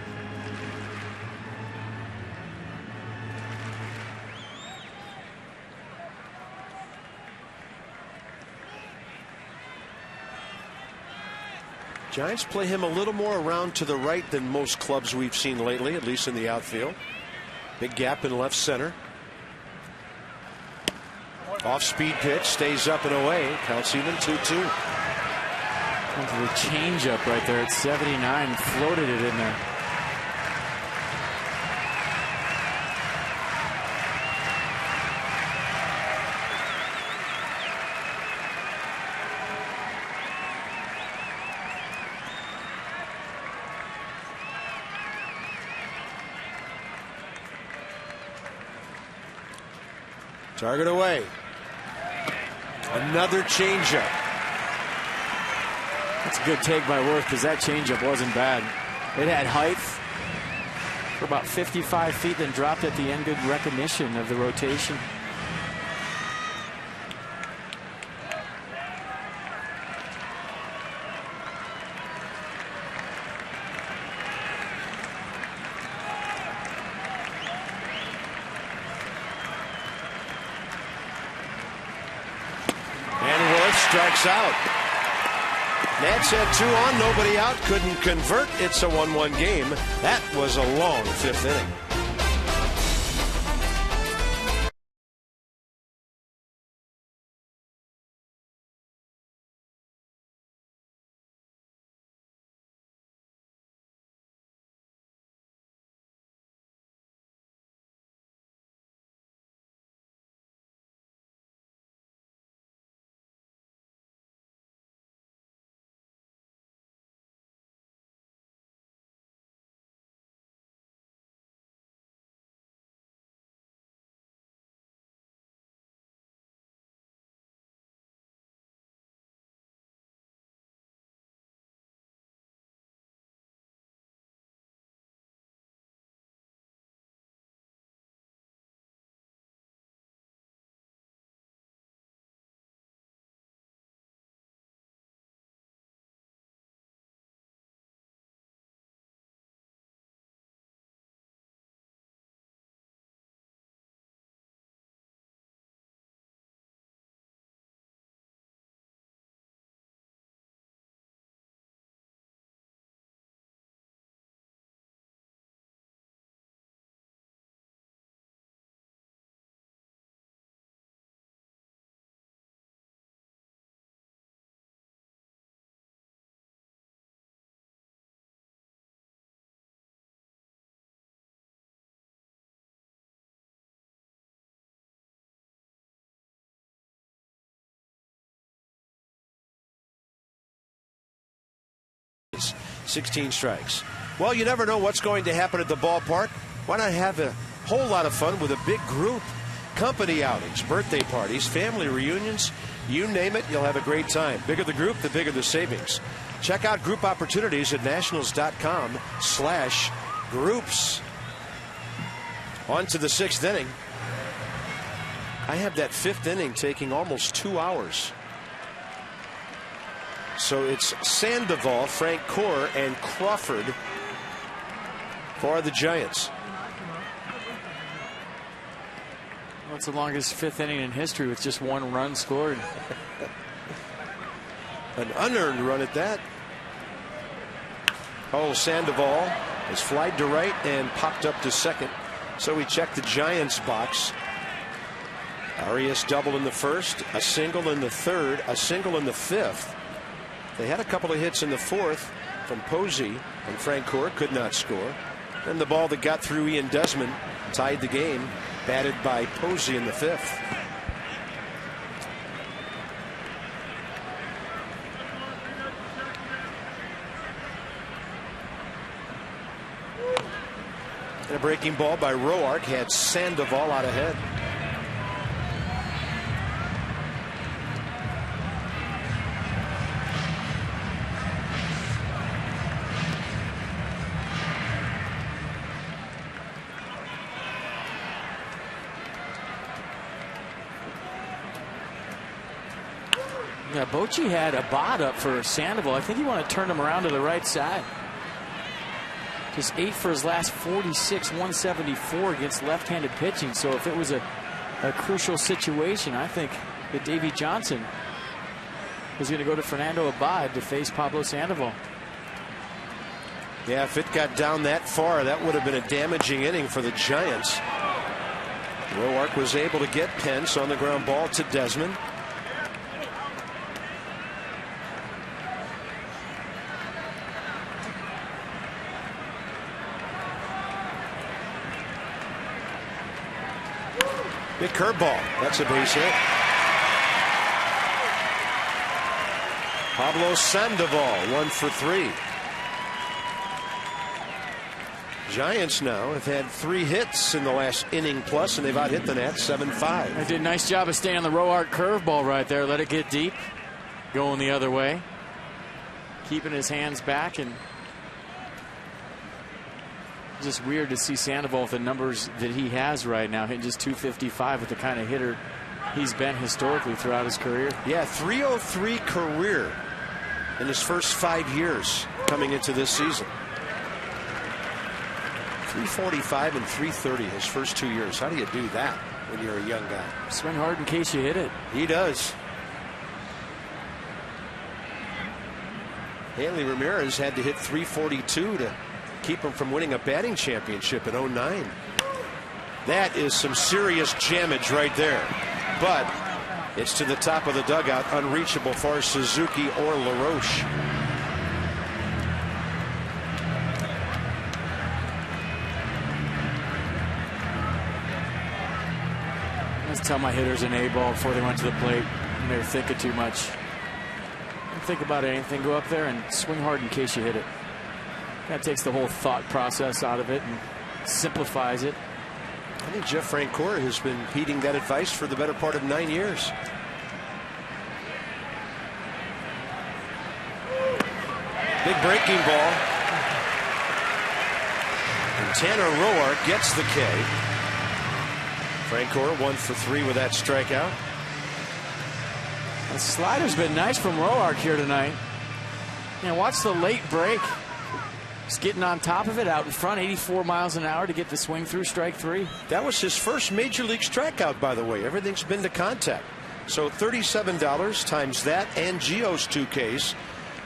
Giants play him a little more around to the right than most clubs we've seen lately, at least in the outfield. Big gap in left center. Off-speed pitch, stays up and away. Counts even 2-2. The changeup right there at 79, floated it in there. Target away. Another changeup. That's a good take by Worth because that changeup wasn't bad. It had height for about 55 feet, then dropped at the end. Good recognition of the rotation. Strikes out. Nats had 2 on, nobody out, couldn't convert. It's a 1-1 game. That was a long 5th inning. pitches, 16 strikes. Well, you never know what's going to happen at the ballpark. Why not have a whole lot of fun with a big group? Company outings, birthday parties, family reunions, you name it, you'll have a great time. Bigger the group, the bigger the savings. Check out group opportunities at nationals.com/groups. On to the 6th inning. I have that 5th inning taking almost 2 hours. So it's Sandoval, Francoeur, and Crawford for the Giants. Well, it's the longest 5th inning in history with just 1 run scored. An unearned run at that. Oh, Sandoval is flied to right and popped up to second. So we check the Giants box. Arias double in the 1st, a single in the 3rd, a single in the 5th. They had a couple of hits in the 4th from Posey, and Francoeur could not score. Then the ball that got through Ian Desmond tied the game, batted by Posey in the 5th. And a breaking ball by Roark had Sandoval out ahead. Yeah, Bochy had a bot up for Sandoval. I think he wanted to turn him around to the right side. Just 8 for his last 46, 174 against left-handed pitching. So if it was a crucial situation, I think that Davey Johnson was going to go to Fernando Abad to face Pablo Sandoval. Yeah, if it got down that far, that would have been a damaging inning for the Giants. Roark was able to get Pence on the ground ball to Desmond. Big curveball. That's a base hit. Pablo Sandoval, 1 for 3. Giants now have had 3 hits in the last inning plus, and they've out hit the Nats 7-5. They did a nice job of staying on the Roark curveball right there. Let it get deep. Going the other way. Keeping his hands back, and just weird to see Sandoval with the numbers that he has right now, hitting just 255 with the kind of hitter he's been historically throughout his career. Yeah, 303 career in his first 5 years coming into this season. 345 and 330 his first 2 years. How do you do that when you're a young guy? Swing hard in case you hit it. He does. Hanley Ramirez had to hit 342 to keep him from winning a batting championship in 09. That is some serious jammage right there. But it's to the top of the dugout, unreachable for Suzuki or LaRoche. I just tell my hitters an A-ball before they went to the plate when they were thinking too much. Don't think about anything. Go up there and swing hard in case you hit it. That takes the whole thought process out of it and simplifies it. I think Jeff Francoeur has been heeding that advice for the better part of 9 years. Big breaking ball. And Tanner Roark gets the K. Francoeur 1 for 3 with that strikeout. The slider's been nice from Roark here tonight. And watch the late break. Just getting on top of it, out in front, 84 miles an hour to get the swing through strike 3. That was his first major league strikeout, by the way. Everything's been to contact. So $37 times that and Gio's 2 Ks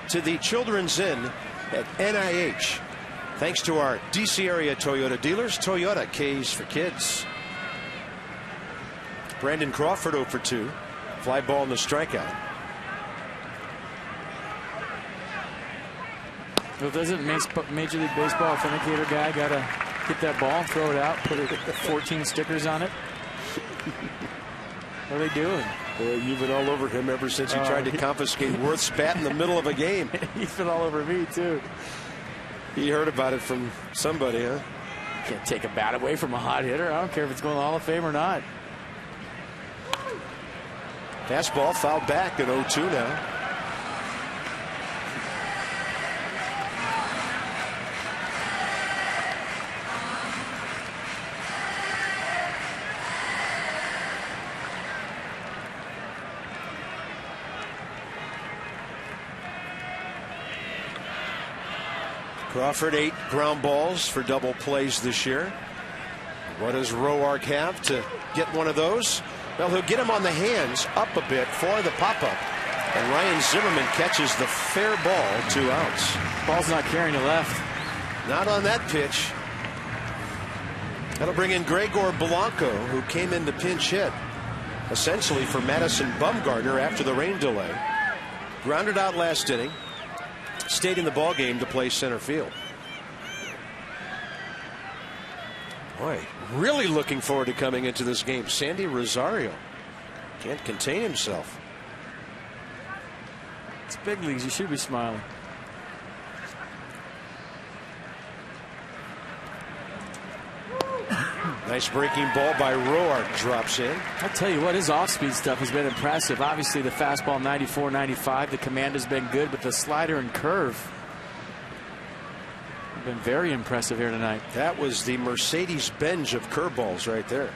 to the Children's Inn at NIH. Thanks to our DC area Toyota dealers. Toyota Ks for kids. Brandon Crawford 0 for 2. Fly ball in the strikeout. Well, doesn't Major League Baseball authenticator guy got to get that ball and throw it out, put 14 stickers on it? What are they doing? Boy, you've been all over him ever since he tried to confiscate Worth's bat in the middle of a game. He's been all over me, too. He heard about it from somebody, huh? Can't take a bat away from a hot hitter. I don't care if it's going to the Hall of Fame or not. Fastball fouled back at 0-2 now. Crawford 8 ground balls for double plays this year. What does Roark have to get one of those? Well, he'll get him on the hands up a bit for the pop-up. And Ryan Zimmerman catches the fair ball, 2 outs. Ball's not carrying to left. Not on that pitch. That'll bring in Gregor Blanco, who came in to pinch hit, essentially for Madison Bumgarner after the rain delay. Grounded out last inning. Stayed in the ball game to play center field. Boy, really looking forward to coming into this game. Sandy Rosario can't contain himself. It's big leagues. You should be smiling. Nice breaking ball by Roark drops in. I'll tell you what, his off-speed stuff has been impressive. Obviously, the fastball 94, 95. The command has been good, but the slider and curve have been very impressive here tonight. That was the Mercedes-Benz of curveballs right there.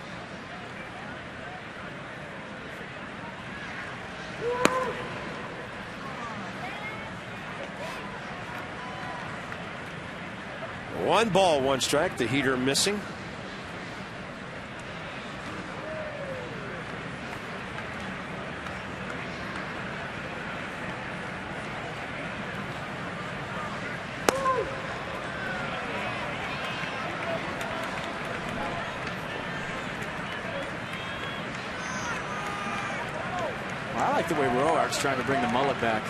One ball, one strike. The heater missing. I like the way Roark's trying to bring the mullet back.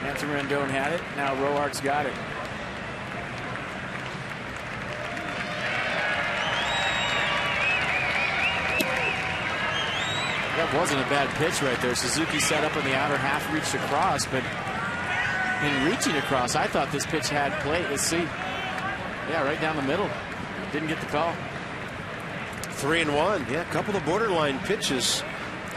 Anthony Rendon had it. Now Roark's got it. That wasn't a bad pitch right there. Suzuki set up in the outer half, reached across, but in reaching across, I thought this pitch had play. Let's see. Yeah, right down the middle. Didn't get the call. 3-1. Yeah, a couple of borderline pitches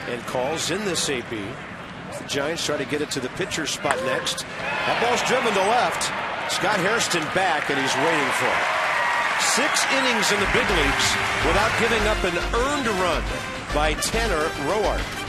and calls in this AP. The Giants try to get it to the pitcher spot next. That ball's driven to left. Scott Hairston back, and he's waiting for it. 6 innings in the big leagues without giving up an earned run by Tanner Roark.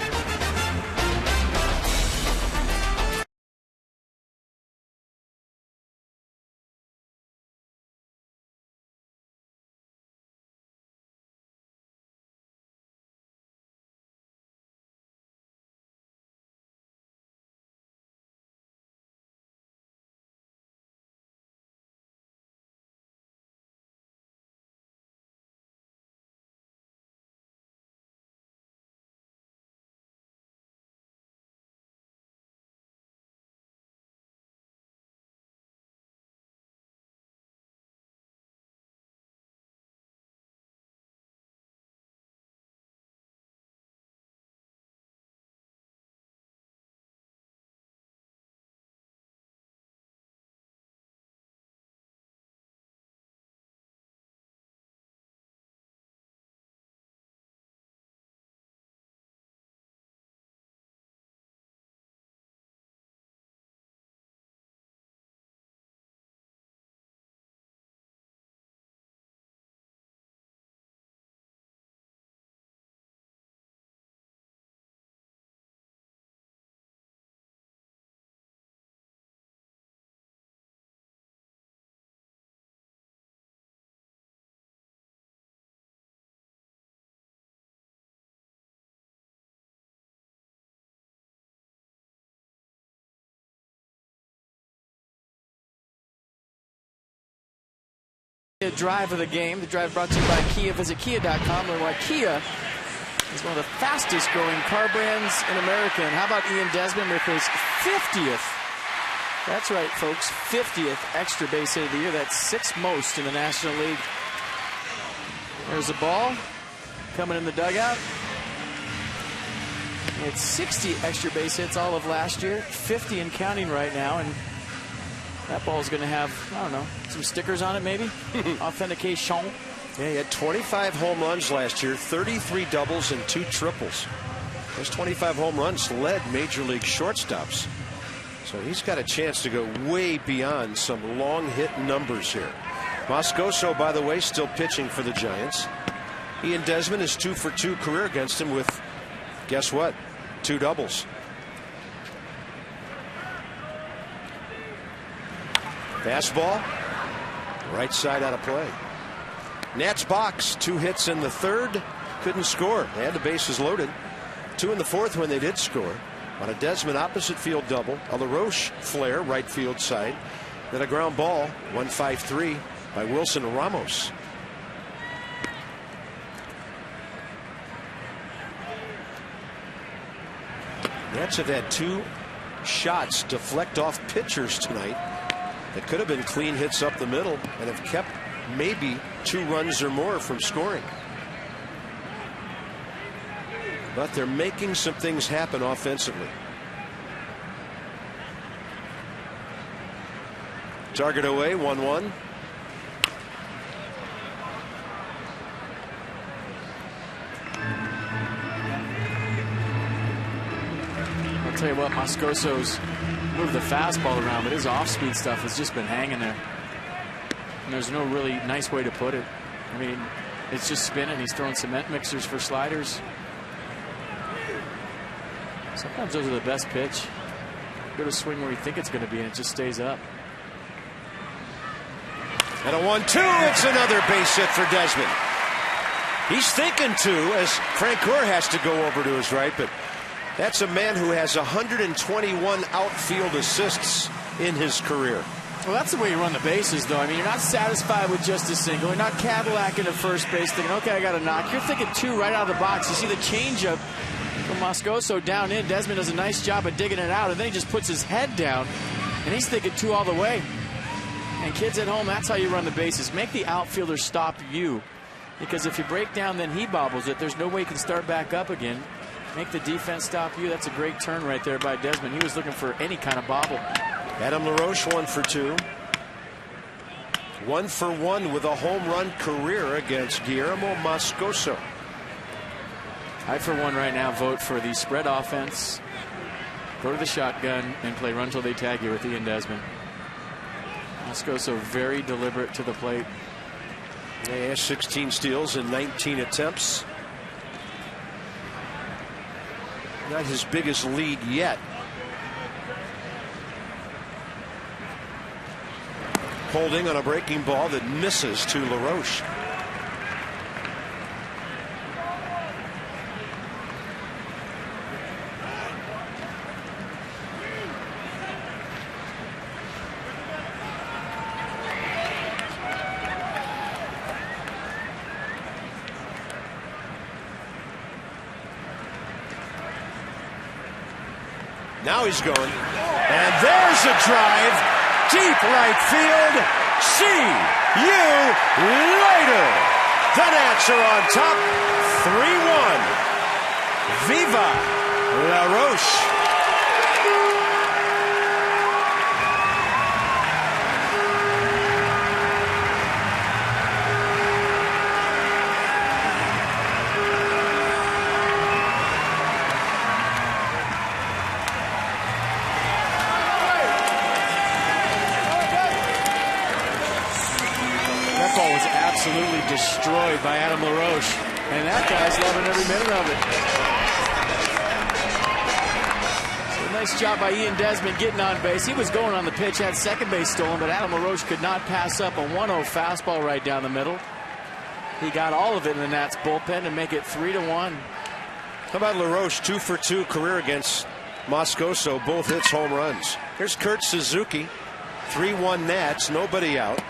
The drive of the game. The drive brought to you by Kia. Visit Kia.com. Learn why Kia is one of the fastest growing car brands in America. And how about Ian Desmond with his 50th? That's right, folks. 50th extra base hit of the year. That's 6th most in the National League. There's the ball coming in the dugout. He had 60 extra base hits all of last year, 50 and counting right now, and that ball's going to have, I don't know, some stickers on it maybe? Authentication. Yeah, he had 25 home runs last year, 33 doubles and 2 triples. Those 25 home runs led Major League shortstops. So he's got a chance to go way beyond some long hit numbers here. Moscoso, by the way, still pitching for the Giants. Ian Desmond is 2 for 2 career against him with, guess what, 2 doubles. Fastball, right side out of play. Nats box, 2 hits in the third, couldn't score. They had the bases loaded. 2 in the fourth when they did score. On a Desmond opposite field double, a LaRoche flare right field side, then a ground ball, 1-5-3 by Wilson Ramos. Nats have had 2 shots deflect off pitchers tonight that could have been clean hits up the middle and have kept maybe 2 runs or more from scoring. But they're making some things happen offensively. Target away, 1-1. I'll tell you what, Moscoso's moved the fastball around, but his off-speed stuff has just been hanging there. And there's no really nice way to put it. I mean, it's just spinning. He's throwing cement mixers for sliders. Sometimes those are the best pitch. Go to swing where you think it's going to be, and it just stays up. And a 1-2. It's another base hit for Desmond. He's thinking 2 as Frank Gore has to go over to his right, but that's a man who has 121 outfield assists in his career. Well, that's the way you run the bases, though. I mean, you're not satisfied with just a single. You're not Cadillacing to first base thinking, okay, I got a knock. You're thinking 2 right out of the box. You see the changeup from Moscoso down in. Desmond does a nice job of digging it out, and then he just puts his head down, and he's thinking 2 all the way. And kids at home, that's how you run the bases. Make the outfielder stop you, because if you break down, then he bobbles it. There's no way he can start back up again. Make the defense stop you. That's a great turn right there by Desmond. He was looking for any kind of bobble. Adam LaRoche 1 for 2. 1 for 1 with a home run career against Guillermo Moscoso. I, for one, right now vote for the spread offense. Go to the shotgun and play run till they tag you with Ian Desmond. Moscoso very deliberate to the plate. Yeah, 16 steals in 19 attempts. Not his biggest lead yet. Holding on a breaking ball that misses to LaRoche. Now he's going, and there's a drive, deep right field. See you later. The Nats are on top, 3-1. Viva La Roche. Was absolutely destroyed by Adam LaRoche, and that guy's loving every minute of it. So nice job by Ian Desmond getting on base. He was going on the pitch, had second base stolen, but Adam LaRoche could not pass up a 1-0 fastball right down the middle. He got all of it in the Nats bullpen to make it 3-1. How about LaRoche, 2 for 2 career against Moscoso, both hits home runs. Here's Kurt Suzuki, 3-1 Nats, nobody out.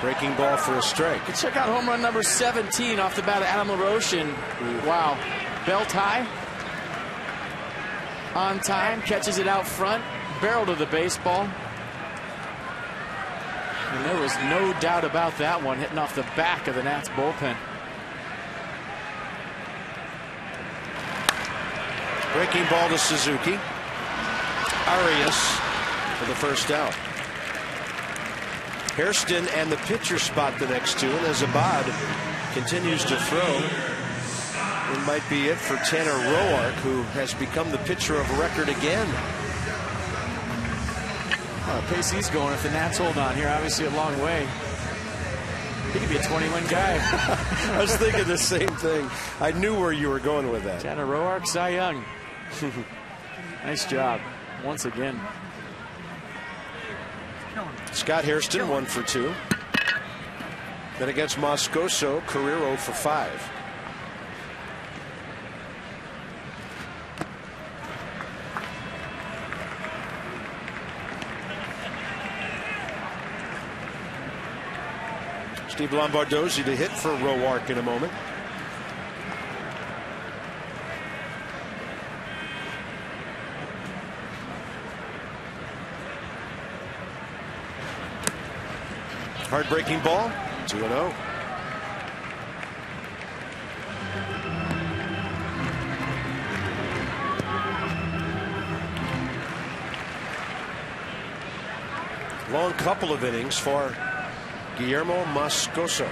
Breaking ball for a strike. Check out home run number 17 off the bat of Adam LaRoche, and wow, belt high, on time, catches it out front, barrel to the baseball. And there was no doubt about that one, hitting off the back of the Nats bullpen. Breaking ball to Suzuki. Arias for the first out. Hairston and the pitcher spot the next two, and as Abad continues to throw, it might be it for Tanner Roark, who has become the pitcher of record again. Pace he's going. If the Nats hold on here, obviously a long way. He could be a 20-win guy. I was thinking the same thing. I knew where you were going with that. Tanner Roark, Cy Young. Nice job once again. Scott Hairston 1 for 2. Then against Moscoso, career 0 for 5. Steve Lombardozzi to hit for Roark in a moment. Hard breaking ball, 2-0. Long couple of innings for Guillermo Moscoso.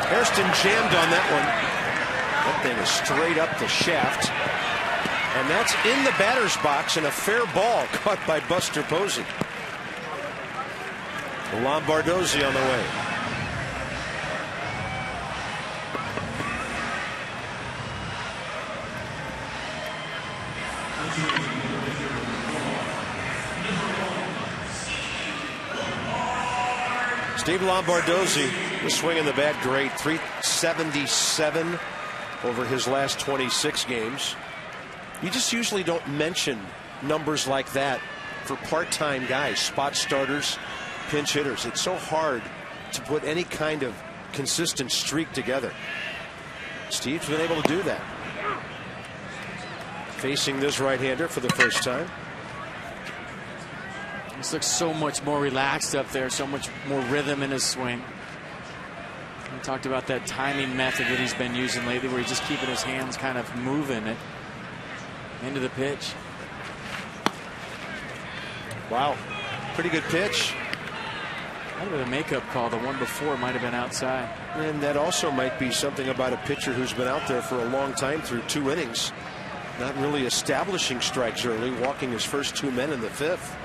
Hairston jammed on that one. That thing is straight up the shaft. And that's in the batter's box, and a fair ball caught by Buster Posey. Lombardozzi on the way. Steve Lombardozzi was swinging the bat great. 377 over his last 26 games. You just usually don't mention numbers like that for part-time guys, spot starters, pinch hitters. It's so hard to put any kind of consistent streak together. Steve's been able to do that. Facing this right-hander for the first time. This looks so much more relaxed up there, so much more rhythm in his swing. We talked about that timing method that he's been using lately, where he's just keeping his hands kind of moving it into the pitch. Wow, pretty good pitch. Might have been a makeup call. The one before might have been outside. And that also might be something about a pitcher who's been out there for a long time through 2 innings. Not really establishing strikes early, walking his first 2 men in the 5th.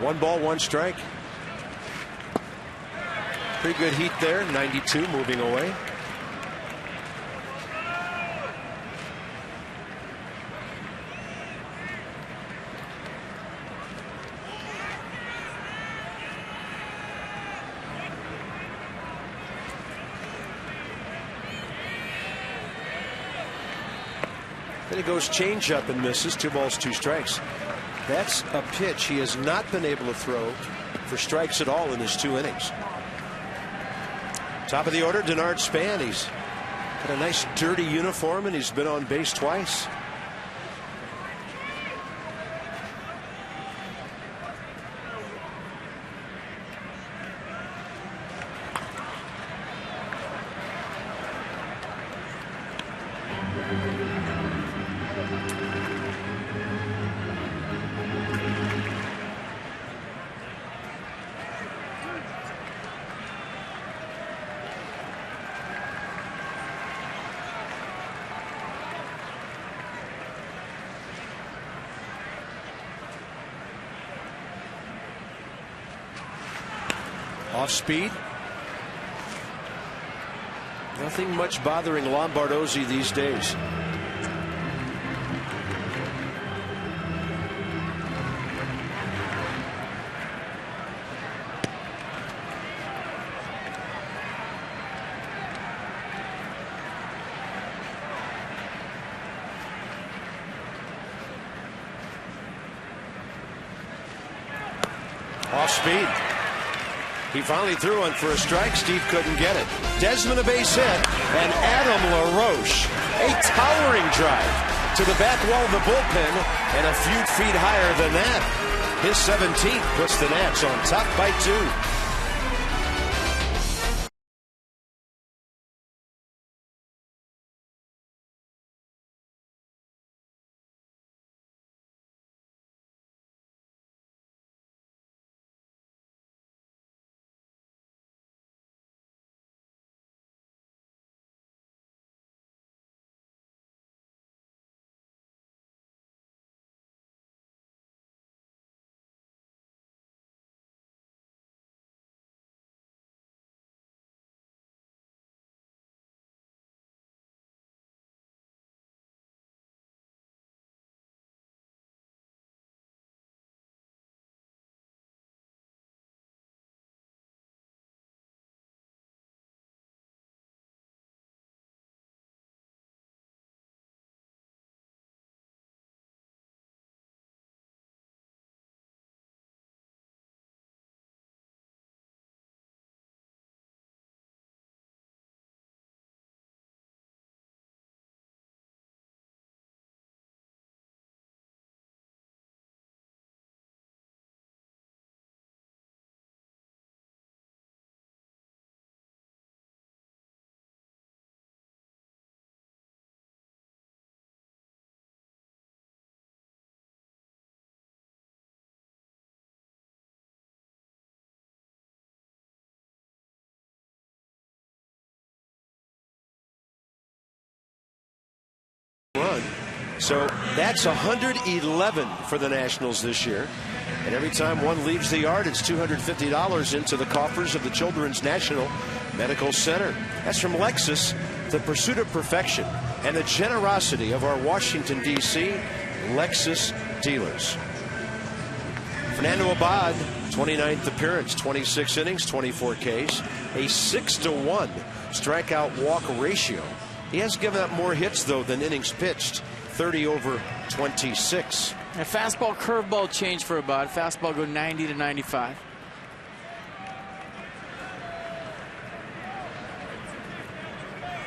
1 ball, 1 strike. Pretty good heat there. 92 moving away. Then he goes change up and misses. 2 balls, 2 strikes. That's a pitch he has not been able to throw for strikes at all in his 2 innings. Top of the order, Denard Span. He's got a nice dirty uniform and he's been on base twice. Off speed. Nothing much bothering Lombardozzi these days. Off speed. He finally threw one for a strike. Steve couldn't get it. Desmond a base hit, and Adam LaRoche a towering drive to the back wall of the bullpen, and a few feet higher than that. His 17th puts the Nats on top by 2. run. So that's 111 for the Nationals this year. And every time one leaves the yard, it's $250 into the coffers of the Children's National Medical Center. That's from Lexus, the pursuit of perfection and the generosity of our Washington, D.C. Lexus dealers. Fernando Abad, 29th appearance, 26 innings, 24 Ks, a 6-to-1 strikeout walk ratio. He has given up more hits, though, than innings pitched, 30 over 26. A fastball curveball change for Abad. Fastball go 90 to 95.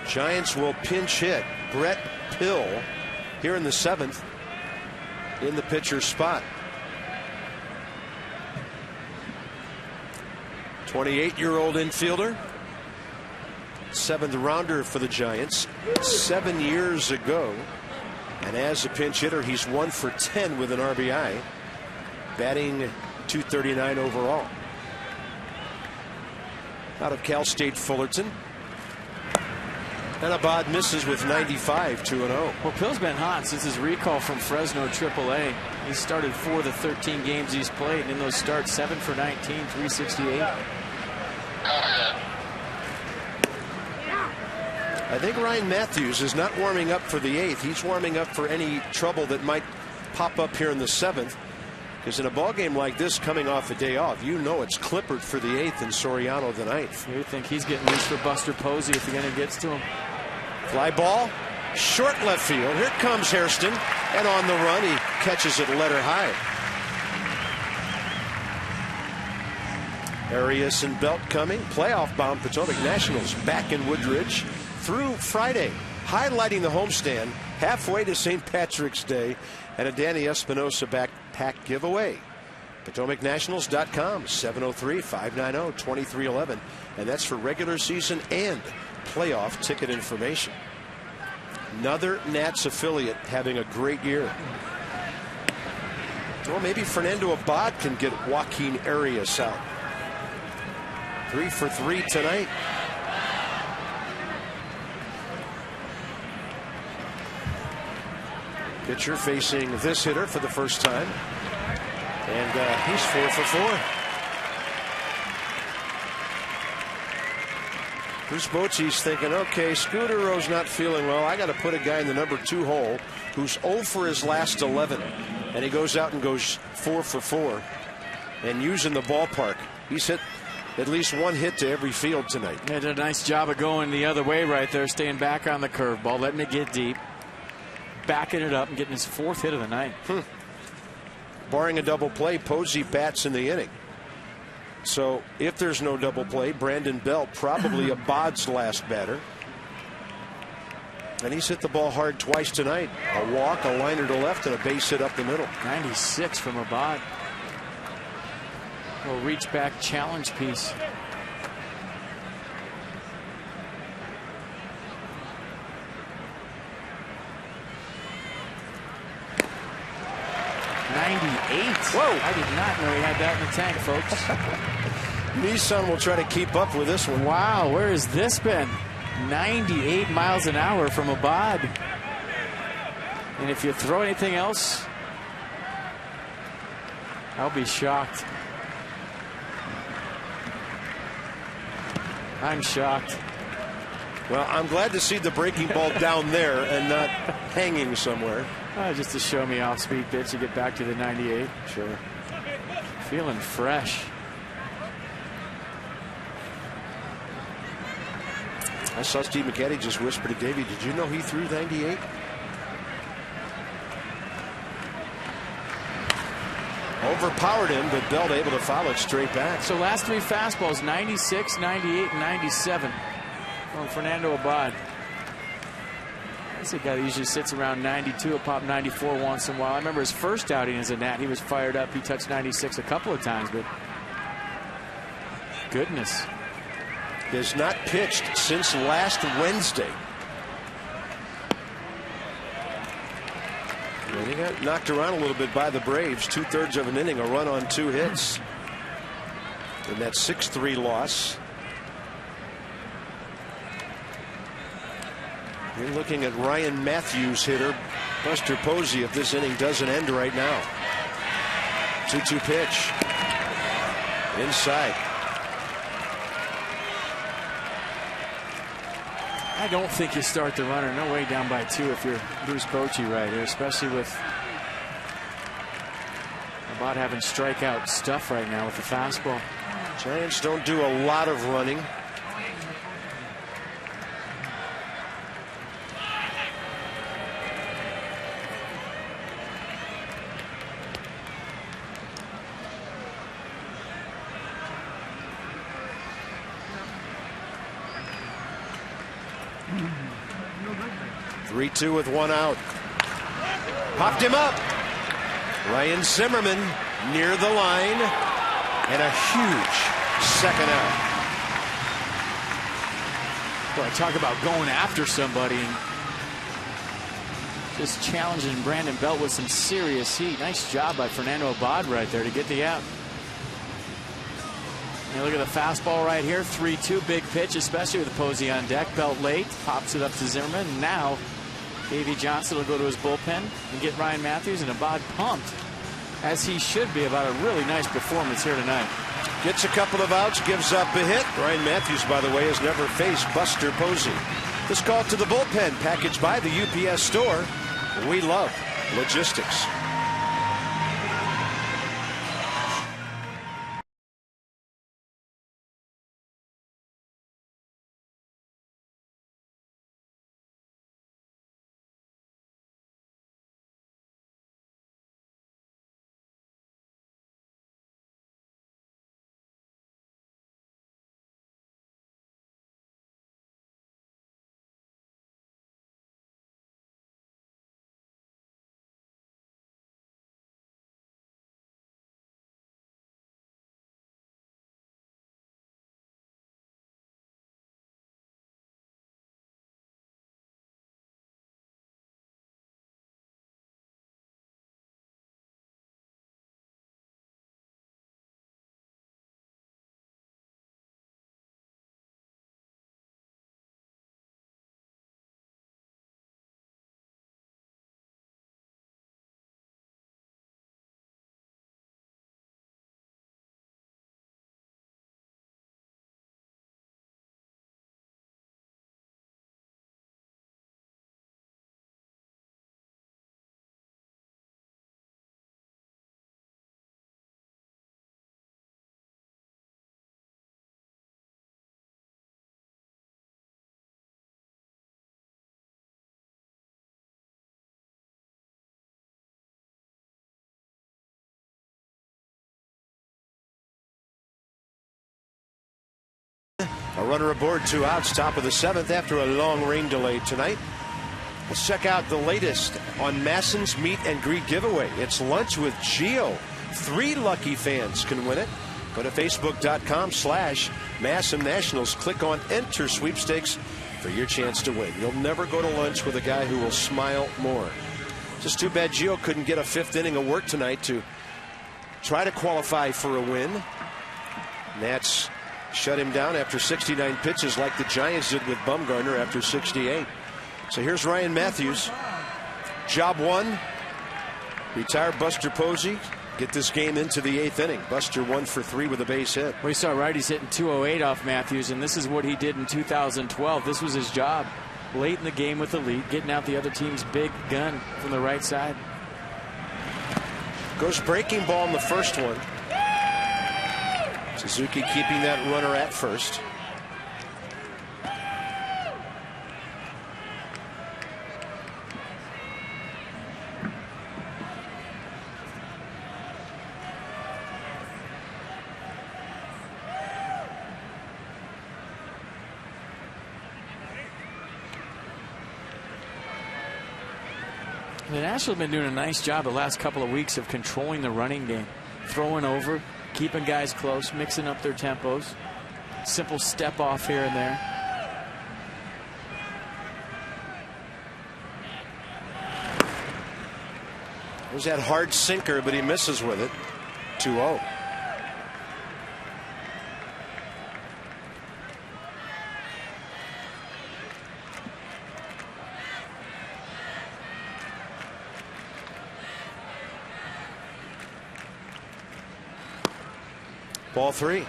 Giants will pinch hit Brett Pill here in the 7th in the pitcher's spot. 28-year-old infielder, 7th rounder for the Giants 7 years ago. And as a pinch hitter, he's 1 for 10 with an RBI, batting .239 overall. Out of Cal State Fullerton. And Abad misses with 95, 2-0. Well, Pill's been hot since his recall from Fresno AAA. He started 4 of the 13 games he's played, and in those starts, 7 for 19, 368. I think Ryan Matthews is not warming up for the 8th. He's warming up for any trouble that might pop up here in the 7th. Because in a ball game like this, coming off a day off, you know it's Clippard for the 8th and Soriano the 9th. You think he's getting loose for Buster Posey if the gunner gets to him. Fly ball, short left field. Here comes Hairston, and on the run, he catches it letter high. Arias and Belt coming. Playoff bound Potomac Nationals back in Woodridge through Friday, highlighting the homestand halfway to St. Patrick's Day and a Danny Espinosa backpack giveaway. PotomacNationals.com, 703-590-2311. And that's for regular season and playoff ticket information. Another Nats affiliate having a great year. Well, maybe Fernando Abad can get Joaquin Arias out. 3 for 3 tonight. Pitcher facing this hitter for the first time. And he's 4 for 4. Bruce Bochy's thinking, okay, Scudero's not feeling well. I got to put a guy in the number 2 hole who's 0 for his last 11. And he goes out and goes 4 for 4. And using the ballpark, he's hit at least 1 hit to every field tonight. He did a nice job of going the other way right there, staying back on the curveball, letting it get deep, backing it up and getting his 4th hit of the night. Barring a double play, Posey bats in the inning. So if there's no double play, Brandon Belt probably Abad's last batter. And he's hit the ball hard twice tonight. A walk, a liner to left, and a base hit up the middle. 96 from Abad. A little reach back challenge piece. Whoa! I did not know he had that in the tank, folks. Nissan will try to keep up with this one. Wow, where has this been? 98 miles an hour from Abad. And if you throw anything else, I'll be shocked. I'm shocked. Well, I'm glad to see the breaking ball down there and not hanging somewhere. Just a show me off speed pitch to get back to the 98. Sure. Feeling fresh. I saw Steve McCaddy just whisper to Davey, did you know he threw 98? Overpowered him, but Belt able to follow it straight back. So last 3 fastballs, 96, 98, and 97 from Fernando Abad. That's a guy that usually sits around 92. He'll pop 94 once in a while. I remember his first outing as a Nat. He was fired up. He touched 96 a couple of times, but goodness. Has not pitched since last Wednesday. And he got knocked around a little bit by the Braves. 2/3 of an inning, a run on 2 hits. And that 6-3 loss. You're looking at Ryan Matthews' hitter, Buster Posey, if this inning doesn't end right now. 2-2 pitch. Inside. I don't think you start the runner. No way down by 2 if you're Bruce Bochy right here, especially with about having strikeout stuff right now with the fastball. Giants don't do a lot of running. Three-two with 1 out. Popped him up. Ryan Zimmerman near the line, and a huge second out. Boy, talk about going after somebody and just challenging Brandon Belt with some serious heat. Nice job by Fernando Abad right there to get the out. And look at the fastball right here. 3-2, big pitch, especially with Posey on deck. Belt late, pops it up to Zimmerman. And now Davey Johnson will go to his bullpen and get Ryan Matthews, and Abad pumped, as he should be, about a really nice performance here tonight. Gets a couple of outs, gives up a hit. Ryan Matthews, by the way, has never faced Buster Posey. This call to the bullpen, packaged by the UPS store. We love logistics. A runner aboard, 2 outs, top of the 7th after a long rain delay tonight. Let's check out the latest on Masson's Meet and Greet giveaway. It's lunch with Gio. 3 lucky fans can win it. Go to Facebook.com/Masson Nationals. Click on Enter Sweepstakes for your chance to win. You'll never go to lunch with a guy who will smile more. Just too bad Gio couldn't get a 5th inning of work tonight to try to qualify for a win. Nats shut him down after 69 pitches, like the Giants did with Bumgarner after 68. So here's Ryan Matthews. Job 1. Retire Buster Posey. Get this game into the 8th inning. Buster 1 for 3 with a base hit. Well, you saw righties hitting 208 off Matthews, and this is what he did in 2012. This was his job. Late in the game with the lead, getting out the other team's big gun from the right side. Goes breaking ball in the first one. Suzuki keeping that runner at first. The Nationals have been doing a nice job the last couple of weeks of controlling the running game, throwing over, keeping guys close, mixing up their tempos. Simple step off here and there. There's that hard sinker, but he misses with it. 2-0. Ball 3.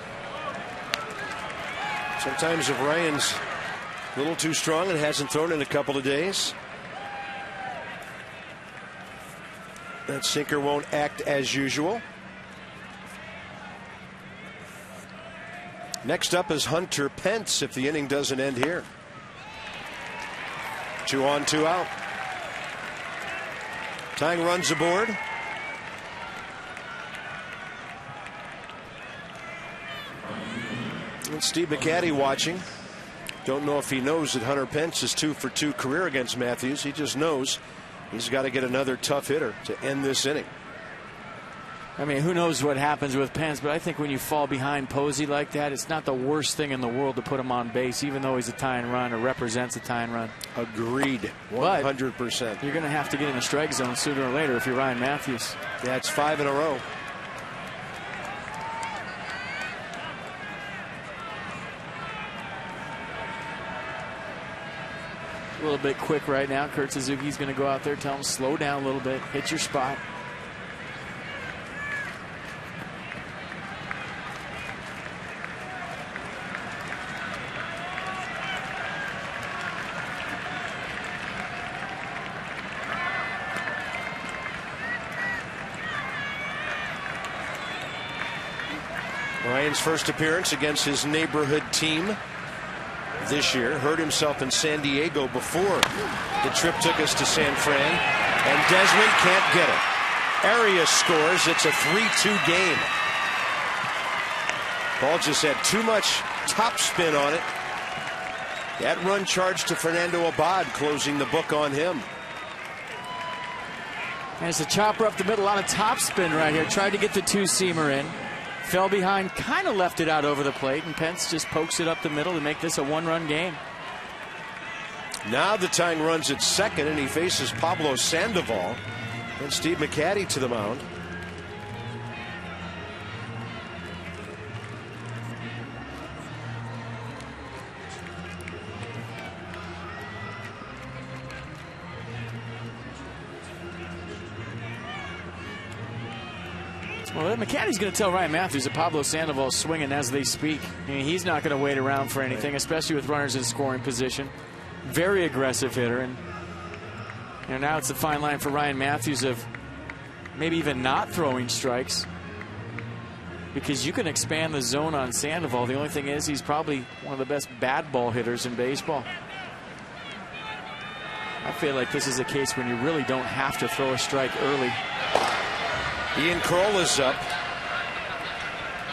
Sometimes if Ryan's a little too strong and hasn't thrown in a couple of days, that sinker won't act as usual. Next up is Hunter Pence if the inning doesn't end here. 2 on, 2 out. Tying runs aboard. And Steve McCaddy watching. Don't know if he knows that Hunter Pence is 2 for 2 career against Matthews. He just knows he's got to get another tough hitter to end this inning. I mean, who knows what happens with Pence, but I think when you fall behind Posey like that, it's not the worst thing in the world to put him on base, even though he's a tie and run or represents a tie and run. Agreed. 100%. You're going to have to get in the strike zone sooner or later if you're Ryan Matthews. That's 5 in a row. A little bit quick right now. Kurt Suzuki's going to go out there, tell him slow down a little bit, hit your spot. Ryan's first appearance against his neighborhood team this year. Hurt himself in San Diego before the trip took us to San Fran. And Desmond can't get it. Arias scores. It's a 3-2 game. Ball just had too much topspin on it. That run charged to Fernando Abad, closing the book on him. And it's a chopper up the middle. A lot of topspin right here. Tried to get the two-seamer in. Fell behind, kind of left it out over the plate, and Pence just pokes it up the middle to make this a one-run game. Now the tying runs at second, and he faces Pablo Sandoval. And Steve McCaddy to the mound. Well, McCaddy's going to tell Ryan Matthews that Pablo Sandoval's swinging as they speak. I mean, he's not going to wait around for anything, especially with runners in scoring position. Very aggressive hitter. And now it's a fine line for Ryan Matthews of maybe even not throwing strikes, because you can expand the zone on Sandoval. The only thing is he's probably one of the best bad ball hitters in baseball. I feel like this is a case when you really don't have to throw a strike early. Ian Kroll is up.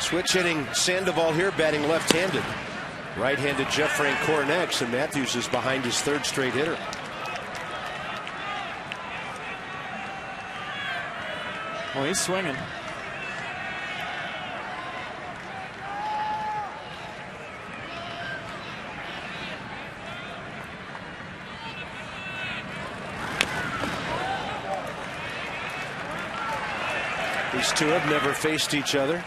Switch hitting Sandoval here, batting left-handed. Right-handed Jeff Francoeur next, and Matthews is behind his third straight hitter. Well, he's swinging. These two have never faced each other.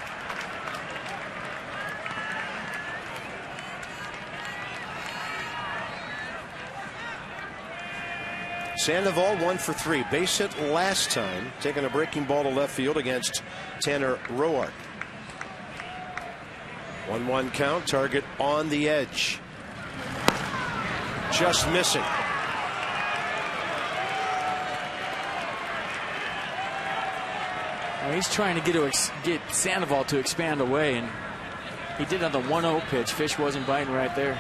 Sandoval 1 for 3. Base hit last time, taking a breaking ball to left field against Tanner Roark. 1-1 count, target on the edge. Just missing. Well, he's trying to get Sandoval to expand away, and he did on the 1-0 pitch. Fish wasn't biting right there.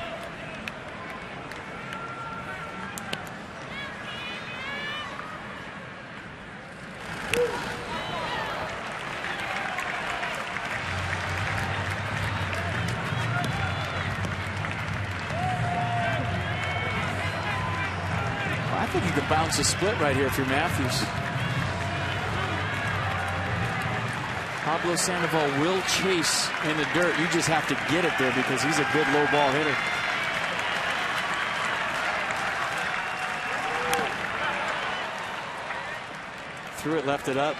Well, I think you could bounce a split right here if you're Matthews. Pablo Sandoval will chase in the dirt. You just have to get it there because he's a good low ball hitter. Threw it, left it up.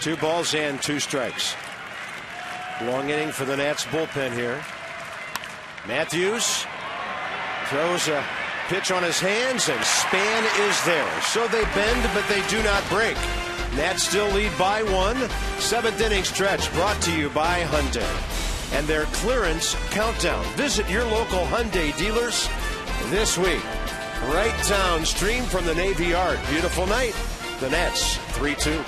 2 balls and 2 strikes. Long inning for the Nats bullpen here. Matthews throws a pitch on his hands, and Span is there. So they bend, but they do not break. Nats still lead by 1. 7th inning stretch brought to you by Hyundai and their clearance countdown. Visit your local Hyundai dealers this week. Right downstream from the Navy Yard. Beautiful night. The Nats 3-2.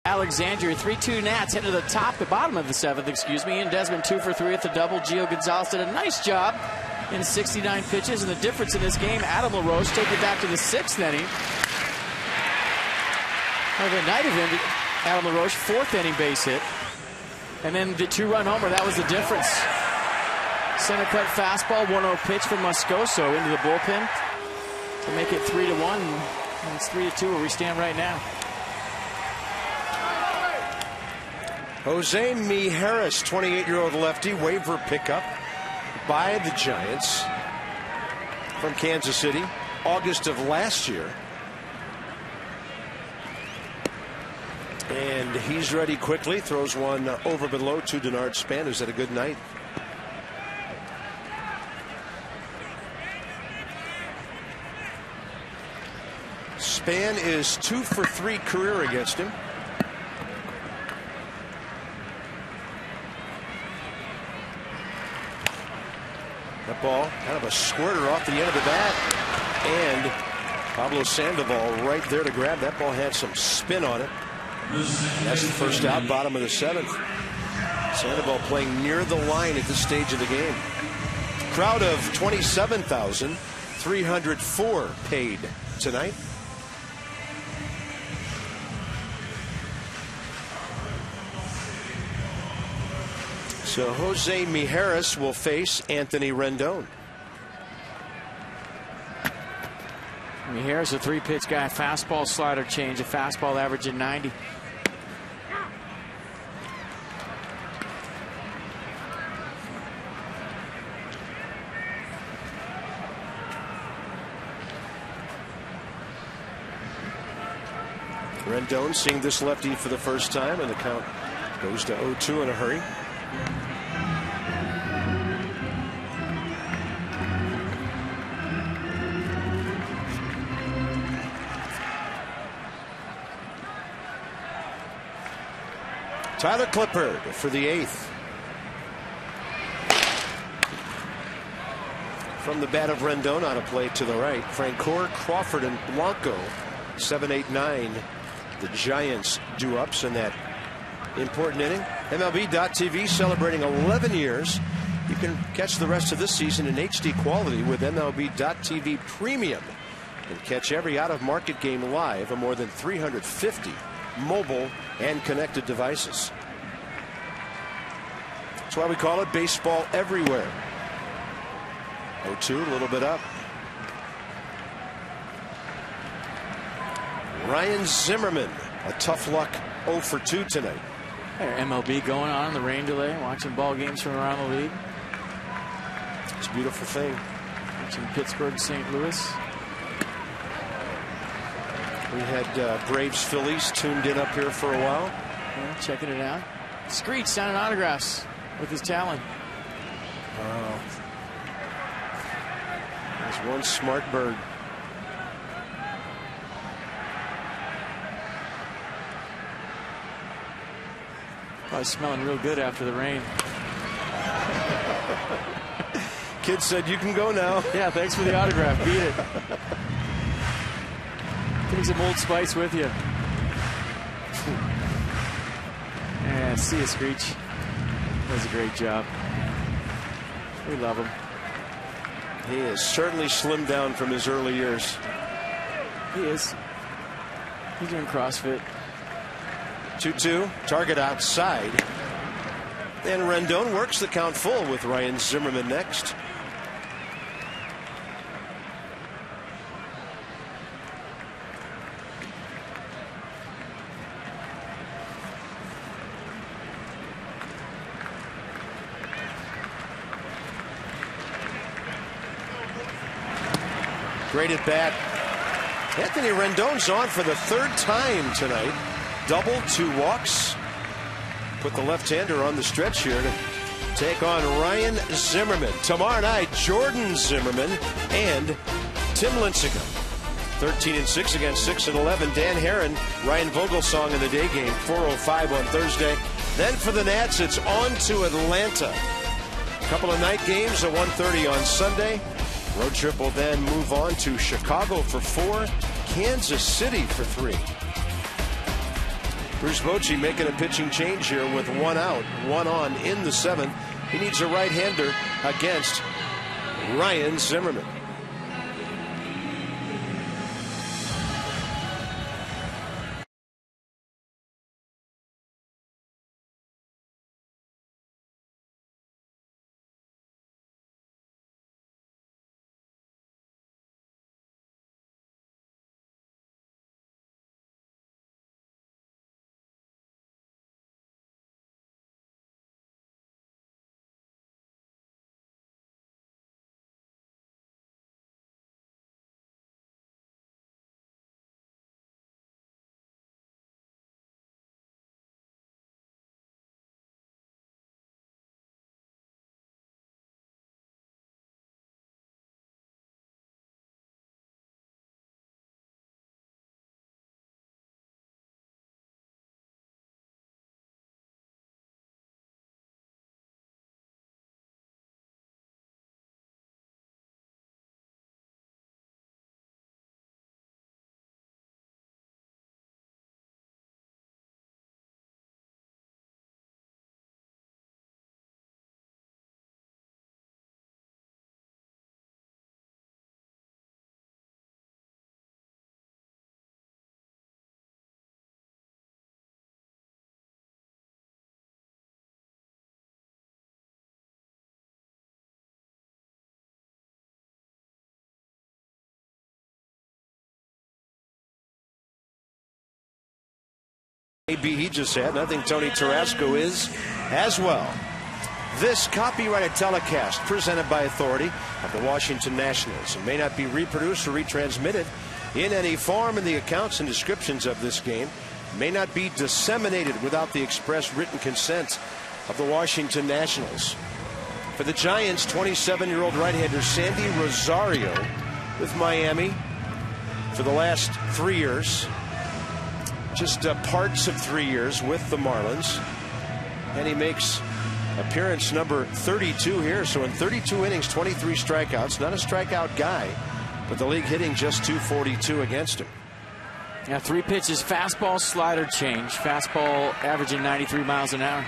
Alexandria 3-2 Nats headed to the top, the bottom of the 7th, excuse me. And Desmond 2 for 3 at the double. Gio Gonzalez did a nice job in 69 pitches. And the difference in this game, Adam LaRoche take it back to the 6th inning. The night of him, Adam LaRoche, 4th inning base hit. And then the 2-run homer, that was the difference. Center cut fastball, 1-0 pitch from Moscoso into the bullpen to make it 3-1. And it's 3-2 where we stand right now. Jose Mijares, 28-year-old lefty, waiver pickup by the Giants from Kansas City, August of last year. And he's ready quickly, throws one over below to Denard Span, who's had a good night. Span is 2 for 3 career against him. That ball, kind of a squirter off the end of the bat. And Pablo Sandoval right there to grab. That ball had some spin on it. That's the first out, bottom of the 7th. Sandoval playing near the line at this stage of the game. Crowd of 27,304 paid tonight. So Jose Mijares will face Anthony Rendon. Mijares, a 3-pitch guy, fastball, slider, change, a fastball averaging 90. Rendon seeing this lefty for the first time, and the count goes to 0-2 in a hurry. Tyler Clippard for the 8th. From the bat of Rendon on a play to the right. Francoeur, Crawford, and Blanco. 7, 8, 9. The Giants do ups in that important inning. MLB.TV celebrating 11 years. You can catch the rest of this season in HD quality with MLB.TV Premium and catch every out-of-market game live on more than 350 mobile and connected devices. That's why we call it baseball everywhere. 0-2, a little bit up. Ryan Zimmerman, a tough luck 0 for 2 tonight. MLB going on the rain delay, watching ball games from around the league. It's a beautiful thing. Watching Pittsburgh, St. Louis. We had Braves Phillies tuned in up here for a while. Yeah, checking it out. Screech signing autographs with his talent. There's one smart bird. Probably smelling real good after the rain. Kid said, "You can go now." Yeah, thanks for the autograph. Beat it. Take some Old Spice with you. And see you, Screech. Does a great job. We love him. He has certainly slimmed down from his early years. He is. He's doing CrossFit. 2-2, target outside. And Rendon works the count full with Ryan Zimmerman next. Great at bat. Anthony Rendon's on for the 3rd time tonight. Double, 2 walks. Put the left-hander on the stretch here to take on Ryan Zimmerman. Tomorrow night, Jordan Zimmerman and Tim Lincecum. 13-6 against 6-11. Dan Herron, Ryan Vogelsong in the day game, 4:05 on Thursday. Then for the Nats, it's on to Atlanta. A couple of night games at 1:30 on Sunday. Road trip will then move on to Chicago for 4, Kansas City for 3. Bruce Bochy making a pitching change here with 1 out, 1 on in the 7th. He needs a right-hander against Ryan Zimmerman. Maybe he just had, and I think Tony Tarasco is as well. This copyrighted telecast presented by authority of the Washington Nationals and may not be reproduced or retransmitted in any form, and the accounts and descriptions of this game may not be disseminated without the express written consent of the Washington Nationals. For the Giants, 27-year-old right-hander Sandy Rosario with Miami for the last 3 years. Just parts of 3 years with the Marlins. And he makes appearance number 32 here. So in 32 innings, 23 strikeouts. Not a strikeout guy, but the league hitting just .242 against him. Yeah, 3 pitches, fastball, slider change. Fastball averaging 93 miles an hour.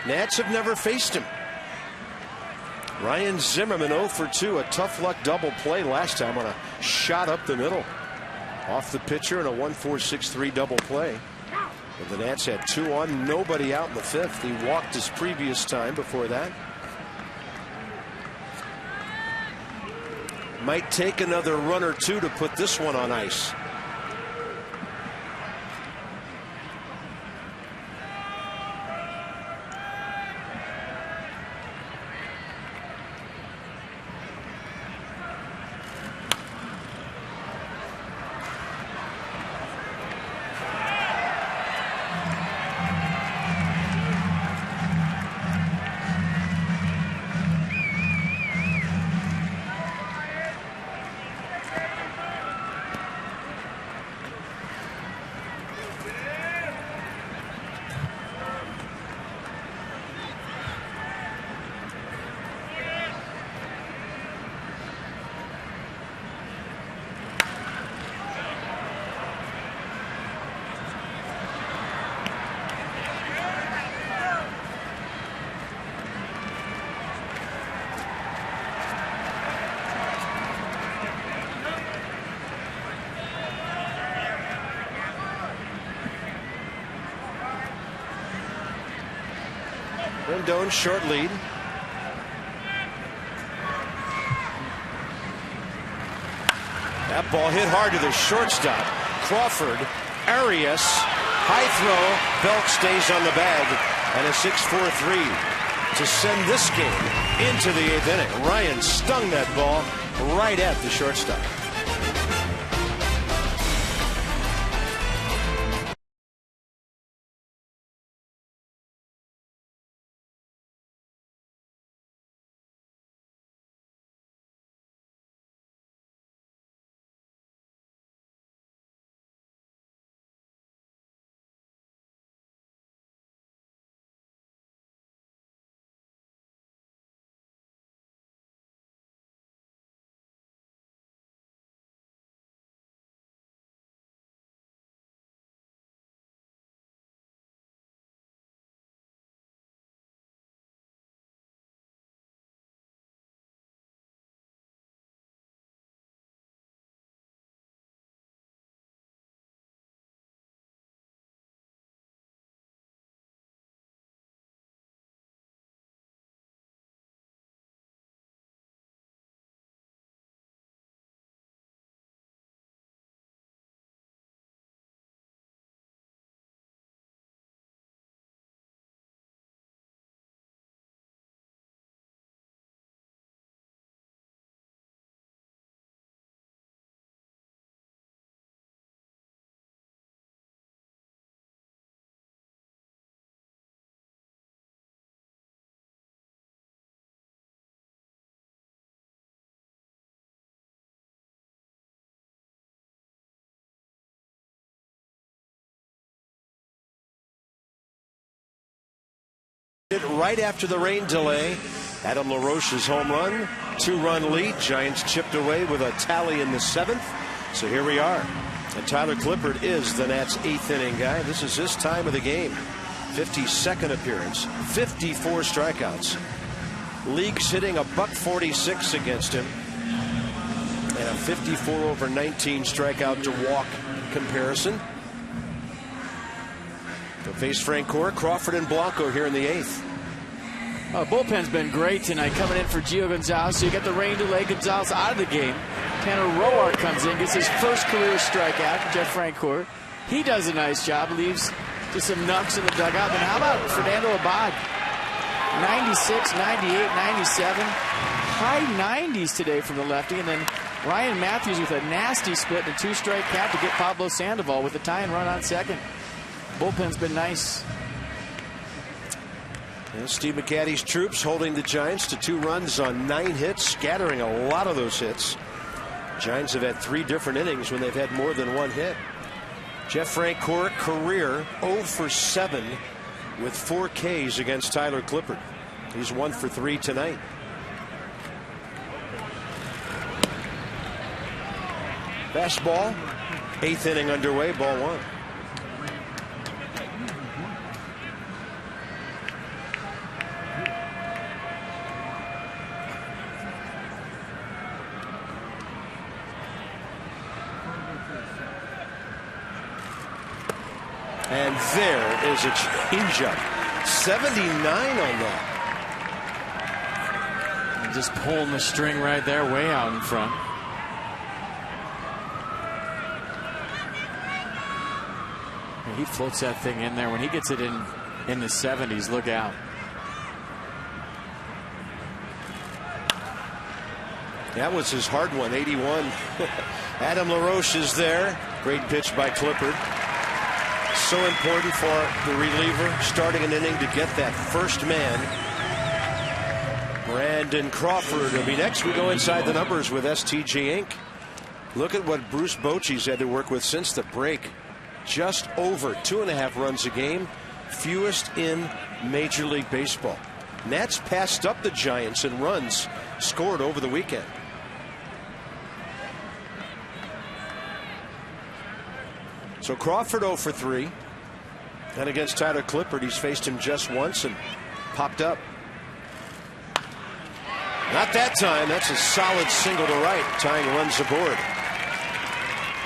Nats have never faced him. Ryan Zimmerman 0 for 2. A tough luck double play last time on a shot up the middle. Off the pitcher and a 1-4-6-3 double play. And the Nats had 2 on, nobody out in the 5th. He walked his previous time before that. Might take another run or two to put this one on ice. Rendon short lead. That ball hit hard to the shortstop. Crawford, Arias, high throw. Belk stays on the bag, and a 6-4-3 to send this game into the 8th inning. Ryan stung that ball right at the shortstop. Right after the rain delay, Adam LaRoche's home run, 2-run lead. Giants chipped away with a tally in the 7th. So here we are. And Tyler Clippard is the Nats' 8th inning guy. This is his time of the game. 52nd appearance, 54 strikeouts. League's hitting a .146 against him, and a 54/19 strikeout to walk comparison. To face Francoeur, Crawford, and Blanco here in the 8th. Bullpen's been great tonight, coming in for Gio Gonzalez. So you get the rain delay, Gonzalez out of the game. Tanner Roark comes in, gets his first career strikeout. Jeff Francoeur, he does a nice job, leaves just some knucks in the dugout. And how about Fernando Abad? 96, 98, 97, high 90s today from the lefty. And then Ryan Matthews with a nasty split and a 2-strike count to get Pablo Sandoval with a tying run on second. Bullpen's been nice. And Steve McCaddy's troops holding the Giants to 2 runs on 9 hits, scattering a lot of those hits. Giants have had 3 different innings when they've had more than 1 hit. Jeff Francoeur, career 0 for 7 with 4 Ks against Tyler Clippard. He's 1 for 3 tonight. Fastball, 8th inning underway, ball 1. And there is a changeup. 79 on that. And just pulling the string right there, way out in front. He floats that thing in there. When he gets it in the 70s, look out. That was his hard one, 81. Adam LaRoche is there. Great pitch by Clippard. So important for the reliever starting an inning to get that first man. Brandon Crawford will be next. We go inside the numbers with STG Inc. Look at what Bruce Bochy's had to work with since the break. Just over 2.5 runs a game, fewest in Major League Baseball. Nats passed up the Giants in runs scored over the weekend. So Crawford 0 for 3. And against Tyler Clippard, he's faced him just once and popped up. Not that time. That's a solid single to right, tying runs aboard.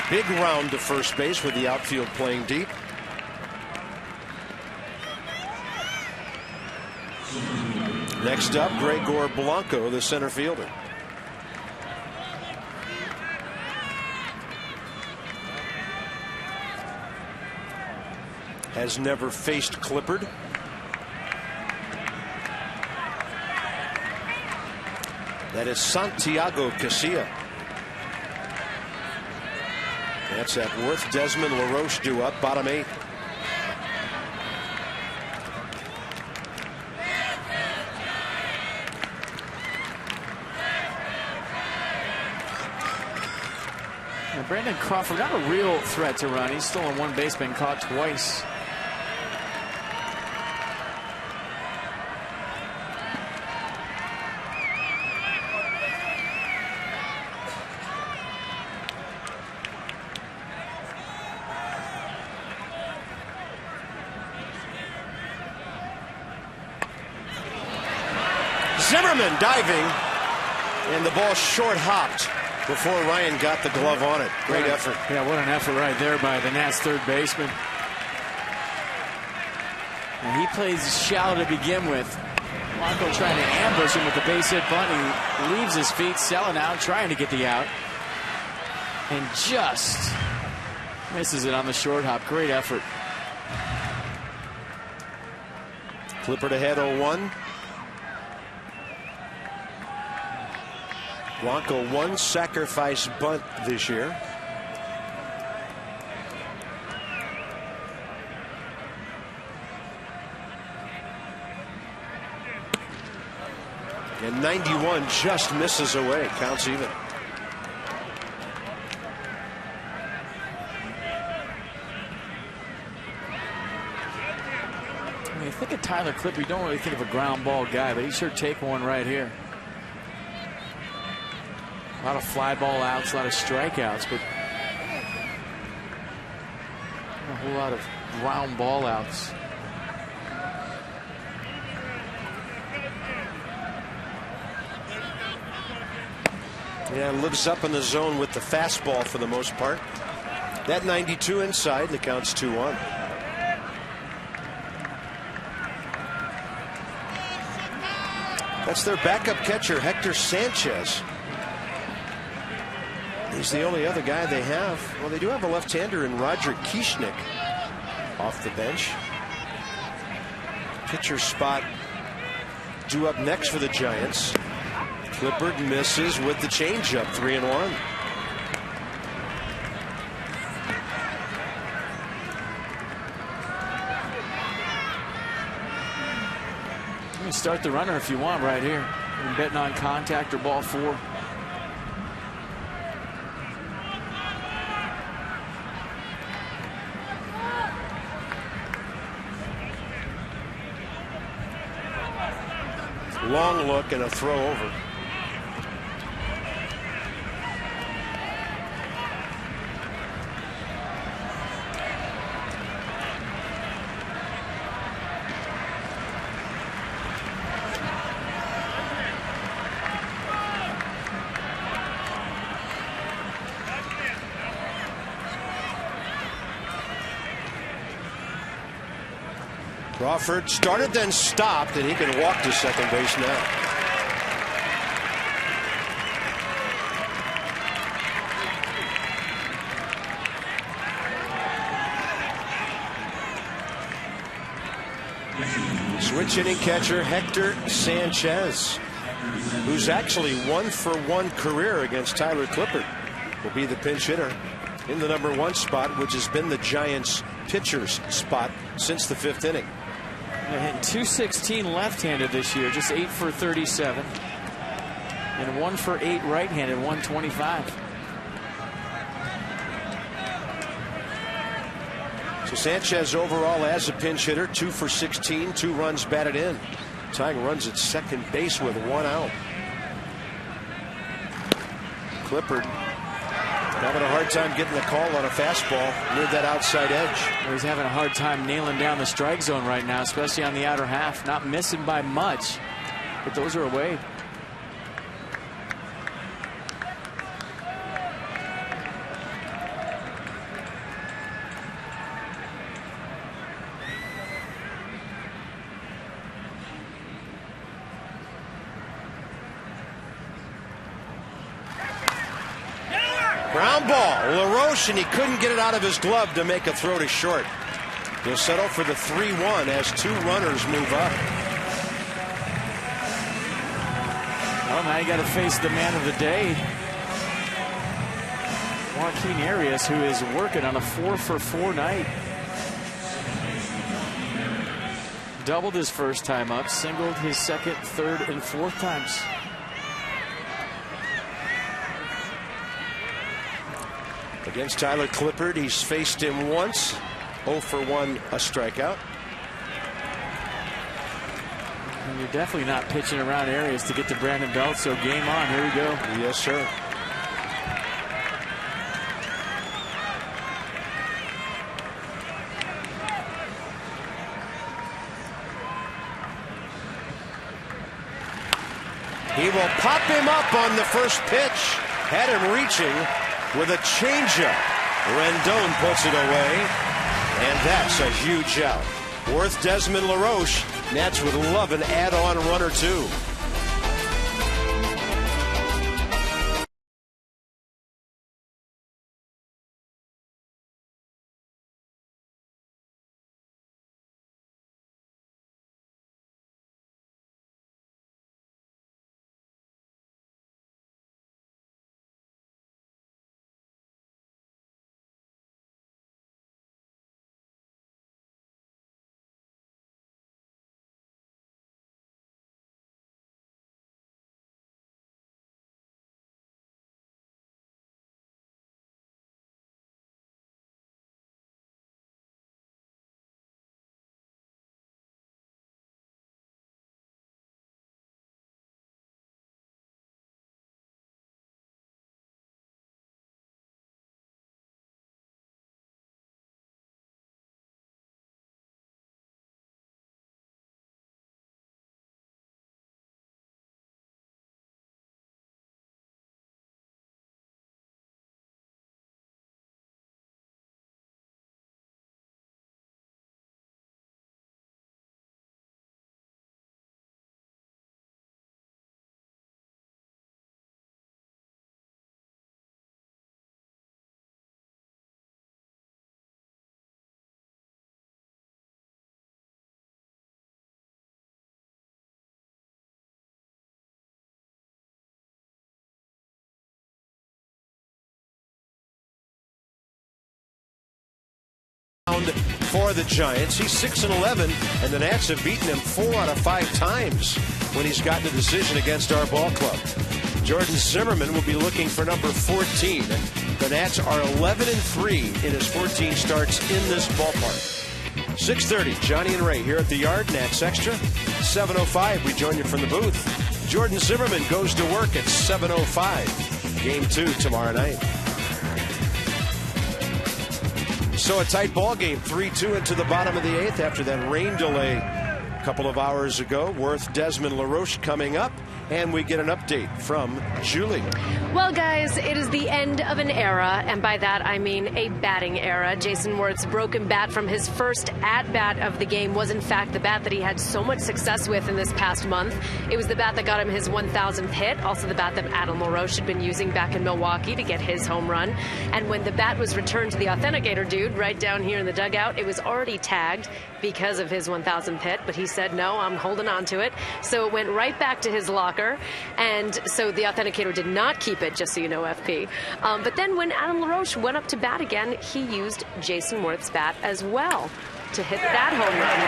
Big round to first base with the outfield playing deep. Next up, Gregor Blanco, the center fielder. Has never faced Clippard. That is Santiago Casilla. That's at Worth. Desmond LaRoche due up, bottom 8. Now Brandon Crawford, not a real threat to run. He's stolen one base, been caught twice. Zimmerman diving, and the ball short hopped before Ryan got the glove on it. Great effort. Yeah, what an effort right there by the Nats third baseman. And he plays shallow to begin with. Blanco trying to ambush him with the base hit bunt. He leaves his feet, selling out, trying to get the out. And just misses it on the short hop. Great effort. Clippard ahead 0-1. Blanco one sacrifice bunt this year. And 91 just misses away. Counts even. When you think of Tyler Clippard, you don't really think of a ground ball guy, but he sure take one right here. A lot of fly ball outs, a lot of strikeouts, but a whole lot of ground ball outs. Yeah, lives up in the zone with the fastball for the most part. That 92 inside, and the count's 2-1. That's their backup catcher, Hector Sanchez. He's the only other guy they have. Well, they do have a left-hander in Roger Kieschnick off the bench. Pitcher spot due up next for the Giants. Clippard misses with the changeup, 3-1. You can start the runner if you want right here. You're betting on contact or ball 4. Long look and a throw over. Crawford started, then stopped, and he can walk to second base now. Switch hitting catcher Hector Sanchez, who's actually 1-for-1 career against Tyler Clippard, will be the pinch hitter in the number 1 spot, which has been the Giants pitcher's spot since the 5th inning. They're hitting .216 left-handed this year, just 8 for 37, and 1 for 8 right-handed, 125. So Sanchez overall as a pinch hitter, 2 for 16, 2 runs batted in, tying runs at second base with 1 out. Clippard having a hard time getting the call on a fastball near that outside edge. He's having a hard time nailing down the strike zone right now, especially on the outer half. Not missing by much, but those are away. Ground ball, LaRoche, and he couldn't get it out of his glove to make a throw to short. He'll settle for the 3-1 as 2 runners move up. Well, now you got to face the man of the day, Joaquin Arias, who is working on a 4-for-4 night. Doubled his first time up, singled his second, third, and fourth times. Against Tyler Clippard, he's faced him once, 0-for-1, a strikeout. And you're definitely not pitching around Arias to get to Brandon Belt, so game on. Here we go. Yes, sir. He will pop him up on the first pitch. Had him reaching with a changeup. Rendon puts it away, and that's a huge out. Worth Desmond LaRoche. Nats would love an add-on run or two. For the Giants, he's 6-11, and the Nats have beaten him 4 out of 5 times when he's gotten a decision against our ball club. Jordan Zimmerman will be looking for number 14. The Nats are 11-3 in his 14 starts in this ballpark. 6:30, Johnny and Ray here at the Yard. Nats Extra. 7:05, we join you from the booth. Jordan Zimmerman goes to work at 7:05. Game 2 tomorrow night. So a tight ball game, 3-2 into the bottom of the 8th after that rain delay a couple of hours ago. Worth Desmond LaRoche coming up, and we get an update from Julie. Well, guys, it is the end of an era, and by that I mean a batting era. Jason Worth's broken bat from his first at-bat of the game was, in fact, the bat that he had so much success with in this past month. It was the bat that got him his 1,000th hit, also the bat that Adam LaRoche had been using back in Milwaukee to get his home run. And when the bat was returned to the Authenticator dude right down here in the dugout, it was already tagged because of his 1,000th hit, but he said, no, I'm holding on to it. So it went right back to his locker, and so the authenticator did not keep it, just so you know, FP. But then when Adam LaRoche went up to bat again, he used Jason Worth's bat as well to hit that home run.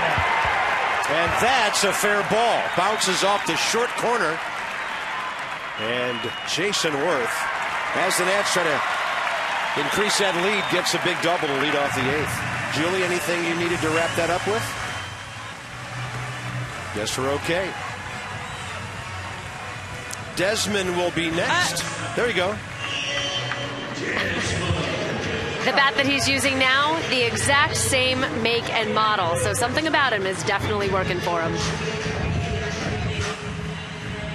And that's a fair ball. Bounces off the short corner. And Jason Worth, as the Nats try to increase that lead, gets a big double to lead off the 8th. Julie, anything you needed to wrap that up with? Guess we're okay. Desmond will be next. There you go. The bat that he's using now, the exact same make and model. So something about him is definitely working for him.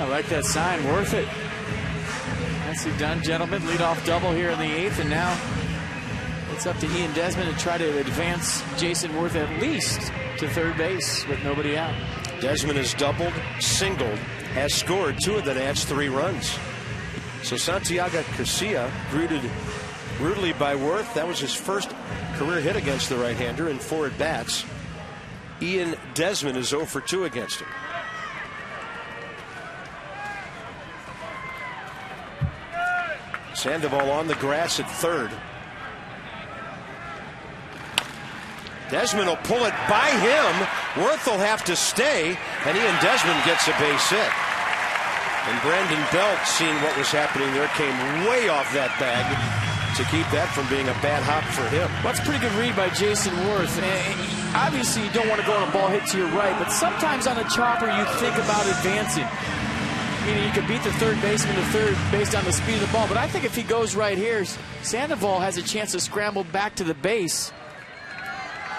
I like that sign. Worth it. Nicely done, gentlemen. Leadoff double here in the 8th, and now it's up to Ian Desmond to try to advance Jason Worth at least to third base with nobody out. Desmond has doubled, singled, has scored 2 of the Nats' 3 runs. So Santiago Garcia greeted rudely by Worth. That was his first career hit against the right-hander in 4 at-bats. Ian Desmond is 0 for 2 against him. Sandoval on the grass at third. Desmond will pull it by him. Worth will have to stay, and Ian Desmond gets a base hit. And Brandon Belt, seeing what was happening there, came way off that bag to keep that from being a bad hop for him. That's a pretty good read by Jason Worth. And obviously, you don't want to go on a ball hit to your right, but sometimes on a chopper, you think about advancing. Meaning you could beat the third baseman to third based on the speed of the ball. But I think if he goes right here, Sandoval has a chance to scramble back to the base.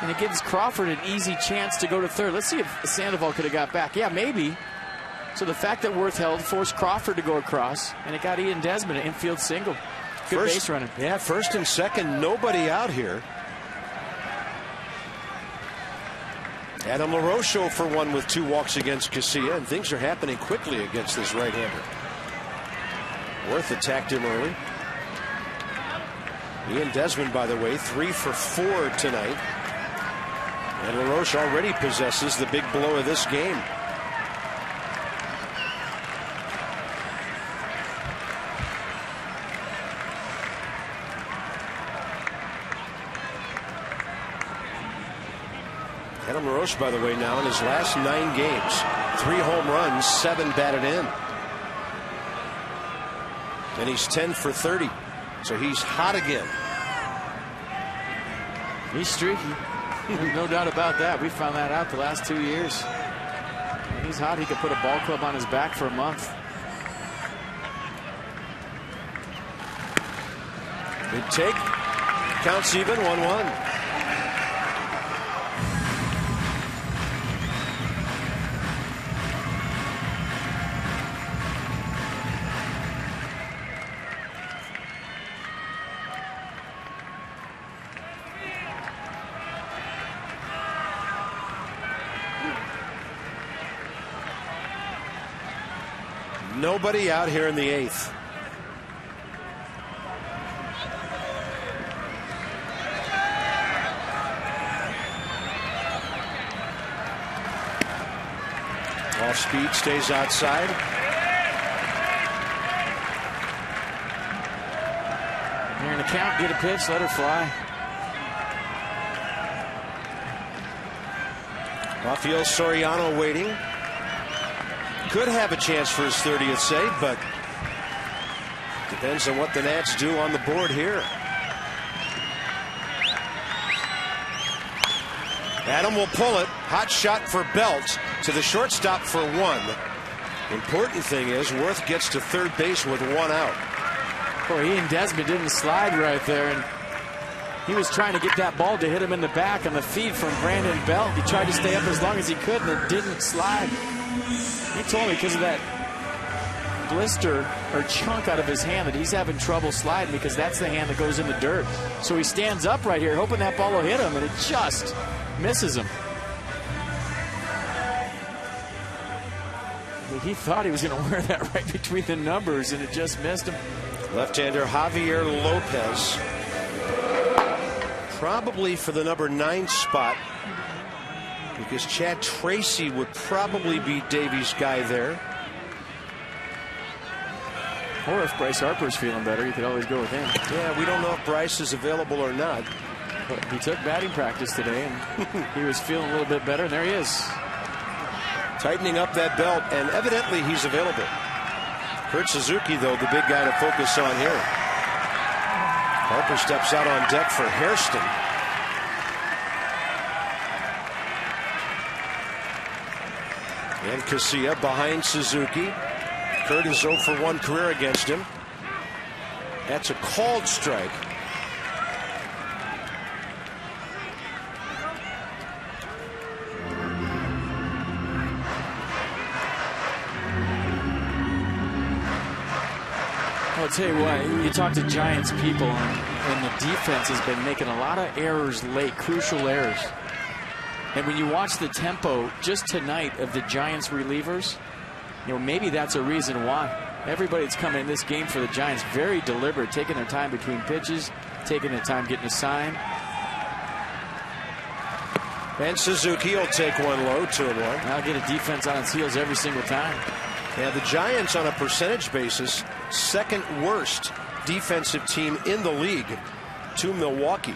And it gives Crawford an easy chance to go to third. Let's see if Sandoval could have got back. Yeah, maybe. So the fact that Worth held forced Crawford to go across, and it got Ian Desmond an infield single. Good base running. Yeah, first and second, nobody out here. Adam LaRoche 0 for 1 with 2 walks against Casilla, and things are happening quickly against this right-hander. Worth attacked him early. Ian Desmond, by the way, 3 for 4 tonight. And LaRoche already possesses the big blow of this game. Adam LaRoche, by the way, now in his last 9 games, 3 home runs, 7 batted in. And he's 10 for 30. So he's hot again. He's streaky. There's no doubt about that. We found that out the last 2 years. When he's hot, he could put a ball club on his back for a month. Good take. Counts even, 1-1. Nobody out here in the 8th. Off speed, stays outside. You're in the count, get a pitch, let her fly. Rafael Soriano waiting. Could have a chance for his 30th save, but depends on what the Nats do on the board here. Adam will pull it. Hot shot for Belt to the shortstop for 1. Important thing is Worth gets to third base with 1 out. Boy, Ian Desmond didn't slide right there, and he was trying to get that ball to hit him in the back on the feed from Brandon Belt. He tried to stay up as long as he could, and it didn't slide. He told me because of that blister or chunk out of his hand that he's having trouble sliding because that's the hand that goes in the dirt. So he stands up right here hoping that ball will hit him, and it just misses him. He thought he was going to wear that right between the numbers, and it just missed him. Left-hander Javier Lopez, probably for the number 9 spot. because Chad Tracy would probably be Davies' guy there. Or if Bryce Harper's feeling better, you could always go with him. Yeah, we don't know if Bryce is available or not. But he took batting practice today, and he was feeling a little bit better, and there he is. Tightening up that belt, and evidently he's available. Kurt Suzuki, though, the big guy to focus on here. Harper steps out on deck for Hairston. And Casilla behind Suzuki. Kurt is 0 for 1 career against him. That's a called strike. I'll tell you what, you talk to Giants people, and the defense has been making a lot of errors late, crucial errors. And when you watch the tempo just tonight of the Giants relievers, you know, maybe that's a reason why. Everybody that's coming in this game for the Giants, very deliberate, taking their time between pitches, taking their time getting a sign. And Suzuki will take one low, 2-1. I'll get a defense on its heels every single time. Yeah, the Giants on a percentage basis, second worst defensive team in the league to Milwaukee.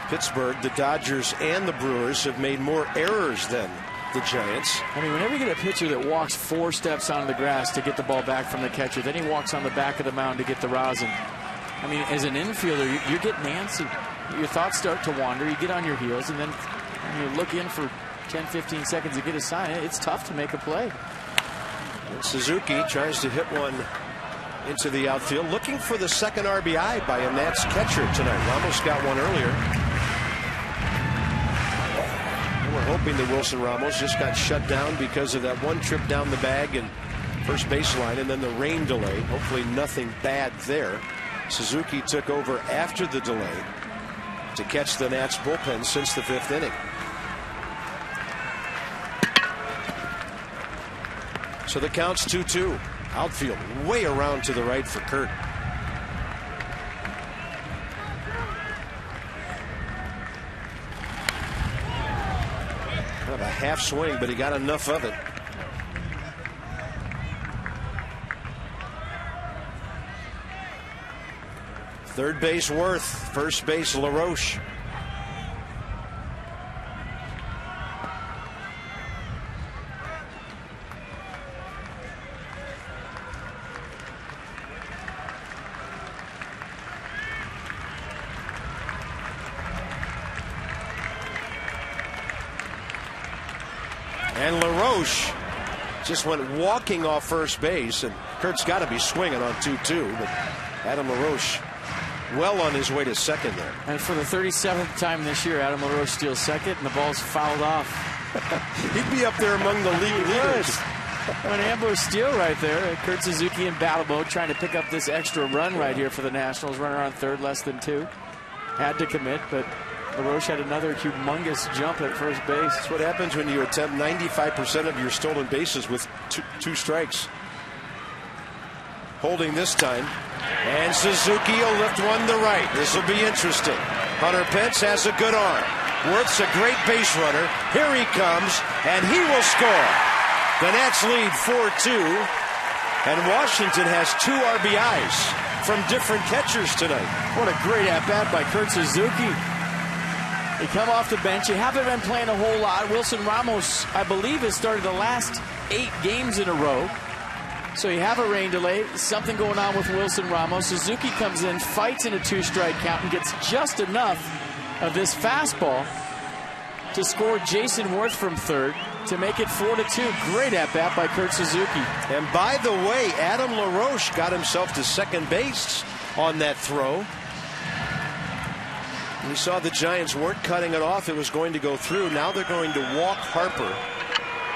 Pittsburgh, the Dodgers, and the Brewers have made more errors than the Giants. I mean, whenever you get a pitcher that walks 4 steps onto the grass to get the ball back from the catcher, then he walks on the back of the mound to get the rosin. I mean, as an infielder, you're getting antsy. Your thoughts start to wander. You get on your heels, and then you look in for 10, 15 seconds to get a sign. It's tough to make a play. And Suzuki tries to hit one into the outfield, looking for the second RBI by a Nats catcher tonight. Ramos got one earlier. And we're hoping that Wilson Ramos just got shut down because of that one trip down the bag and first baseline, and then the rain delay. Hopefully nothing bad there. Suzuki took over after the delay to catch the Nats bullpen since the 5th inning. So the count's 2-2. Outfield way around to the right for Kurt. Kind of a half swing, but he got enough of it. Third base Worth, first base LaRoche. And LaRoche just went walking off first base, and Kurt's got to be swinging on 2-2, but Adam LaRoche well on his way to second there. And for the 37th time this year, Adam LaRoche steals second, and the ball's fouled off. He'd be up there among the league leaders. An ambush steal right there. Kurt Suzuki in battle mode, trying to pick up this extra run right here for the Nationals. Runner on third, less than 2. Had to commit, but LaRoche had another humongous jump at first base. That's what happens when you attempt 95% of your stolen bases with two strikes. Holding this time. And Suzuki will lift one to right. This will be interesting. Hunter Pence has a good arm. Worth's a great base runner. Here he comes, and he will score. The Nats lead 4-2. And Washington has 2 RBIs from different catchers tonight. What a great at-bat by Kurt Suzuki. He come off the bench. You haven't been playing a whole lot. Wilson Ramos, I believe, has started the last 8 games in a row. So you have a rain delay, something going on with Wilson Ramos. Suzuki comes in, fights in a 2-strike count, and gets just enough of this fastball to score Jason Worth from third to make it 4-2. Great at-bat by Kurt Suzuki. And by the way, Adam LaRoche got himself to second base on that throw. We saw the Giants weren't cutting it off. It was going to go through. Now they're going to walk Harper.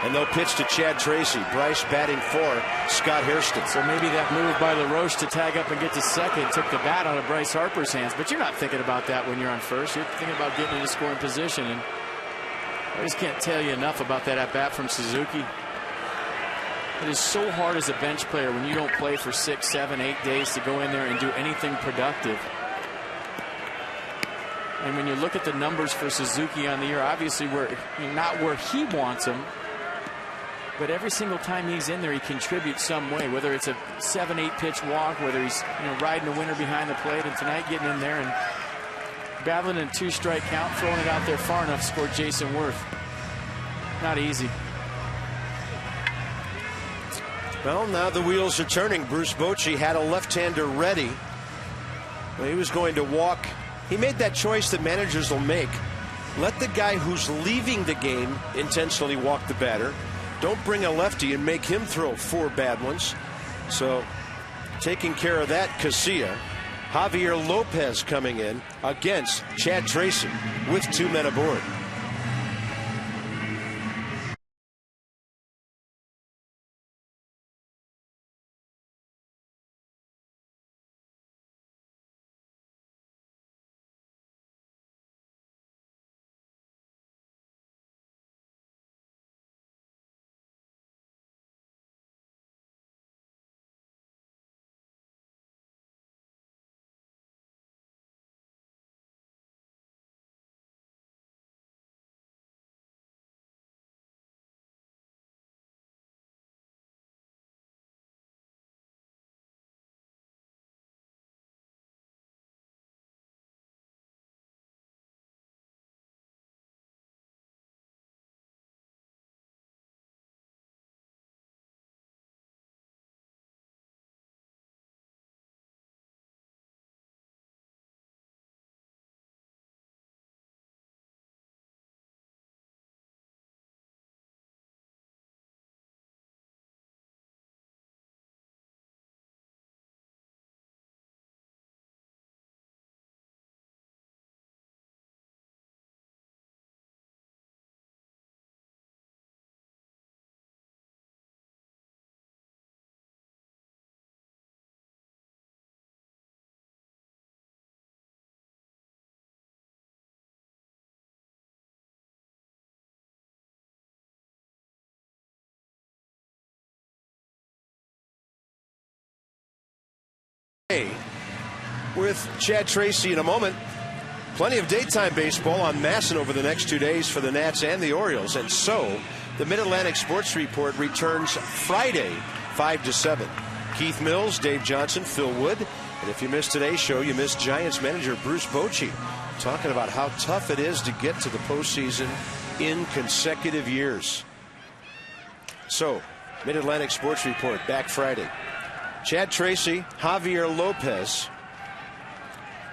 And they'll pitch to Chad Tracy. Bryce batting for Scott Hairston. So maybe that move by LaRoche to tag up and get to second took the bat out of Bryce Harper's hands. But you're not thinking about that when you're on first. You're thinking about getting in a scoring position. And I just can't tell you enough about that at-bat from Suzuki. It is so hard as a bench player when you don't play for 6, 7, 8 days to go in there and do anything productive. And when you look at the numbers for Suzuki on the year, obviously not where he wants them. But every single time he's in there, he contributes some way, whether it's a 7-8 pitch walk, whether he's riding a winner behind the plate, and tonight getting in there and battling in a 2-strike count, throwing it out there far enough to score Jason Worth. Not easy. Well, now the wheels are turning. Bruce Bochy had a left-hander ready. Well, he was going to walk. He made that choice that managers will make. Let the guy who's leaving the game intentionally walk the batter. Don't bring a lefty and make him throw 4 bad ones. So taking care of that, Casilla. Javier Lopez coming in against Chad Tracy with 2 men aboard. With Chad Tracy in a moment. Plenty of daytime baseball on Masson over the next 2 days for the Nats and the Orioles. And so the Mid-Atlantic Sports Report returns Friday, 5 to 7. Keith Mills, Dave Johnson, Phil Wood. And if you missed today's show, you missed Giants manager Bruce Bochy talking about how tough it is to get to the postseason in consecutive years. So Mid-Atlantic Sports Report back Friday. Chad Tracy, Javier Lopez.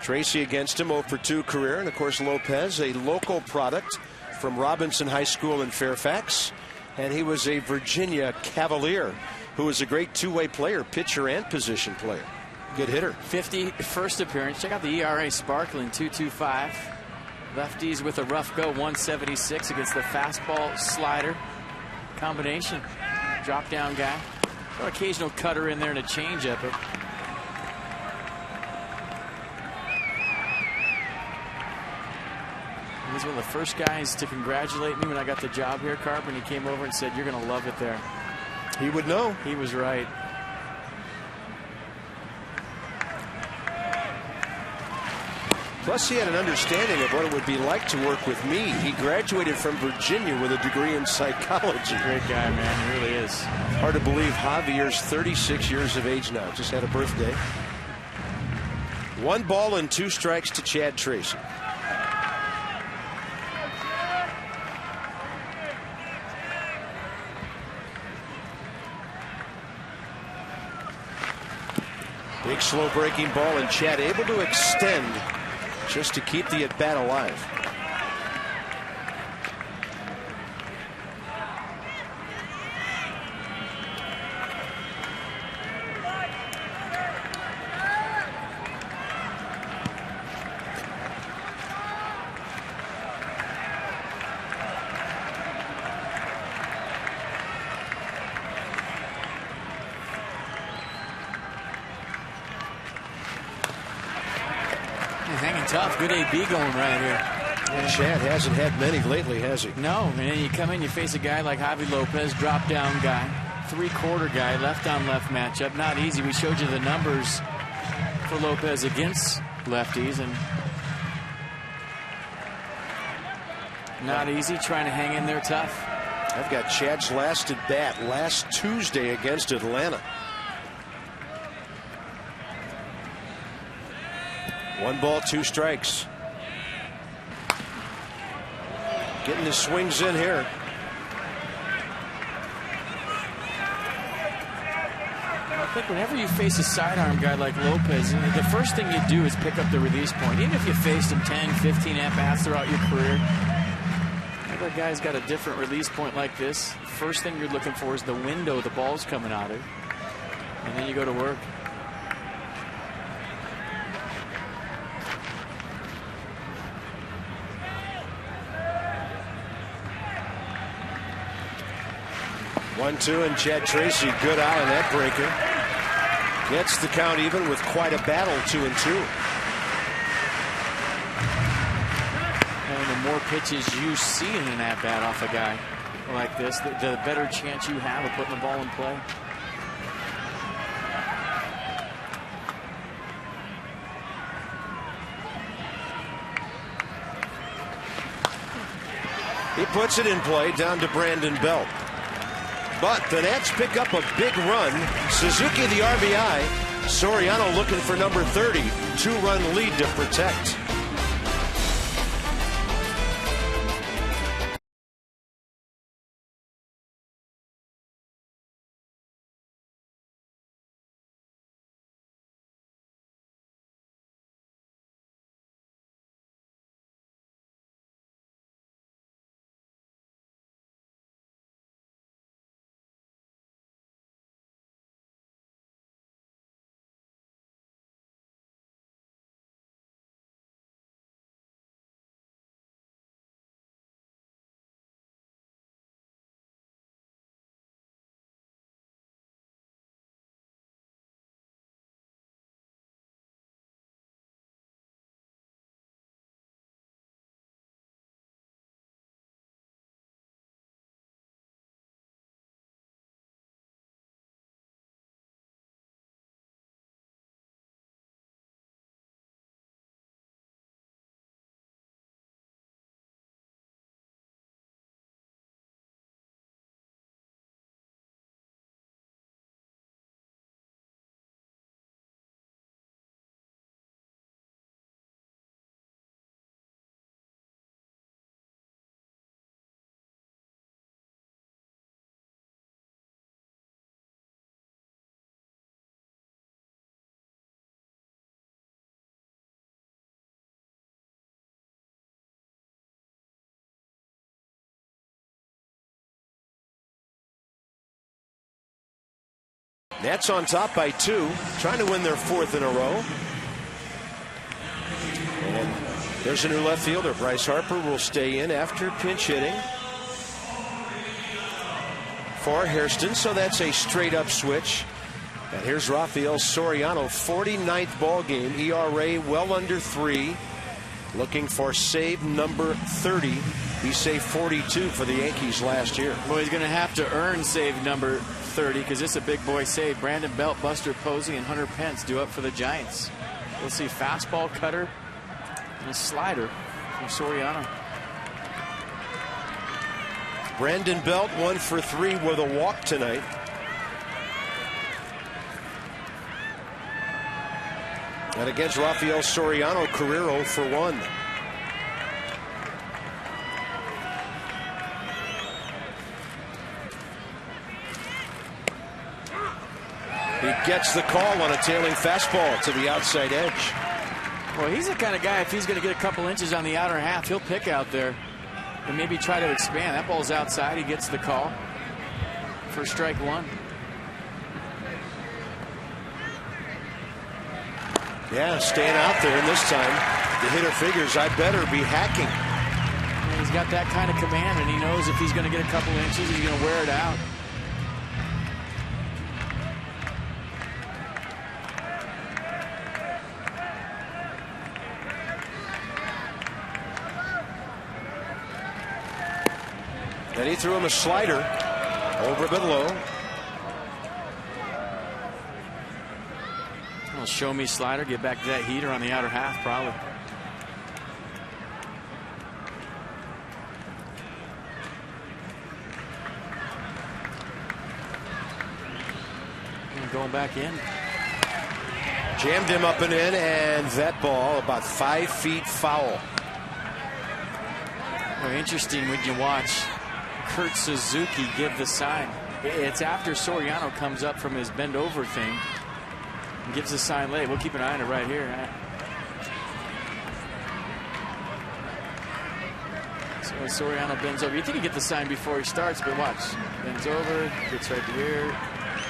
Tracy against him, 0 for 2 career. And, of course, Lopez, a local product from Robinson High School in Fairfax. And he was a Virginia Cavalier who was a great two-way player, pitcher and position player. Good hitter. 51st appearance. Check out the ERA, sparkling, 2.25. Lefties with a rough go, 176 against the fastball slider combination. Drop down guy. An occasional cutter in there and a changeup. He was one of the first guys to congratulate me when I got the job here, Carp, and he came over and said, "You're going to love it there." He would know. He was right. Plus, he had an understanding of what it would be like to work with me. He graduated from Virginia with a degree in psychology. Great guy, man. He really is. Hard to believe Javier's 36 years of age now. Just had a birthday. 1 ball and 2 strikes to Chad Tracy. Big slow breaking ball, and Chad able to extend just to keep the at-bat alive. Tough, good AB going right here. And Chad hasn't had many lately, has he? No, and then you come in, you face a guy like Javi Lopez, drop down guy, 3/4 guy, left on left matchup. Not easy. We showed you the numbers for Lopez against lefties, and Not easy, trying to hang in there tough. I've got Chad's last at bat last Tuesday against Atlanta. 1 ball, 2 strikes. Getting his swings in here. I think whenever you face a sidearm guy like Lopez, the first thing you do is pick up the release point. Even if you faced him 10, 15 at-bats throughout your career, every guy's got a different release point like this. First thing you're looking for is the window the ball's coming out of, and then you go to work. One, 2, and Chad Tracy, good eye on that breaker. Gets the count even with quite a battle, 2-2. And the more pitches you see in an at-bat off a guy like this, the better chance you have of putting the ball in play. He puts it in play down to Brandon Belt. But the Nats pick up a big run. Suzuki the RBI. Soriano looking for number 30. 2-run lead to protect. Nats on top by 2, trying to win their 4th in a row. And there's a new left fielder. Bryce Harper will stay in after pinch hitting for Hairston, so that's a straight-up switch. And here's Rafael Soriano, 49th ball game, ERA well under 3, looking for save number 30. He saved 42 for the Yankees last year. Well, he's going to have to earn save number 30 because it's a big boy save. Brandon Belt, Buster Posey, and Hunter Pence do up for the Giants. We'll see fastball, cutter, and a slider from Soriano. Brandon Belt 1 for 3 with a walk tonight. And against Rafael Soriano, career 0 for 1. He gets the call on a tailing fastball to the outside edge. Well, he's the kind of guy, if he's going to get a couple inches on the outer half, he'll pick out there and maybe try to expand. That ball's outside. He gets the call for strike 1. Yeah, staying out there, and this time the hitter figures I better be hacking. And he's got that kind of command, and he knows if he's going to get a couple inches, he's going to wear it out. And he threw him a slider over but low. Well, show me slider, get back to that heater on the outer half, probably. going back in. Jammed him up and in, and that ball about 5 feet foul. Very interesting when you watch Kurt Suzuki give the sign. It's after Soriano comes up from his bend over thing and gives the sign late. We'll keep an eye on it right here. So Soriano bends over. You think you get the sign before he starts, but watch. Bends over, gets right to here.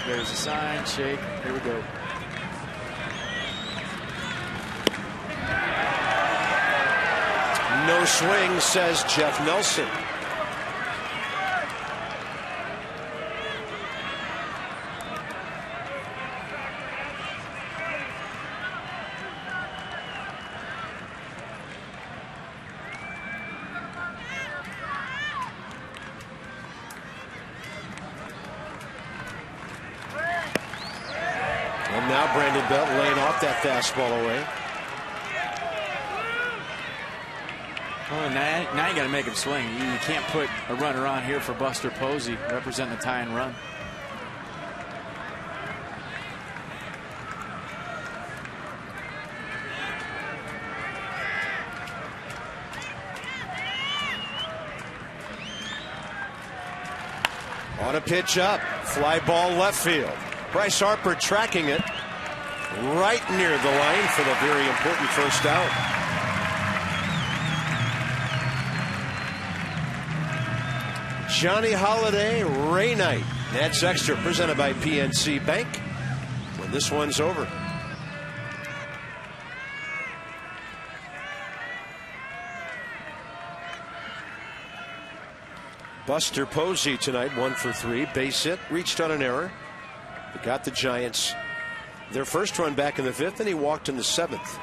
There's the sign, shake. Here we go. No swing, says Jeff Nelson. And now Brandon Belt laying off that fastball away. Well, now you got to make him swing. You can't put a runner on here for Buster Posey, representing the tie and run. On a pitch up, fly ball left field. Bryce Harper tracking it right near the line for the very important first out. Johnny Holiday, Ray Knight. That's Extra, presented by PNC Bank. When this one's over. Buster Posey tonight, 1 for 3, base hit, reached on an error. They got the Giants their first run back in the 5th, and he walked in the 7th.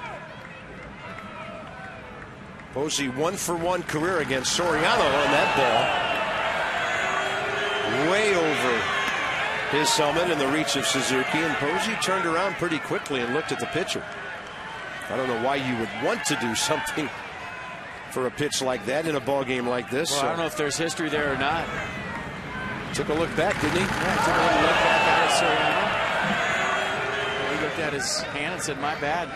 Posey 1 for 1 career against Soriano on that ball. Way over his helmet in the reach of Suzuki, and Posey turned around pretty quickly and looked at the pitcher. I don't know why you would want to do something for a pitch like that in a ball game like this. Well, I don't know if there's history there or not. Took a look back, didn't he? Yeah, took a little look back at Soriano. He looked at his hand and said, "My bad."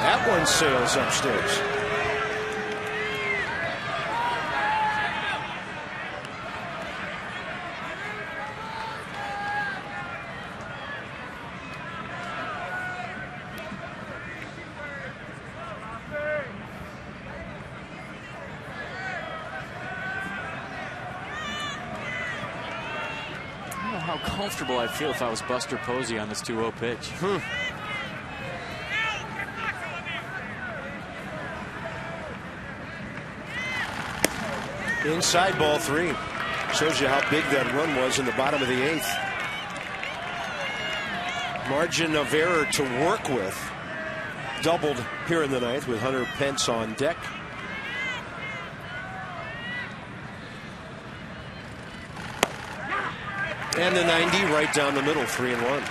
That one sails upstairs. I don't know how comfortable I'd feel if I was Buster Posey on this 2-0 pitch. Inside ball 3. Shows you how big that run was in the bottom of the 8th. Margin of error to work with. Doubled here in the 9th with Hunter Pence on deck. And the 90 right down the middle, 3-1.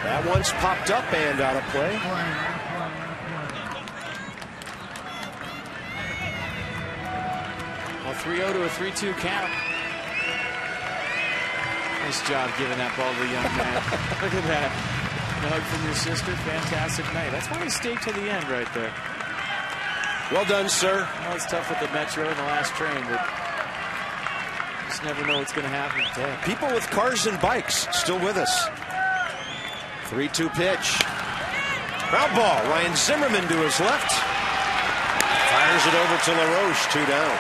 That one's popped up and out of play. Well, 3-0 to a 3-2 count. Nice job giving that ball to the young man. Look at that. A hug from your sister. Fantastic night. That's why he stayed to the end right there. Well done, sir. Well, it's tough with the Metro and the last train, but you just never know what's going to happen. Yeah, people with cars and bikes still with us. 3-2 pitch. Ground ball. Ryan Zimmerman to his left. Fires it over to LaRoche. 2 down.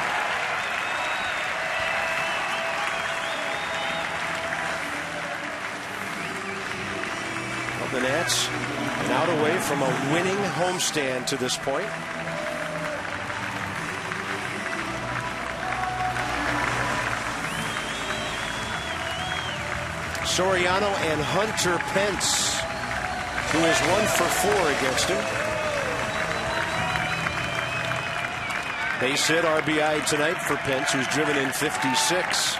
Well, the Nats an out away from a winning homestand to this point. Soriano and Hunter Pence, who is 1 for 4 against him. Base hit, RBI tonight for Pence, who's driven in 56.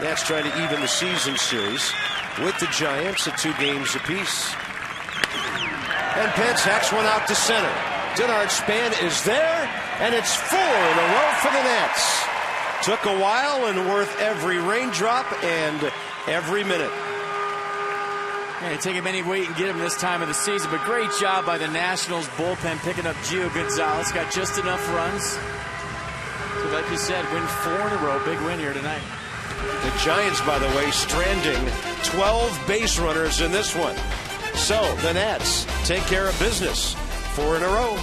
Nats trying to even the season series with the Giants at 2 games apiece. And Pence hacks one out to center. Dinard's span is there, and it's 4 in a row for the Nats. Took a while and worth every raindrop and every minute. Yeah, they take him any weight and get him this time of the season, but great job by the Nationals bullpen picking up Gio Gonzalez. Got just enough runs to, like you said, win 4 in a row. Big win here tonight. The Giants, by the way, stranding 12 base runners in this one. So the Nats take care of business 4 in a row.